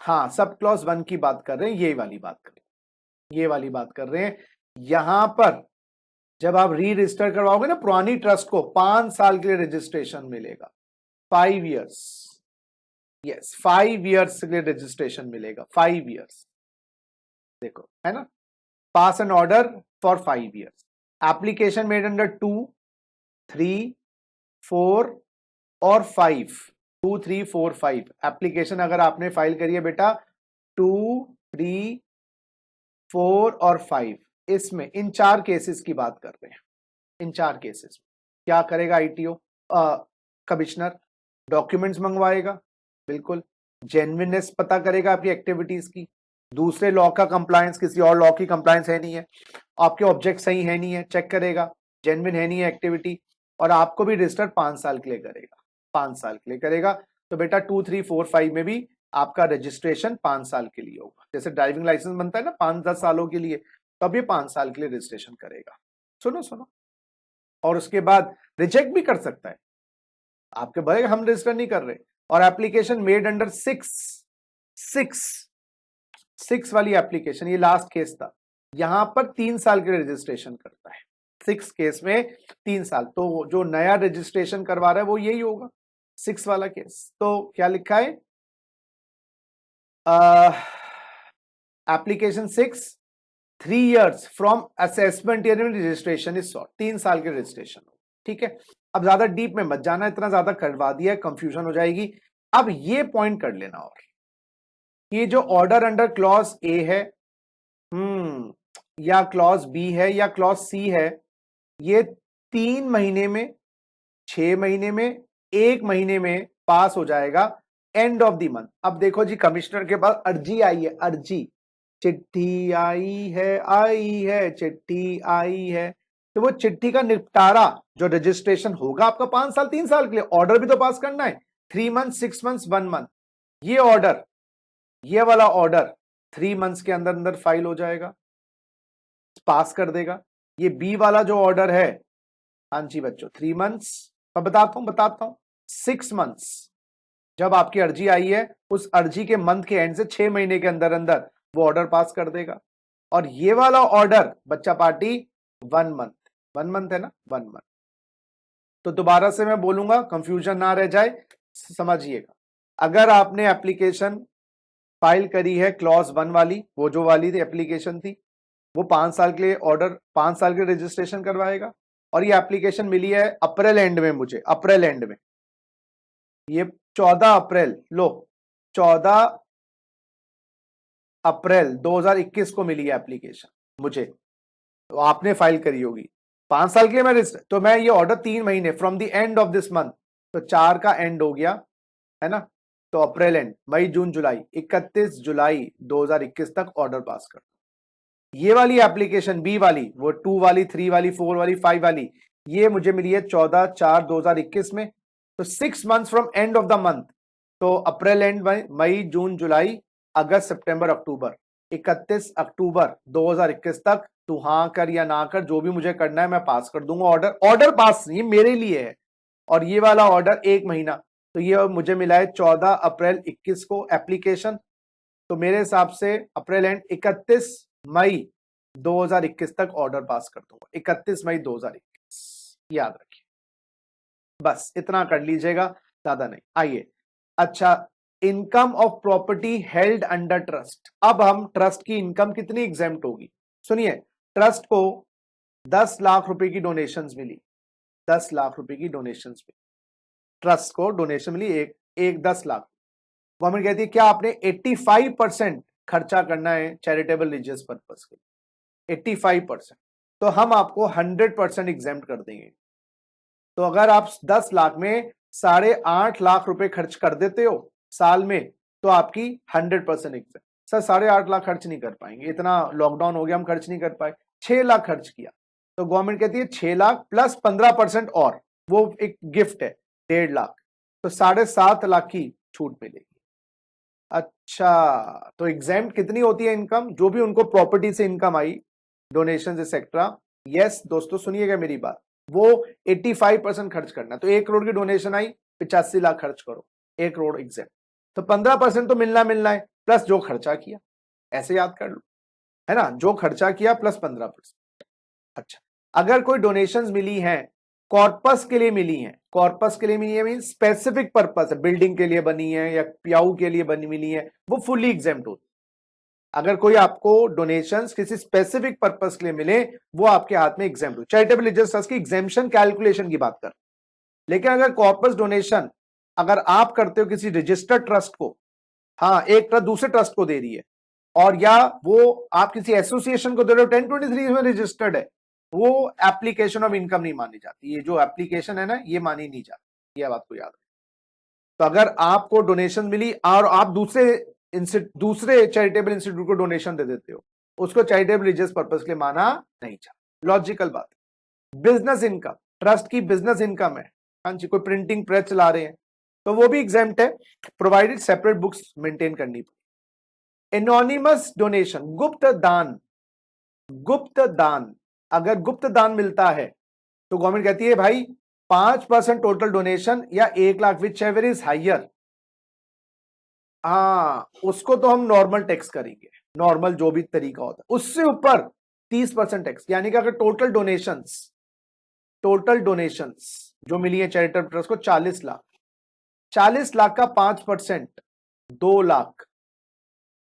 हाँ सब क्लॉज 1 की बात कर रहे हैं, ये वाली बात कर रहे हैं, ये वाली बात कर रहे हैं। यहां पर जब आप री रजिस्टर करवाओगे ना पुरानी ट्रस्ट को, 5 साल के लिए रजिस्ट्रेशन मिलेगा, 5 इयर्स, यस 5 इयर्स के लिए रजिस्ट्रेशन मिलेगा, 5 इयर्स। देखो है ना, pass an order for 5 years, application made under 2, 3, 4 और 5, 2, 3, 4, 5 एप्लीकेशन अगर आपने फाइल करी है बेटा 2, 3, 4 और 5, इसमें इन 4 केसेस की बात कर रहे हैं। इन 4 केसेस क्या करेगा आईटीओ कमिश्नर? डॉक्यूमेंट्स मंगवाएगा, बिल्कुल, जेन्युइननेस पता करेगा आपकी एक्टिविटीज की, दूसरे लॉ का कंप्लायंस, किसी और लॉ की कंप्लायंस है नहीं है, आपके ऑब्जेक्ट सही है नहीं है, चेक करेगा, जेन्युइन है नहीं है एक्टिविटी, और आपको भी रजिस्टर 5 साल के लिए करेगा, 5 साल के लिए करेगा। तो बेटा 2, 3, 4, 5 में भी आपका रजिस्ट्रेशन 5 साल के लिए होगा। जैसे ड्राइविंग लाइसेंस बनता है ना 5-10 सालों के लिए, तो अब ये 5 साल के लिए रजिस्ट्रेशन करेगा। सुनो सुनो, और उसके बाद रिजेक्ट भी कर सकता है, आपके भले हम रजिस्टर नहीं कर रहे। और एप्लीकेशन मेड अंडर 6 वाली एप्लीकेशन, ये लास्ट केस था, यहां पर 3 साल के रजिस्ट्रेशन करता है, 6 केस में 3 साल। तो जो नया रजिस्ट्रेशन करवा रहा है वो यही होगा, 6 वाला केस। तो क्या लिखा है, application 6, 3 years from assessment year में रजिस्ट्रेशन इज सॉट, 3 साल के रजिस्ट्रेशन। ठीक है, अब ज्यादा डीप में मत जाना, इतना ज्यादा करवा दिया है, कंफ्यूजन हो जाएगी। अब ये पॉइंट कर लेना, और ये जो ऑर्डर अंडर क्लॉज ए है, या क्लॉज बी है या क्लॉज सी है, ये 3 महीने में, 6 महीने में, 1 महीने में पास हो जाएगा एंड ऑफ द मंथ। अब देखो जी कमिश्नर के पास अर्जी आई है, अर्जी, चिट्ठी आई है, चिट्ठी आई है, तो वो चिट्ठी का निपटारा जो रजिस्ट्रेशन होगा आपका 5 साल 3 साल के लिए, ऑर्डर भी तो पास करना है, 3 मंथ, 6 मंथ, 1 मंथ। ये ऑर्डर, ये वाला ऑर्डर 3 मंथ्स के अंदर अंदर फाइल हो जाएगा, पास कर देगा। ये बी वाला जो ऑर्डर है, हाँ जी बच्चों 3 मंथ्स, मैं बताता हूं 6 मंथ्स, जब आपकी अर्जी आई है उस अर्जी के मंथ के एंड से 6 महीने के अंदर अंदर वो ऑर्डर पास कर देगा। और ये वाला ऑर्डर बच्चा पार्टी 1 मंथ, 1 मंथ है ना, 1 मंथ। तो दोबारा से मैं बोलूंगा, कंफ्यूजन ना रह जाए, समझिएगा। अगर आपने एप्लीकेशन फाइल करी है क्लॉज 1 वाली, वो जो वाली थी एप्लीकेशन थी, वो 5 साल के लिए ऑर्डर, 5 साल के रजिस्ट्रेशन करवाएगा। और ये एप्लीकेशन मिली है अप्रैल एंड में मुझे, अप्रैल एंड में, ये 14 अप्रैल, लो 14 अप्रैल 2021 को मिली है एप्लीकेशन मुझे, तो आपने फाइल करी होगी 5 साल के लिए मैं, तो मैं ये ऑर्डर 3 महीने from the end of this month, तो 4 का एंड हो गया है ना, तो अप्रैल एंड, मई जून जुलाई, 31 जुलाई 2021 तक ऑर्डर पास कर। ये वाली एप्लीकेशन बी वाली, वो 2 वाली, 3 वाली, 4 वाली, 5 वाली, ये मुझे मिली है 14/4/2021 में, तो 6 months from end of the month, तो अप्रैल एंड में, मई जून जुलाई अगस्त सितंबर अक्टूबर, 31 अक्टूबर 2021 तक तू हाँ कर या ना कर, जो भी मुझे करना है मैं पास कर दूंगा ऑर्डर। ऑर्डर पास ये मेरे लिए है, और ये वाला ऑर्डर 1 महीना, तो ये मुझे मिला है 14 अप्रैल 21 को एप्लीकेशन, तो मेरे हिसाब से अप्रैल एंड 31 मई 2021 तक ऑर्डर पास कर दूंगा, 31 मई 2021, याद रखिए, बस इतना कर लीजिएगा, ज्यादा नहीं। आइए, अच्छा, income of property held under trust. अब हम ट्रस्ट की इनकम कितनी एग्जेम्प्ट होगी, सुनिए। ट्रस्ट को 10 लाख रुपए की डोनेशंस मिली, 10 लाख रुपए की डोनेशंस मिली, ट्रस्ट को डोनेशन मिली एक 10 लाख। गवर्नमेंट कहती है क्या आपने 85% खर्चा करना है चैरिटेबल रिलीजियस पर्पस के लिए, 85%, तो हम आपको 100% एग्जेम्प्ट कर देंगे। तो अगर आप 10 लाख में 8.5 लाख रुपए खर्च कर देते हो साल में, तो आपकी 100% एग्जेम्प्ट। सर 8.5 लाख खर्च नहीं कर पाएंगे, इतना लॉकडाउन हो गया हम खर्च नहीं कर पाए, 6 लाख खर्च किया, तो गवर्नमेंट कहती है 6 लाख प्लस 15% और वो एक गिफ्ट है 1.5 लाख, तो 7.5 लाख की छूट मिलेगी। अच्छा, तो एग्जाम कितनी होती है इनकम, जो भी उनको प्रॉपर्टी से इनकम आई, डोनेशन एक्सेट्रा। यस दोस्तों सुनिएगा मेरी बात, वो 85% खर्च करना। तो 1 करोड़ की डोनेशन आई, 85 लाख खर्च करो, 1 करोड़ एग्जाम, तो 15% तो मिलना है, प्लस जो खर्चा किया, ऐसे याद कर लो, है ना, जो खर्चा किया प्लस 15%। अच्छा, अगर कोई डोनेशंस मिली हैं कॉर्पस के लिए मिली है, कॉर्पस के लिए मिली है मीन स्पेसिफिक पर्पस है, बिल्डिंग के लिए बनी है या प्याऊ के लिए बनी मिली है, वो फुली एग्जेम्प्ट होती है। अगर कोई आपको डोनेशंस किसी स्पेसिफिक पर्पस के लिए मिले, वो आपके हाथ में एग्जेम्प्ट हो। चैरिटेबल रिलीजियस ट्रस्ट की एग्जेम्पशन कैलकुलेशन की बात कर, लेकिन अगर कॉर्पस डोनेशन अगर आप करते हो किसी रजिस्टर्ड ट्रस्ट को, हाँ एक ट्रस्ट दूसरे ट्रस्ट को दे रही है, और या वो आप किसी एसोसिएशन को दे रहे हो, 1023 में रजिस्टर्ड है, वो एप्लीकेशन ऑफ इनकम नहीं मानी जाती। ये जो एप्लीकेशन है ना, ये मानी नहीं जाती, ये बात को याद रखें। तो अगर आपको डोनेशन मिली और आप दूसरे चैरिटेबल इंस्टीट्यूट को डोनेशन दे देते हो, उसको चैरिटेबल रिलीजियस पर्पस के लिए माना नहीं जाता। लॉजिकल बात है। बिजनेस इनकम, ट्रस्ट की बिजनेस इनकम है, हाँ जी, कोई प्रिंटिंग प्रेस चला रहे हैं, तो वो भी एग्जेम्प्ट है, प्रोवाइडेड सेपरेट बुक्स मेंटेन करनी पड़ेगी। एनोनिमस डोनेशन, गुप्त दान, गुप्त दान, अगर गुप्त दान मिलता है तो गवर्नमेंट कहती है भाई 5% टोटल डोनेशन या 1 lakh, which ever is higher, हाँ उसको तो हम नॉर्मल टैक्स करेंगे, नॉर्मल जो भी तरीका होता है, उससे ऊपर 30% टैक्स। यानी कि अगर टोटल डोनेशंस जो मिली है चैरिटेबल ट्रस्ट को 40 लाख, 40 लाख का 5% 2 लाख,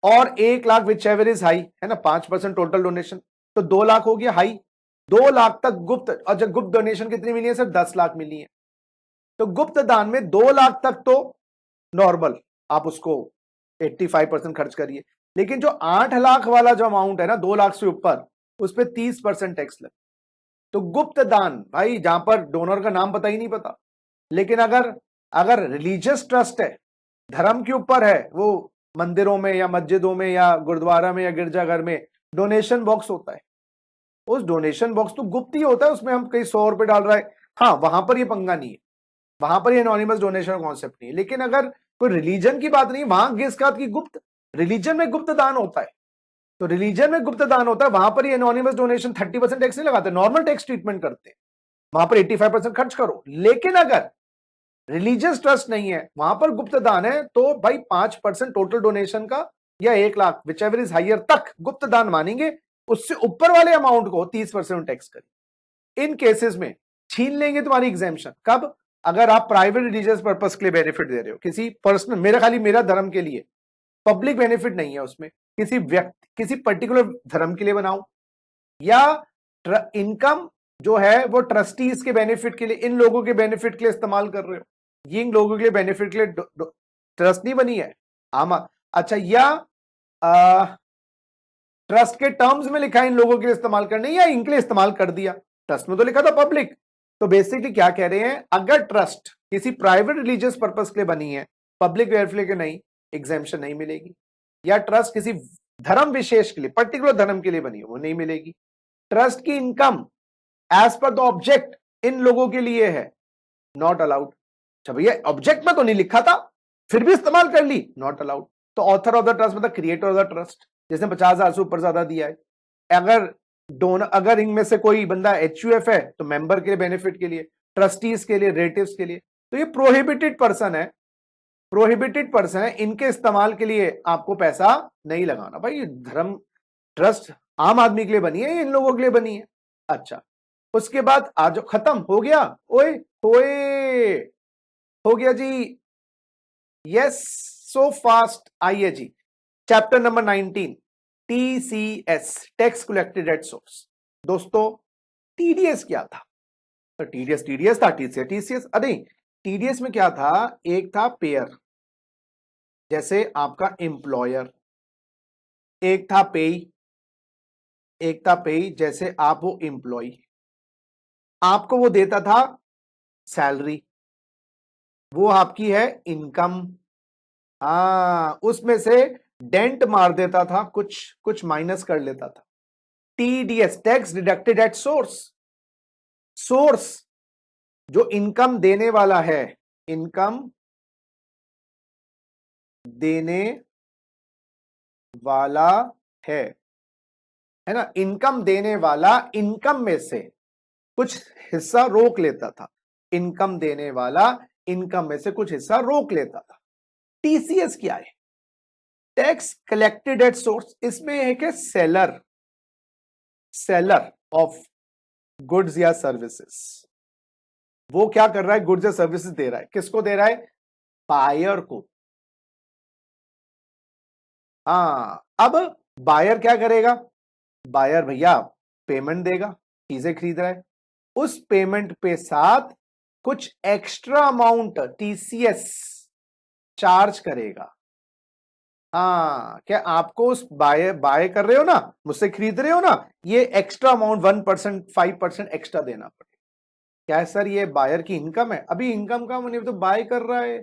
और 1 lakh which ever is high, है ना, 5% टोटल डोनेशन, तो 2 लाख हो गया हाई। 2 लाख तक गुप्त, और जब गुप्त डोनेशन कितनी मिली है सर, 10 लाख मिली है, तो गुप्त दान में 2 लाख तक तो नॉर्मल, आप उसको 85% खर्च करिए, लेकिन जो 8 लाख वाला जो अमाउंट है ना, 2 लाख से ऊपर, उस पर 30% टैक्स लगे। तो गुप्त दान भाई, जहां पर डोनर का नाम पता ही नहीं पता, लेकिन अगर अगर रिलीजियस ट्रस्ट है, धर्म के ऊपर है, वो मंदिरों में या मस्जिदों में या गुरुद्वारा में या गिरजाघर में डोनेशन बॉक्स होता है, उस डोनेशन बॉक्स तो गुप्त ही होता है, उसमें हम कहीं 100 रुपए डाल रहा है, हाँ वहां पर ये पंगा नहीं है, वहां पर ये एनोनिमस डोनेशन कॉन्सेप्ट नहीं है। लेकिन अगर कोई रिलीजन की बात नहीं, वहां किसका की गुप्त, रिलीजन में गुप्त दान होता है, तो रिलीजन में गुप्त दान होता है, वहां पर ये एनोनिमस डोनेशन 30% टैक्स नहीं लगाते, नॉर्मल टैक्स ट्रीटमेंट करते हैं, वहां पर 85% खर्च करो। लेकिन अगर रिलीजियस ट्रस्ट नहीं है, वहां पर गुप्त दान है, तो भाई 5% टोटल डोनेशन का या 1 lakh which ever is higher तक गुप्त दान मानेंगे, उससे ऊपर वाले अमाउंट को 30% टैक्स करें। इन केसेस में छीन लेंगे तुम्हारी एग्जेम्पशन। कब? अगर आप प्राइवेट रिलीजियस पर्पस के लिए बेनिफिट दे रहे हो, किसी पर्सनल, मेरा धर्म के लिए, पब्लिक बेनिफिट नहीं है उसमें, किसी व्यक्ति, किसी पर्टिकुलर धर्म के लिए बनाओ, या इनकम जो है वो ट्रस्टीज के बेनिफिट के लिए, इन लोगों के बेनिफिट के लिए इस्तेमाल कर रहे हो, ये इन लोगों के लिए बेनिफिट के लिए ट्रस्ट नहीं बनी है, आमा अच्छा, या ट्रस्ट के टर्म्स में लिखा है इन लोगों के लिए इस्तेमाल करने, या इनके लिए इस्तेमाल कर दिया, ट्रस्ट में तो लिखा था पब्लिक। तो बेसिकली क्या कह रहे हैं, अगर ट्रस्ट किसी प्राइवेट रिलीजियस पर्पस के लिए बनी है, पब्लिक वेलफेयर के नहीं, एग्जेम्पशन नहीं मिलेगी, या ट्रस्ट किसी धर्म विशेष के लिए, पर्टिकुलर धर्म के लिए बनी है, वो नहीं मिलेगी। ट्रस्ट की income as per the object इन लोगों के लिए है, नॉट अलाउड। अच्छा भैया ऑब्जेक्ट में तो नहीं लिखा था, फिर भी इस्तेमाल कर ली, नॉट अलाउड। तो ऑथर ऑफ द ट्रस्ट मतलब क्रिएटर ऑफ द ट्रस्ट, जिसने 50,000 से ऊपर ज्यादा दिया है, अगर डोनर, अगर इनमें से कोई बंदा HUF है तो मेंबर के लिए, बेनिफिट के लिए, ट्रस्टीज के लिए, रिलेटिव्स के लिए, तो ये प्रोहिबिटेड पर्सन है, प्रोहिबिटेड पर्सन है, इनके इस्तेमाल के लिए आपको पैसा नहीं लगाना। भाई धर्म ट्रस्ट आम आदमी के लिए बनी है, इन लोगों के लिए बनी है। अच्छा, उसके बाद आज खत्म हो गया, ओए ओए हो गया जी, यस सो फास्ट। आइए जी, chapter number 19, TCS, tax collected at source. दोस्तों TDS क्या था? तो TDS था, TCS अरे TDS में क्या था, एक था पेयर, जैसे आपका एम्प्लॉयर, एक था पेई, एक था पेई जैसे आप वो एम्प्लॉय, आपको वो देता था सैलरी, वो आपकी है इनकम, हाँ उसमें से डेंट मार देता था, कुछ माइनस कर लेता था। TDS, tax deducted at source, source जो इनकम देने वाला है, इनकम देने वाला है ना, इनकम देने वाला इनकम में से कुछ हिस्सा रोक लेता था, इनकम देने वाला इनकम में से कुछ हिस्सा रोक लेता था। टीसीएस क्या है? Tax collected at source. इसमें है कि सेलर ऑफ गुड्स या सर्विसेज, वो क्या कर रहा है, गुड्स या सर्विसेज दे रहा है। किसको दे रहा है? बायर को। हाँ, अब बायर क्या करेगा? बायर भैया पेमेंट देगा, चीजें खरीद रहा है, उस पेमेंट पे साथ कुछ एक्स्ट्रा अमाउंट टीसीएस चार्ज करेगा। हाँ, क्या आपको उस बाय कर रहे हो ना, मुझसे खरीद रहे हो ना, ये एक्स्ट्रा अमाउंट 1% 5% एक्स्ट्रा देना पड़ेगा। क्या है सर? ये बायर की इनकम है। अभी इनकम का मतलब तो बाय कर रहा है,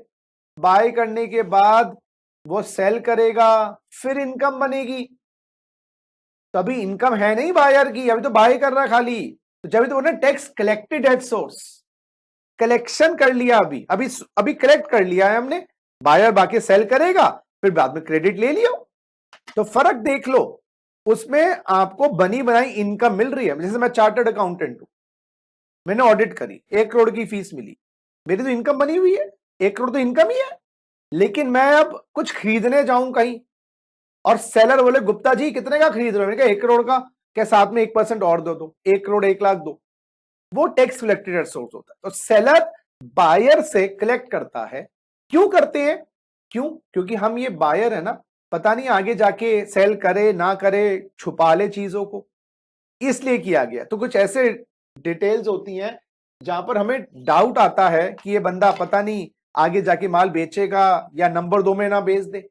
बाय करने के बाद वो सेल करेगा, फिर इनकम बनेगी। तो अभी इनकम है नहीं बायर की, अभी तो बाय कर रहा है खाली। तो जब तो बोलना tax collected at source, collection कर लिया, अभी कलेक्ट कर लिया है हमने, बायर बाकी सेल करेगा, फिर बाद में क्रेडिट ले लियो। तो फर्क देख लो, उसमें आपको बनी बनाई इनकम मिल रही है। जैसे मैं चार्टर्ड अकाउंटेंट हूं, मैंने ऑडिट करी, 1 करोड़ की फीस मिली, मेरी तो इनकम बनी हुई है, 1 करोड़ तो इनकम ही है। लेकिन मैं अब कुछ खरीदने जाऊं कहीं और सेलर बोले गुप्ता जी कितने का खरीद रहे हो? मैंने कहा 1 करोड़ का। क्या साथ में 1% और दो, 1 करोड़ 1 लाख दो। वो टैक्स कलेक्टेड एट सोर्स होता है। तो सेलर बायर से कलेक्ट करता है। क्यों करते हैं? क्योंकि हम ये बायर है ना, पता नहीं आगे जाके सेल करे ना करे, छुपा ले चीजों को, इसलिए किया गया। तो कुछ ऐसे डिटेल्स होती हैं जहां पर हमें डाउट आता है कि ये बंदा पता नहीं आगे जाके माल बेचेगा या नंबर 2 में ना बेच दे।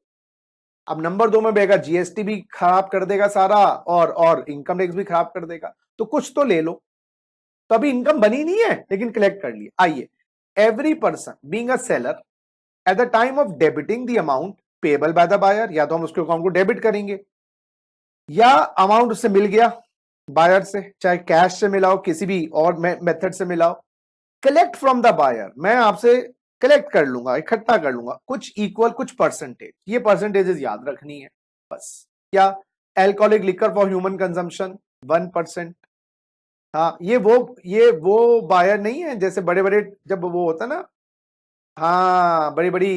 अब नंबर 2 में बेचेगा, जीएसटी भी खराब कर देगा सारा, और इनकम टैक्स भी खराब कर देगा। तो कुछ तो ले लो। तो अभी इनकम बनी नहीं है लेकिन कलेक्ट कर लिया। आइए, every person being a seller at the time of debiting the amount payable by the buyer, या तो हम उसके अकाउंट को डेबिट करेंगे, या अमाउंट उससे मिल गया बायर से, चाहे कैश से मिला हो, किसी भी और मेथड से मिला हो, कलेक्ट फ्रॉम द बायर, मैं आपसे कलेक्ट कर लूंगा, इकट्ठा कर लूंगा, कुछ इक्वल कुछ परसेंटेज। ये परसेंटेजेस याद रखनी है बस। क्या? Alcoholic liquor for human consumption 1%। हाँ, ये वो बायर नहीं है जैसे बड़े बड़े, जब वो होता ना, हाँ बड़ी बड़ी,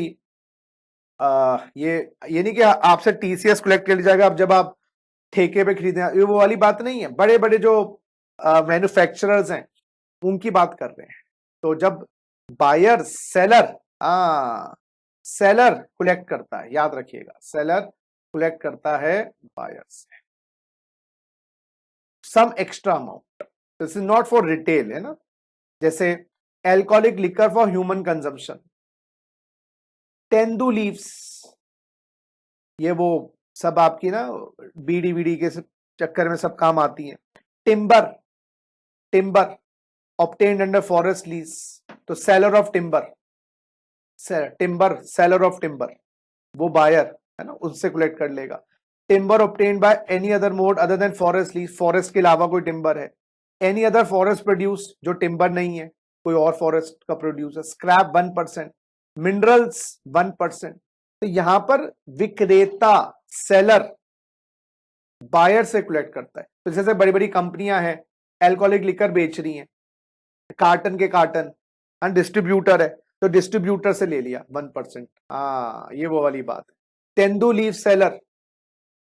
ये नहीं कि आपसे टीसीएस कलेक्ट कर लिया जाएगा अब जब आप ठेके पे खरीदे, ये वो वाली बात नहीं है। बड़े बड़े जो मैन्युफैक्चरर्स हैं उनकी बात कर रहे हैं। तो जब बायर सेलर, सेलर कलेक्ट करता है, याद रखिएगा, सेलर कलेक्ट करता है बायर से some extra amount. This is not for retail, है ना। जैसे alcoholic liquor for human consumption, tendu leaves, ये वो सब आपकी ना बीड़ी बीड़ी के चक्कर में सब काम आती है। Timber, timber obtained under forest lease, तो seller of timber, seller of timber, वो बायर है ना, उससे कलेक्ट कर लेगा। Timber obtained by any other mode other than forest lease, forest के अलावा कोई टिम्बर है। एनी अदर फॉरेस्ट प्रोड्यूस, जो टिम्बर नहीं है, कोई और फॉरेस्ट का प्रोड्यूस है। Scrap 1%, minerals 1%। तो यहां पर विक्रेता सेलर बायर से कलेक्ट करता है। तो जैसे बड़ी बड़ी कंपनियां हैं, एल्कोहलिक लिकर बेच रही हैं, कार्टन के कार्टन, डिस्ट्रीब्यूटर है, तो डिस्ट्रीब्यूटर से ले लिया 1%। हाँ, ये वो वाली बात है। तेंदू लीव सेलर,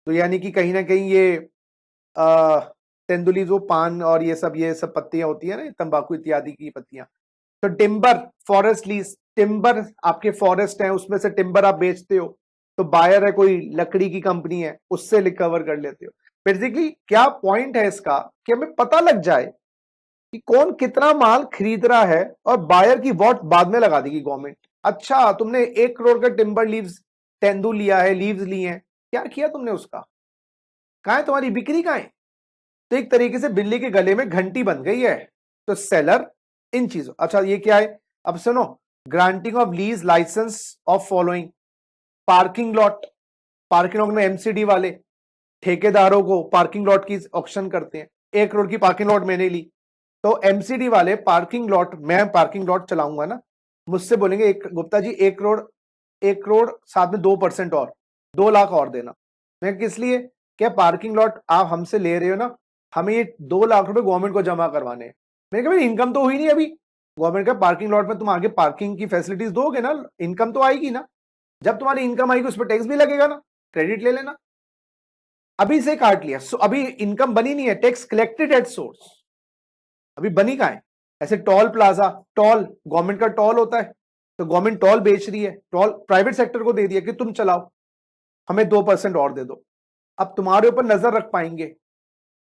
तो यानी कि कहीं ना कहीं ये तेंदू लीव, वो पान और ये सब पत्तियां होती है ना, तंबाकू इत्यादि की पत्तियां। तो टिम्बर फॉरेस्ट लीज, टिम्बर आपके फॉरेस्ट है, उसमें से टिम्बर आप बेचते हो, तो बायर है कोई लकड़ी की कंपनी है, उससे रिकवर कर लेते हो। बेसिकली क्या पॉइंट है इसका, कि हमें पता लग जाए कि कौन कितना माल खरीद रहा है, और बायर की वॉट बाद में लगा देगी गवर्नमेंट। अच्छा, तुमने 1 करोड़ का टिम्बर लीव्स, तेंदू लिया है, लीव्स लिए हैं, क्या किया तुमने उसका? कहां है तुम्हारी बिक्री, कहां है? तो एक तरीके से बिल्ली के गले में घंटी बन गई है। तो सेलर इन चीजों, अच्छा ये क्या है, अब सुनो, granting of lease licence of following, parking lot, parking lot में एमसीडी वाले ठेकेदारों को पार्किंग लॉट की ऑक्शन करते हैं। 1 करोड़ की पार्किंग लॉट मैंने ली, तो एमसीडी वाले पार्किंग लॉट, मैं पार्किंग लॉट चलाऊंगा ना, मुझसे बोलेंगे एक गुप्ता जी 1 करोड़ साथ में 2% और 2 लाख और देना। मैं किस लिए, क्या पार्किंग लॉट आप हमसे ले रहे हो ना, हमें ये 2 लाख रुपए गवर्नमेंट को जमा करवाने हैं। मैंने कहा इनकम तो हुई नहीं अभी, गवर्नमेंट का पार्किंग लॉट में तुम आगे पार्किंग की फैसिलिटीज दोगे ना, इनकम तो आएगी ना, जब तुम्हारी इनकम आएगी उस पर टैक्स भी लगेगा ना, क्रेडिट ले लेना। अभी से काट लिया, सो अभी इनकम बनी नहीं है, टैक्स कलेक्टेड एट सोर्स, अभी बनी कहां है। ऐसे टॉल प्लाजा, टॉल गवर्नमेंट का टॉल होता है, तो गवर्नमेंट टॉल बेच रही है, टॉल प्राइवेट सेक्टर को दे दिया कि तुम चलाओ, हमें 2% और दे दो। अब तुम्हारे ऊपर नजर रख पाएंगे,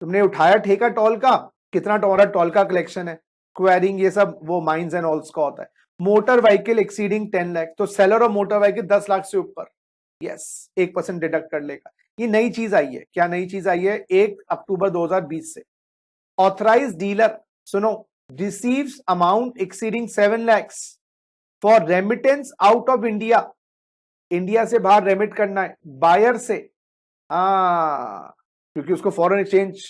तुमने उठाया ठेका टॉल का, कितना टॉल का कलेक्शन है, क्वेरिंग ये सब वो माइंस एंड ऑल्स का होता है। मोटर व्हीकल एक्सीडिंग 10 लाख, तो seller of motor vehicle 10 lakh से ऊपर, यस 1% डिडक्ट कर लेगा। ये नई चीज आई है, क्या नई चीज आई है 1 अक्टूबर 2020 से। ऑथराइज डीलर, सुनो, receives amount exceeding 7 lakhs for remittance out of India, India से बाहर रेमिट करना है बायर से, क्योंकि उसको फॉरेन एक्सचेंज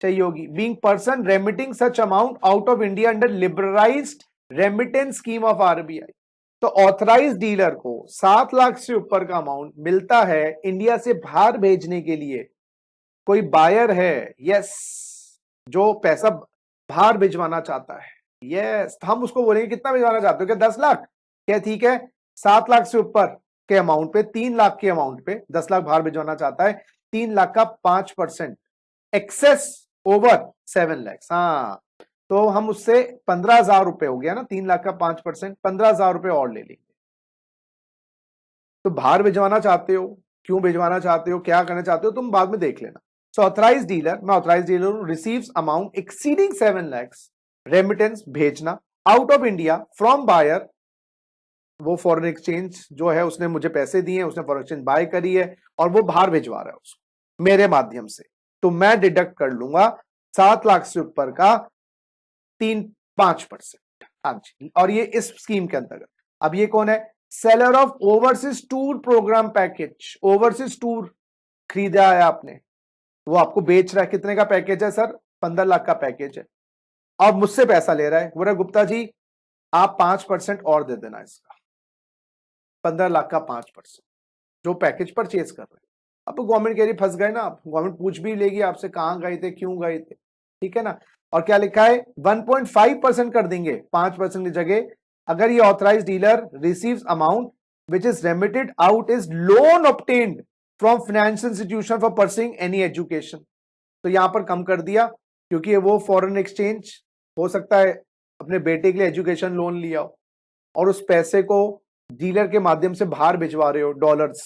चाहिए होगी। Being person remitting such amount out of India under liberalised remittance scheme of RBI. तो ऑथराइज डीलर को 7 लाख से ऊपर का अमाउंट मिलता है इंडिया से बाहर भेजने के लिए। कोई बायर है, यस, जो पैसा बाहर भिजवाना चाहता है, यस, हम उसको बोलेंगे कितना भिजवाना चाहते हो, क्या 10 लाख, क्या ठीक है, 7 लाख से ऊपर के अमाउंट पे, 3 लाख के अमाउंट पे 10 लाख बाहर भिजवाना चाहता है, 3 लाख का 5%, एक्सेस ओवर 7 लाख, हाँ, तो हम उससे 15,000 रुपए हो गया ना, 3 लाख का 5%, 15,000 रुपए और ले लेंगे। तो बाहर भिजवाना चाहते हो, क्यों भिजवाना चाहते हो, क्या करना चाहते हो, तुम बाद में देख लेना। सो ऑथराइज डीलर, मैं authorise dealer receives amount exceeding 7 lakhs, remittance भेजना out of India from buyer, वो फॉरेन एक्सचेंज जो है उसने मुझे पैसे दिए, उसने फॉरेन एक्सचेंज बाय करी है और वो बाहर भिजवा रहा है उसको मेरे माध्यम से, तो मैं डिडक्ट कर लूंगा 7 लाख से ऊपर का 5%। हाँ जी, और ये इस स्कीम के अंतर्गत। अब ये कौन है, seller of overseas tour programme package, overseas tour खरीदा है आपने, वो आपको बेच रहा है, कितने का पैकेज है सर, 15 लाख का पैकेज है, अब मुझसे पैसा ले रहा है, बोला गुप्ता जी आप 5% और दे देना इसका, 15 लाख का 5% जो पैकेज परचेज कर रहे हैं। अब गवर्नमेंट कह रही फंस गए ना आप, गवर्नमेंट पूछ भी लेगी आपसे कहां गए थे, क्यों गए थे, ठीक है ना। और क्या लिखा है 1.5% कर देंगे 5% की जगह, अगर ये authorise dealer receives amount which is remitted out is loan obtained from financial institution for pursuing any education. तो यहां पर कम कर दिया, क्योंकि वो फॉरेन एक्सचेंज हो सकता है अपने बेटे के लिए एजुकेशन लोन लिया हो और उस पैसे को डीलर के माध्यम से बाहर भिजवा रहे हो, डॉलर्स,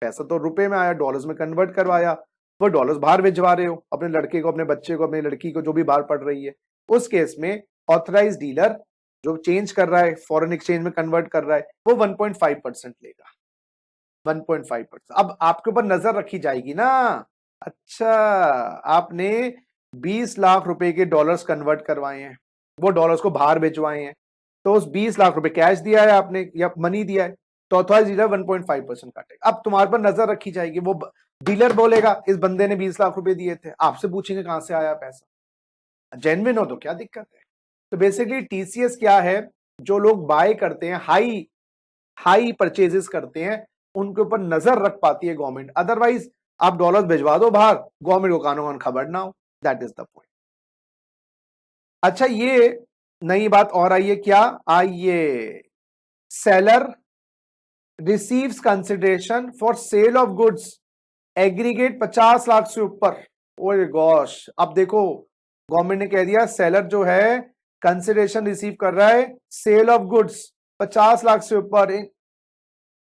पैसा तो रुपए में आया, डॉलर्स में कन्वर्ट करवाया, वो डॉलर्स बाहर भिजवा रहे हो अपने लड़के को, अपने बच्चे को, अपनी लड़की को, जो भी बाहर पढ़ रही है, उस केस में ऑथराइज डीलर जो चेंज कर रहा है, फॉरेन एक्सचेंज में कन्वर्ट कर रहा है, वो 1.5% लेगा, 1.5%। अब आपके ऊपर नजर रखी जाएगी ना, अच्छा आपने 20 लाख रुपए के डॉलर्स कन्वर्ट करवाए हैं, वो डॉलर्स को बाहर भिजवाए हैं, तो उस 20 लाख रुपए कैश दिया है आपने या मनी दिया है, तो ऑथराइज डीलर 1.5% काटेगा। अब तुम्हारे पर नजर रखी जाएगी, वो डीलर बोलेगा इस बंदे ने 20 लाख रुपए दिए थे, आपसे पूछेंगे कहां से आया पैसा, जेन्युइन हो तो क्या दिक्कत है। तो बेसिकली टीसीएस क्या है, जो लोग बाय करते हैं, हाई परचेजेस करते हैं, उनके ऊपर नजर रख पाती है गवर्नमेंट, अदरवाइज आप डॉलर्स भिजवा दो बाहर, गवर्नमेंट को कानून खबर ना हो, दैट इज द पॉइंट। अच्छा ये नई बात और आई है, क्या आइए, seller receives consideration for sale of goods aggregate 50 lakh से ऊपर, ओए गॉश, अब देखो गवर्नमेंट ने कह दिया सेलर जो है कंसिडरेशन रिसीव कर रहा है सेल ऑफ गुड्स 50 लाख से ऊपर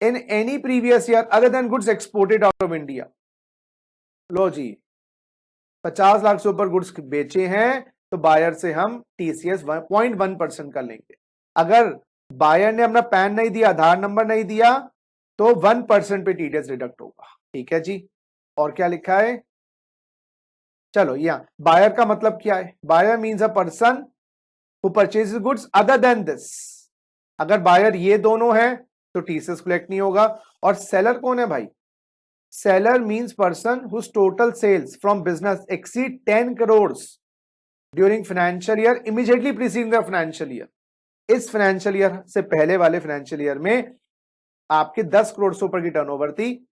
in any previous year other than goods exported out of India. लो जी, 50 लाख से ऊपर गुड्स बेचे हैं तो बायर से हम टीसीएस 0.1% का लेंगे। अगर बायर ने अपना पैन नहीं दिया, आधार नंबर नहीं दिया, तो 1% पे टीडीएस डिडक्ट होगा, ठीक है जी। और क्या लिखा है, चलो यहां बायर का मतलब क्या है, buyer means a person who purchases goods other than this, अगर बायर ये दोनों है तो टीसीएस कलेक्ट नहीं होगा। और सेलर कौन है भाई, seller means person whose total sales from business exceed 10 crores during financial year immediately preceding the financial year. इस फाइनेंशियल ईयर से पहले वाले फाइनेंशियल ईयर में आपकी 10 करोड़ से ऊपर की टर्नओवर थी,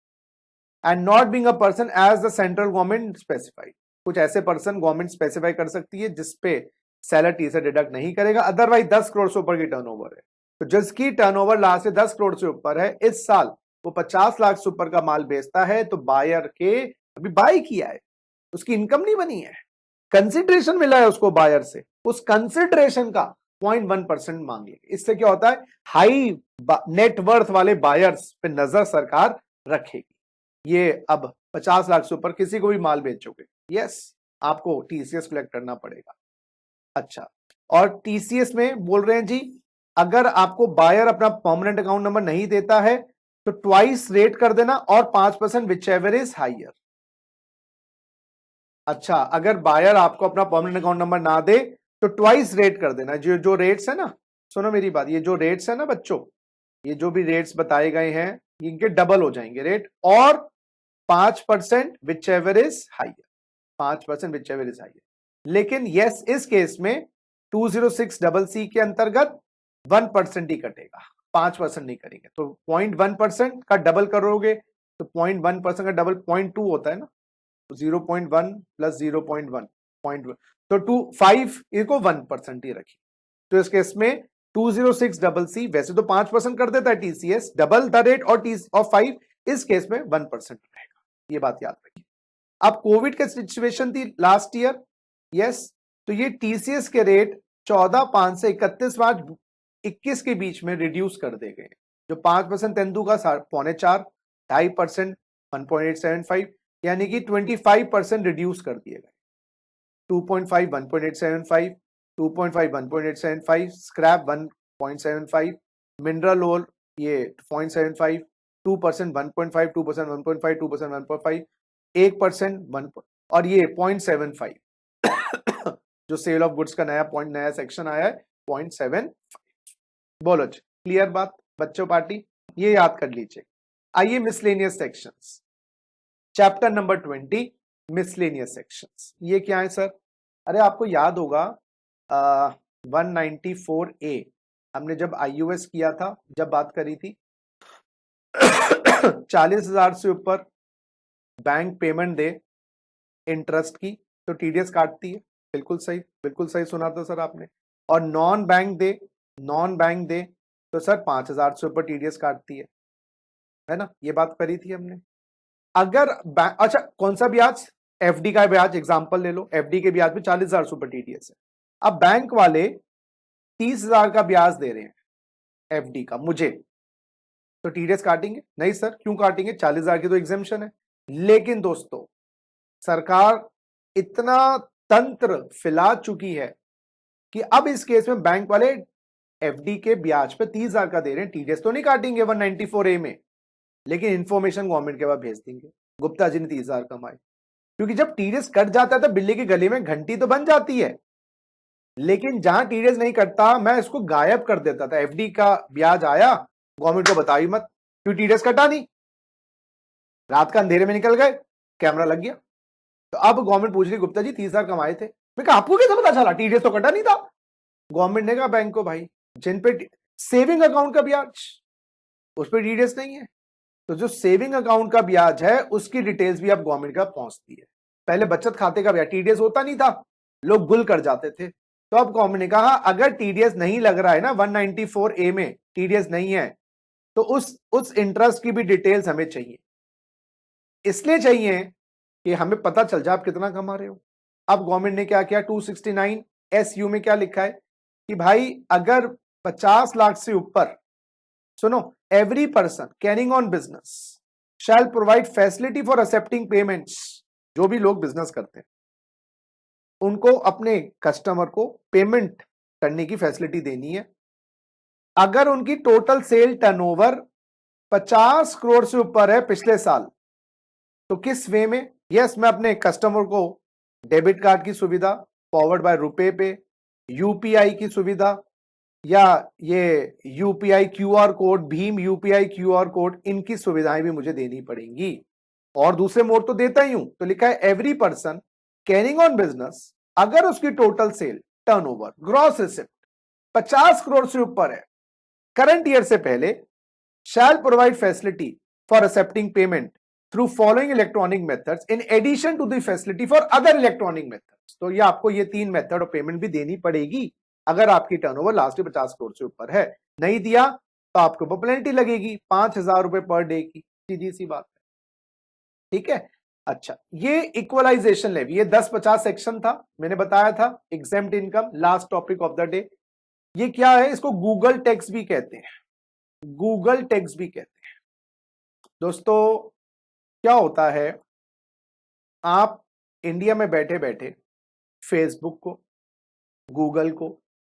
and not being a person as the central government specified. कुछ ऐसे पर्सन गवर्नमेंट स्पेसिफाई कर सकती है जिसपे सैलरी से डिडक्ट नहीं करेगा, अदरवाइज 10 करोड़ से ऊपर की टर्नओवर है। तो जिसकी टर्नओवर लास्ट से 10 करोड़ से ऊपर है, इस साल वो 50 लाख से ऊपर का माल बेचता है, तो बायर के अभी बाय किया है, उसकी इनकम नहीं बनी है, कंसिडरेशन मिला है उसको बायर से, उस कंसिडरेशन का 0.1% मांग लेंगे। इससे क्या होता है, हाई नेटवर्थ वाले बायर्स पे नजर सरकार रखेगी। ये अब 50 लाख से ऊपर किसी को भी माल बेचोगे, यस, आपको टीसीएस कलेक्ट करना पड़ेगा। अच्छा, और टीसीएस में बोल रहे हैं जी, अगर आपको बायर अपना परमानेंट अकाउंट नंबर नहीं देता है तो ट्वाइस रेट कर देना और 5% विच एवर इज हाइयर। अच्छा, अगर बायर आपको अपना परमानेंट अकाउंट नंबर ना दे तो ट्वाइस रेट कर देना। जो रेट्स है ना, सुनो मेरी बात, ये जो रेट्स है ना बच्चों, ये जो भी रेट्स बताए गए हैं इनके डबल हो जाएंगे रेट, और 5% which ever is higher, 5% which ever is higher. लेकिन यस, इस केस में 206CC के अंतर्गत 1% ही कटेगा, 5% नहीं करेंगे। तो 0.1% का डबल करोगे तो 0.1% का डबल 0.2 होता है ना, 0.1 प्लस 0.1 0.1, तो 5 इसको 1% ही रखिए। तो इस केस में 206CC वैसे तो 5% कर देता है टीसीएस, डबल द रेट, और 5 इस केस में 1% रहेगा, ये बात याद रखिए। अब कोविड की सिचुएशन थी लास्ट ईयर, यस, तो ये टीसीएस के रेट 14/5 से 31/5/21 के बीच में रिड्यूस कर दे गए। जो 5% तेंदु का 4.25, 2.5% 1.875, यानी कि 25% रिड्यूस कर दिए गए। 2.5 1.875, 2.5 1.875, स्क्रैप 1.75, मिनरल ओल ये 0.75, 2% 1.5, 2% 1.5, 2% 1.5, 1% 1, और ये 0.75 जो सेल ऑफ गुड्स का नया सेक्शन आया है 0.75। बोलो जी, क्लियर बात बच्चों पार्टी, ये याद कर लीजिए। आइए miscellaneous sections, chapter number 20 miscellaneous sections. ये क्या है सर? अरे आपको याद होगा 194A हमने जब आईयूएस किया था, जब बात करी थी 40,000 से ऊपर बैंक पेमेंट दे इंटरेस्ट की तो टीडीएस काटती है, बिल्कुल सही सुना था सर आपने। और नॉन बैंक दे तो सर 5,000 से ऊपर टीडीएस काटती है ना, ये बात करी थी हमने। अगर अच्छा, कौन सा ब्याज? एफडी का ब्याज एग्जांपल ले लो, एफडी के ब्याज में 40,000 से ऊपर टीडीएस है। अब बैंक वाले 30,000 का ब्याज दे रहे हैं एफडी का मुझे, तो टीडीएस काटेंगे? नहीं सर, क्यों काटेंगे? 40,000 की तो एग्जेम्पशन है। लेकिन दोस्तों, सरकार इतना तंत्र फैला चुकी है कि अब इस केस में बैंक वाले एफडी के ब्याज पे 30,000 का दे रहे हैं, टीडीएस तो नहीं काटेंगे 194A में, लेकिन इंफॉर्मेशन गवर्नमेंट के पास भेज देंगे, गुप्ता जी ने 30,000 कमाए। क्योंकि जब टीडीएस कट जाता है तो बिल्ली के गले में घंटी तो बन जाती है, लेकिन जहां टीडीएस नहीं कटता मैं इसको गायब कर देता था। एफडी का ब्याज आया, गवर्नमेंट को बताई मत, क्यों टीडीएस कटा नहीं, रात का अंधेरे में निकल गए, कैमरा लग गया। तो अब गवर्नमेंट पूछ रही, गुप्ता जी 30,000 कमाए थे। मैं कहा आपको कैसे पता चला, टीडीएस तो कटा नहीं था। गवर्नमेंट ने कहा बैंक को, भाई जिन पे सेविंग अकाउंट का ब्याज उस पर टीडीएस नहीं है, तो जो सेविंग अकाउंट का ब्याज है उसकी डिटेल्स भी अब गवर्नमेंट का पहुंचती है। पहले बचत खाते का ब्याज टीडीएस होता नहीं था, लोग गुल कर जाते थे। तो अब गवर्नमेंट ने कहा अगर टीडीएस नहीं लग रहा है ना 194A में टीडीएस नहीं है, तो उस इंटरेस्ट की भी डिटेल्स हमें चाहिए। इसलिए चाहिए कि हमें पता चल जाए आप कितना कमा रहे हो। अब गवर्नमेंट ने क्या किया, 269SU में क्या लिखा है कि भाई अगर 50 लाख से ऊपर, सुनो, every person carrying on business shell provide facility for accepting payments. जो भी लोग बिजनेस करते हैं उनको अपने कस्टमर को पेमेंट करने की फैसिलिटी देनी है। अगर उनकी टोटल सेल टर्नओवर 50 करोड़ से ऊपर है पिछले साल, तो किस वे में? यस, मैं अपने कस्टमर को डेबिट कार्ड की सुविधा, फॉरवर्ड बाय रुपए पे, यूपीआई की सुविधा, या ये UPI QR code, Bhim UPI QR code, इनकी सुविधाएं भी मुझे देनी पड़ेंगी। और दूसरे मोड तो देता ही हूं, तो लिखा है every person carrying on business अगर उसकी total sale turnover gross receipt 50 crore से ऊपर है करंट ईयर से पहले, shall provide facility for accepting payment through following electronic methods in addition to the facility for other electronic methods। तो ये आपको ये 3 मेथड ऑफ पेमेंट भी देनी पड़ेगी अगर आपकी टर्नओवर लास्ट 50 करोड़ से ऊपर है। नहीं दिया तो आपको पेनल्टी लगेगी 5,000 रुपए पर डे की, सीधी सी बात है। ठीक है, अच्छा ये इक्वलाइजेशन लेवी, ये 10-50 सेक्शन था, मैंने बताया था exempt income, last topic of the day. ये क्या है, इसको गूगल टैक्स भी कहते हैं, गूगल टैक्स भी कहते हैं। दोस्तों क्या होता है, आप इंडिया में बैठे बैठे फेसबुक को, गूगल को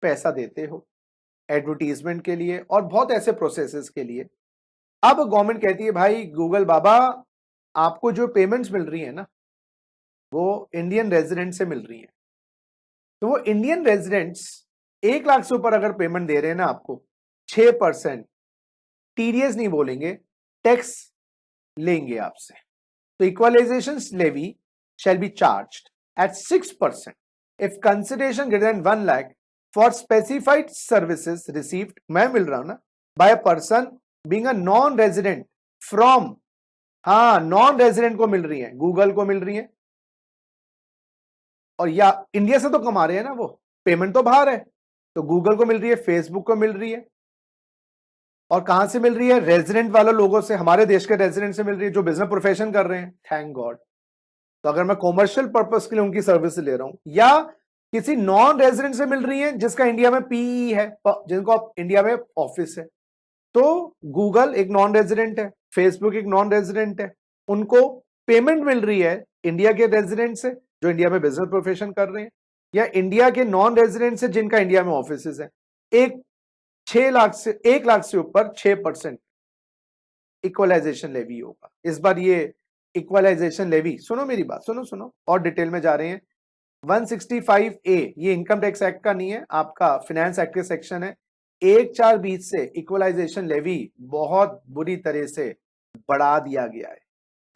पैसा देते हो एडवर्टीजमेंट के लिए और बहुत ऐसे प्रोसेसेस के लिए। अब गवर्नमेंट कहती है भाई गूगल बाबा आपको जो पेमेंट्स मिल रही है ना वो इंडियन रेजिडेंट से मिल रही है, तो वो इंडियन रेजिडेंट्स 1 लाख से ऊपर अगर पेमेंट दे रहे हैं ना आपको, 6% टीडीएस नहीं बोलेंगे, टैक्स लेंगे आपसे। तो equalisation levy shall be charged at 6% if consideration greater than 1 lakh for specified services received, मैं मिल रहा हूं ना, by a person being a non resident from, हाँ नॉन रेजिडेंट को मिल रही है, गूगल को मिल रही है, और या इंडिया से तो कमा रहे हैं ना, वो पेमेंट तो बाहर है, तो गूगल को मिल रही है, फेसबुक को मिल रही है, और कहां से मिल रही है, रेजिडेंट वाले लोगों से, हमारे देश के रेजिडेंट से मिल रही है जो बिजनेस प्रोफेशन कर रहे हैं, थैंक गॉड। तो अगर मैं कॉमर्शियल पर्पस के लिए उनकी सर्विस ले रहा हूं, या किसी नॉन रेजिडेंट से मिल रही है जिसका इंडिया में पीई है, जिनको इंडिया में ऑफिस है, तो गूगल एक नॉन रेजिडेंट है, फेसबुक एक नॉन रेजिडेंट है, उनको पेमेंट मिल रही है इंडिया के रेजिडेंट से जो इंडिया में बिजनेस प्रोफेशन कर रहे हैं, या इंडिया के नॉन रेजिडेंट से जिनका इंडिया में ऑफिस है। 1 लाख से ऊपर 6% इक्वलाइजेशन लेवी होगा। इस बार ये इक्वलाइजेशन लेवी, सुनो मेरी बात, सुनो और डिटेल में जा रहे हैं। 165A ये इनकम टैक्स एक्ट का नहीं है, आपका फिनेंस एक्ट के सेक्शन है। 1/4/20 से इक्वलाइजेशन लेवी बहुत बुरी तरह से बढ़ा दिया गया है,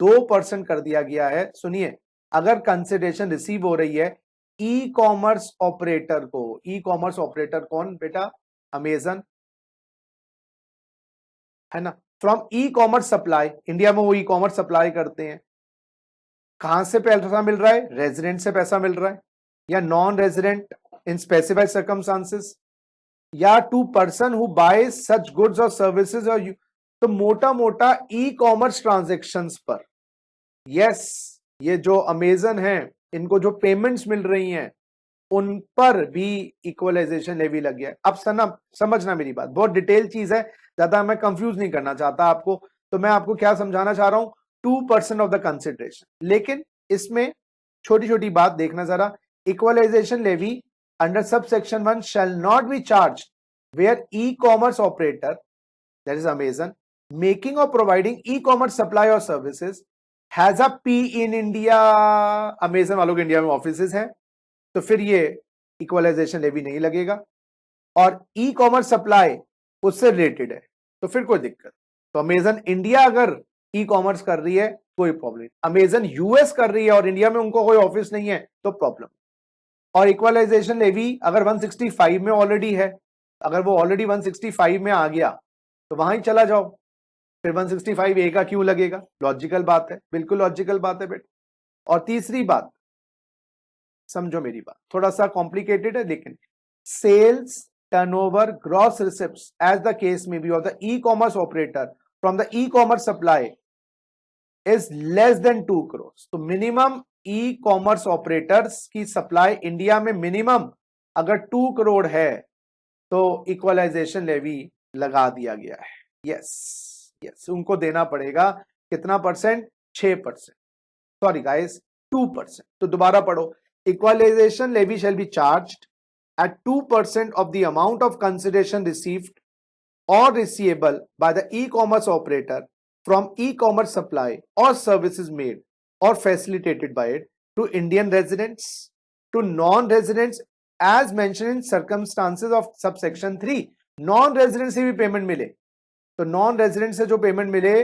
2% कर दिया गया है। सुनिए, अगर कंसिडरेशन रिसीव हो रही है ई कॉमर्स ऑपरेटर को, ई कॉमर्स ऑपरेटर कौन बेटा, अमेजन है ना, from E commerce supply, India में वो ई कॉमर्स सप्लाई करते हैं, कहां से पैसा मिल रहा है, रेजिडेंट से पैसा मिल रहा है, या non resident in specified circumstances, या to person who bye such goods और सर्विसेज, और तो मोटा मोटा ई कॉमर्स ट्रांजेक्शन्स पर, यस ये जो अमेजन है इनको जो पेमेंट्स मिल रही हैं उन पर भी इक्वलाइजेशन लेवी लग गया है। अब समझना मेरी बात, बहुत डिटेल चीज है, ज्यादा मैं कंफ्यूज नहीं करना चाहता आपको, तो मैं आपको क्या समझाना चाह रहा हूं, 2% ऑफ द कंसिडरेशन। लेकिन इसमें छोटी छोटी बात देखना जरा, equalisation levy under sub section 1 shall not be charge where e commerce operator, that is Amazon, making और प्रोवाइडिंग ई कॉमर्स सप्लाई और services has a P in India, Amazon वालों के इंडिया में ऑफिसेज हैं, तो फिर ये इक्वलाइजेशन लेवी नहीं लगेगा। और ई कॉमर्स सप्लाई उससे रिलेटेड है तो फिर कोई दिक्कत। तो अमेजन इंडिया अगर ई कॉमर्स कर रही है कोई प्रॉब्लम, अमेजन यूएस कर रही है और इंडिया में उनको कोई ऑफिस नहीं है तो प्रॉब्लम। और इक्वलाइजेशन लेवी अगर 165 में ऑलरेडी है, अगर वो ऑलरेडी 165 में आ गया तो वहां ही चला जाओ, फिर 165A का क्यों लगेगा, लॉजिकल बात है, बिल्कुल लॉजिकल बात है बेटा। और तीसरी बात समझो मेरी बात, थोड़ा सा कॉम्प्लिकेटेड है लेकिन sales turnover gross receipts as the case may be of the e commerce operator from the e commerce supply is less than 2 crore, तो मिनिमम ई कॉमर्स ऑपरेटर्स की सप्लाई इंडिया में मिनिमम अगर 2 करोड़ है तो इक्वलाइजेशन लेवी लगा दिया गया है। यस उनको देना पड़ेगा कितना परसेंट, 6%, सॉरी गाइस 2%। तो दोबारा पढ़ो, equalisation levy shall be charged at 2% of the amount of consideration received or receivable by the e-commerce operator from e-commerce supply or services made or facilitated by it to Indian residents, to non-residents as mentioned in circumstances of subsection 3। non-resident से भी payment मिले तो non-resident से जो payment मिले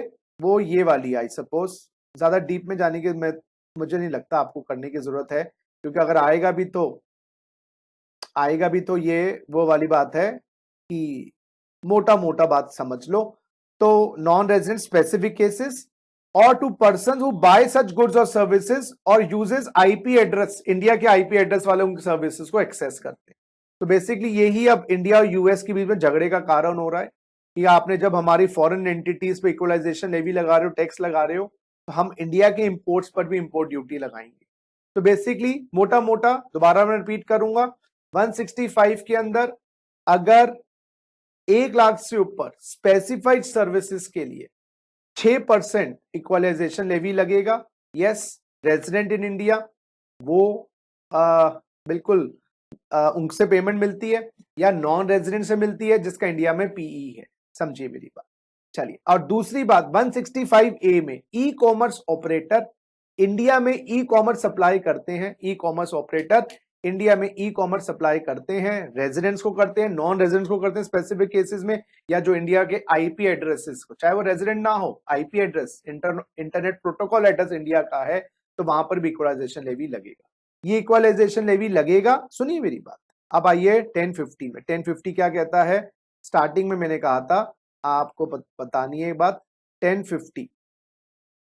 वो ये वाली, आई सपोज ज्यादा डीप में जाने की मुझे नहीं लगता आपको करने की जरूरत है, क्योंकि अगर आएगा भी तो ये वो वाली बात है कि मोटा मोटा बात समझ लो। तो नॉन रेजिडेंट स्पेसिफिक केसेस और to person who bye such goods और सर्विसेज और यूजेस आईपी एड्रेस, इंडिया के आईपी एड्रेस वाले उनकी सर्विसेज को एक्सेस करते हैं। तो बेसिकली यही अब इंडिया और यूएस के बीच में झगड़े का कारण हो रहा है कि आपने जब हमारी फॉरेन एंटिटीज पे इक्वलाइजेशन लेवी लगा रहे हो, टैक्स लगा रहे हो, तो हम इंडिया के इंपोर्ट्स पर भी इंपोर्ट ड्यूटी लगाएंगे। तो बेसिकली मोटा मोटा दोबारा मैं रिपीट करूंगा, 165 के अंदर अगर 1 लाख से ऊपर स्पेसिफाइड सर्विसेज के लिए 6% इक्वलाइजेशन लेवी लगेगा। यस, रेजिडेंट इन इंडिया वो बिल्कुल उनसे पेमेंट मिलती है, या नॉन रेजिडेंट से मिलती है जिसका इंडिया में पीई है। समझिए मेरी बात। चलिए, और दूसरी बात 165A में ई कॉमर्स ऑपरेटर इंडिया में ई कॉमर्स सप्लाई करते हैं, ई कॉमर्स ऑपरेटर इंडिया में ई कॉमर्स सप्लाई करते हैं, रेजिडेंट्स को करते हैं, नॉन रेजिडेंट्स को करते हैं स्पेसिफिक केसेस में, या जो इंडिया के आईपी एड्रेसेस को, चाहे वो रेजिडेंट ना हो, IP address internet protocol address India का है, तो वहां पर भी इक्वलाइजेशन लेवी लगेगा। ये इक्वलाइजेशन लेवी लगेगा। सुनिए मेरी बात। अब आइए 1050 में। 1050 क्या कहता है? स्टार्टिंग में मैंने कहा था आपको बतानी है बात। 1050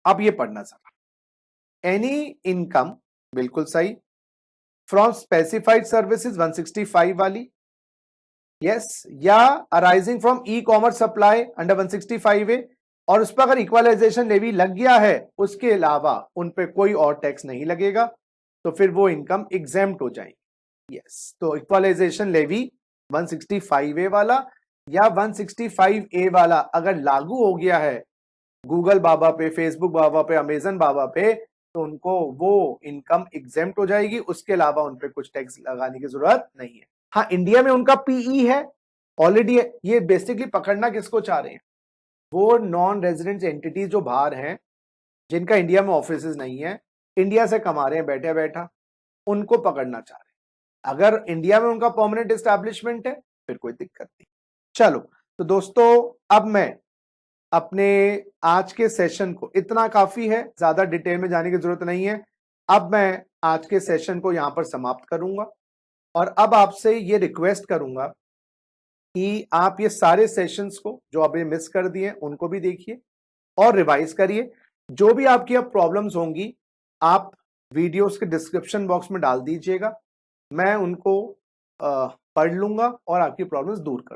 अब ये पढ़ना जरा। एनी इनकम, बिल्कुल सही, फ्रॉम स्पेसिफाइड सर्विसेज 165 वाली, यस, या arising from E commerce supply under 165A, और उस पर अगर इक्वलाइजेशन लेवी लग गया है, उसके अलावा उन पे कोई और टैक्स नहीं लगेगा, तो फिर वो इनकम एग्जेम्प्ट हो जाएगी। यस, तो इक्वलाइजेशन लेवी 165A वाला या 165A वाला अगर लागू हो गया है गूगल बाबा पे, फेसबुक बाबा पे, अमेजन बाबा पे, तो उनको वो इनकम एग्जेम्प्ट हो जाएगी, उसके अलावा उन पे कुछ टैक्स लगाने की जरूरत नहीं है। हाँ, इंडिया में उनका पीई है ऑलरेडी। ये बेसिकली पकड़ना किसको चाह रहे हैं? वो नॉन रेजिडेंट एंटिटीज जो बाहर हैं, जिनका इंडिया में ऑफिसेज नहीं है, इंडिया से कमा रहे हैं बैठे बैठा, उनको पकड़ना चाह रहे हैं। अगर इंडिया में उनका परमानेंट एस्टैब्लिशमेंट है फिर कोई दिक्कत नहीं। चलो, तो दोस्तों अब मैं अपने आज के सेशन को, इतना काफी है, ज्यादा डिटेल में जाने की जरूरत नहीं है। अब मैं आज के सेशन को यहां पर समाप्त करूंगा और अब आपसे ये रिक्वेस्ट करूंगा कि आप ये सारे सेशंस को जो अभी मिस कर दिए उनको भी देखिए और रिवाइज करिए। जो भी आपकी अब प्रॉब्लम्स होंगी आप वीडियोस के डिस्क्रिप्शन बॉक्स में डाल दीजिएगा, मैं उनको पढ़ लूंगा और आपकी प्रॉब्लम्स दूर कर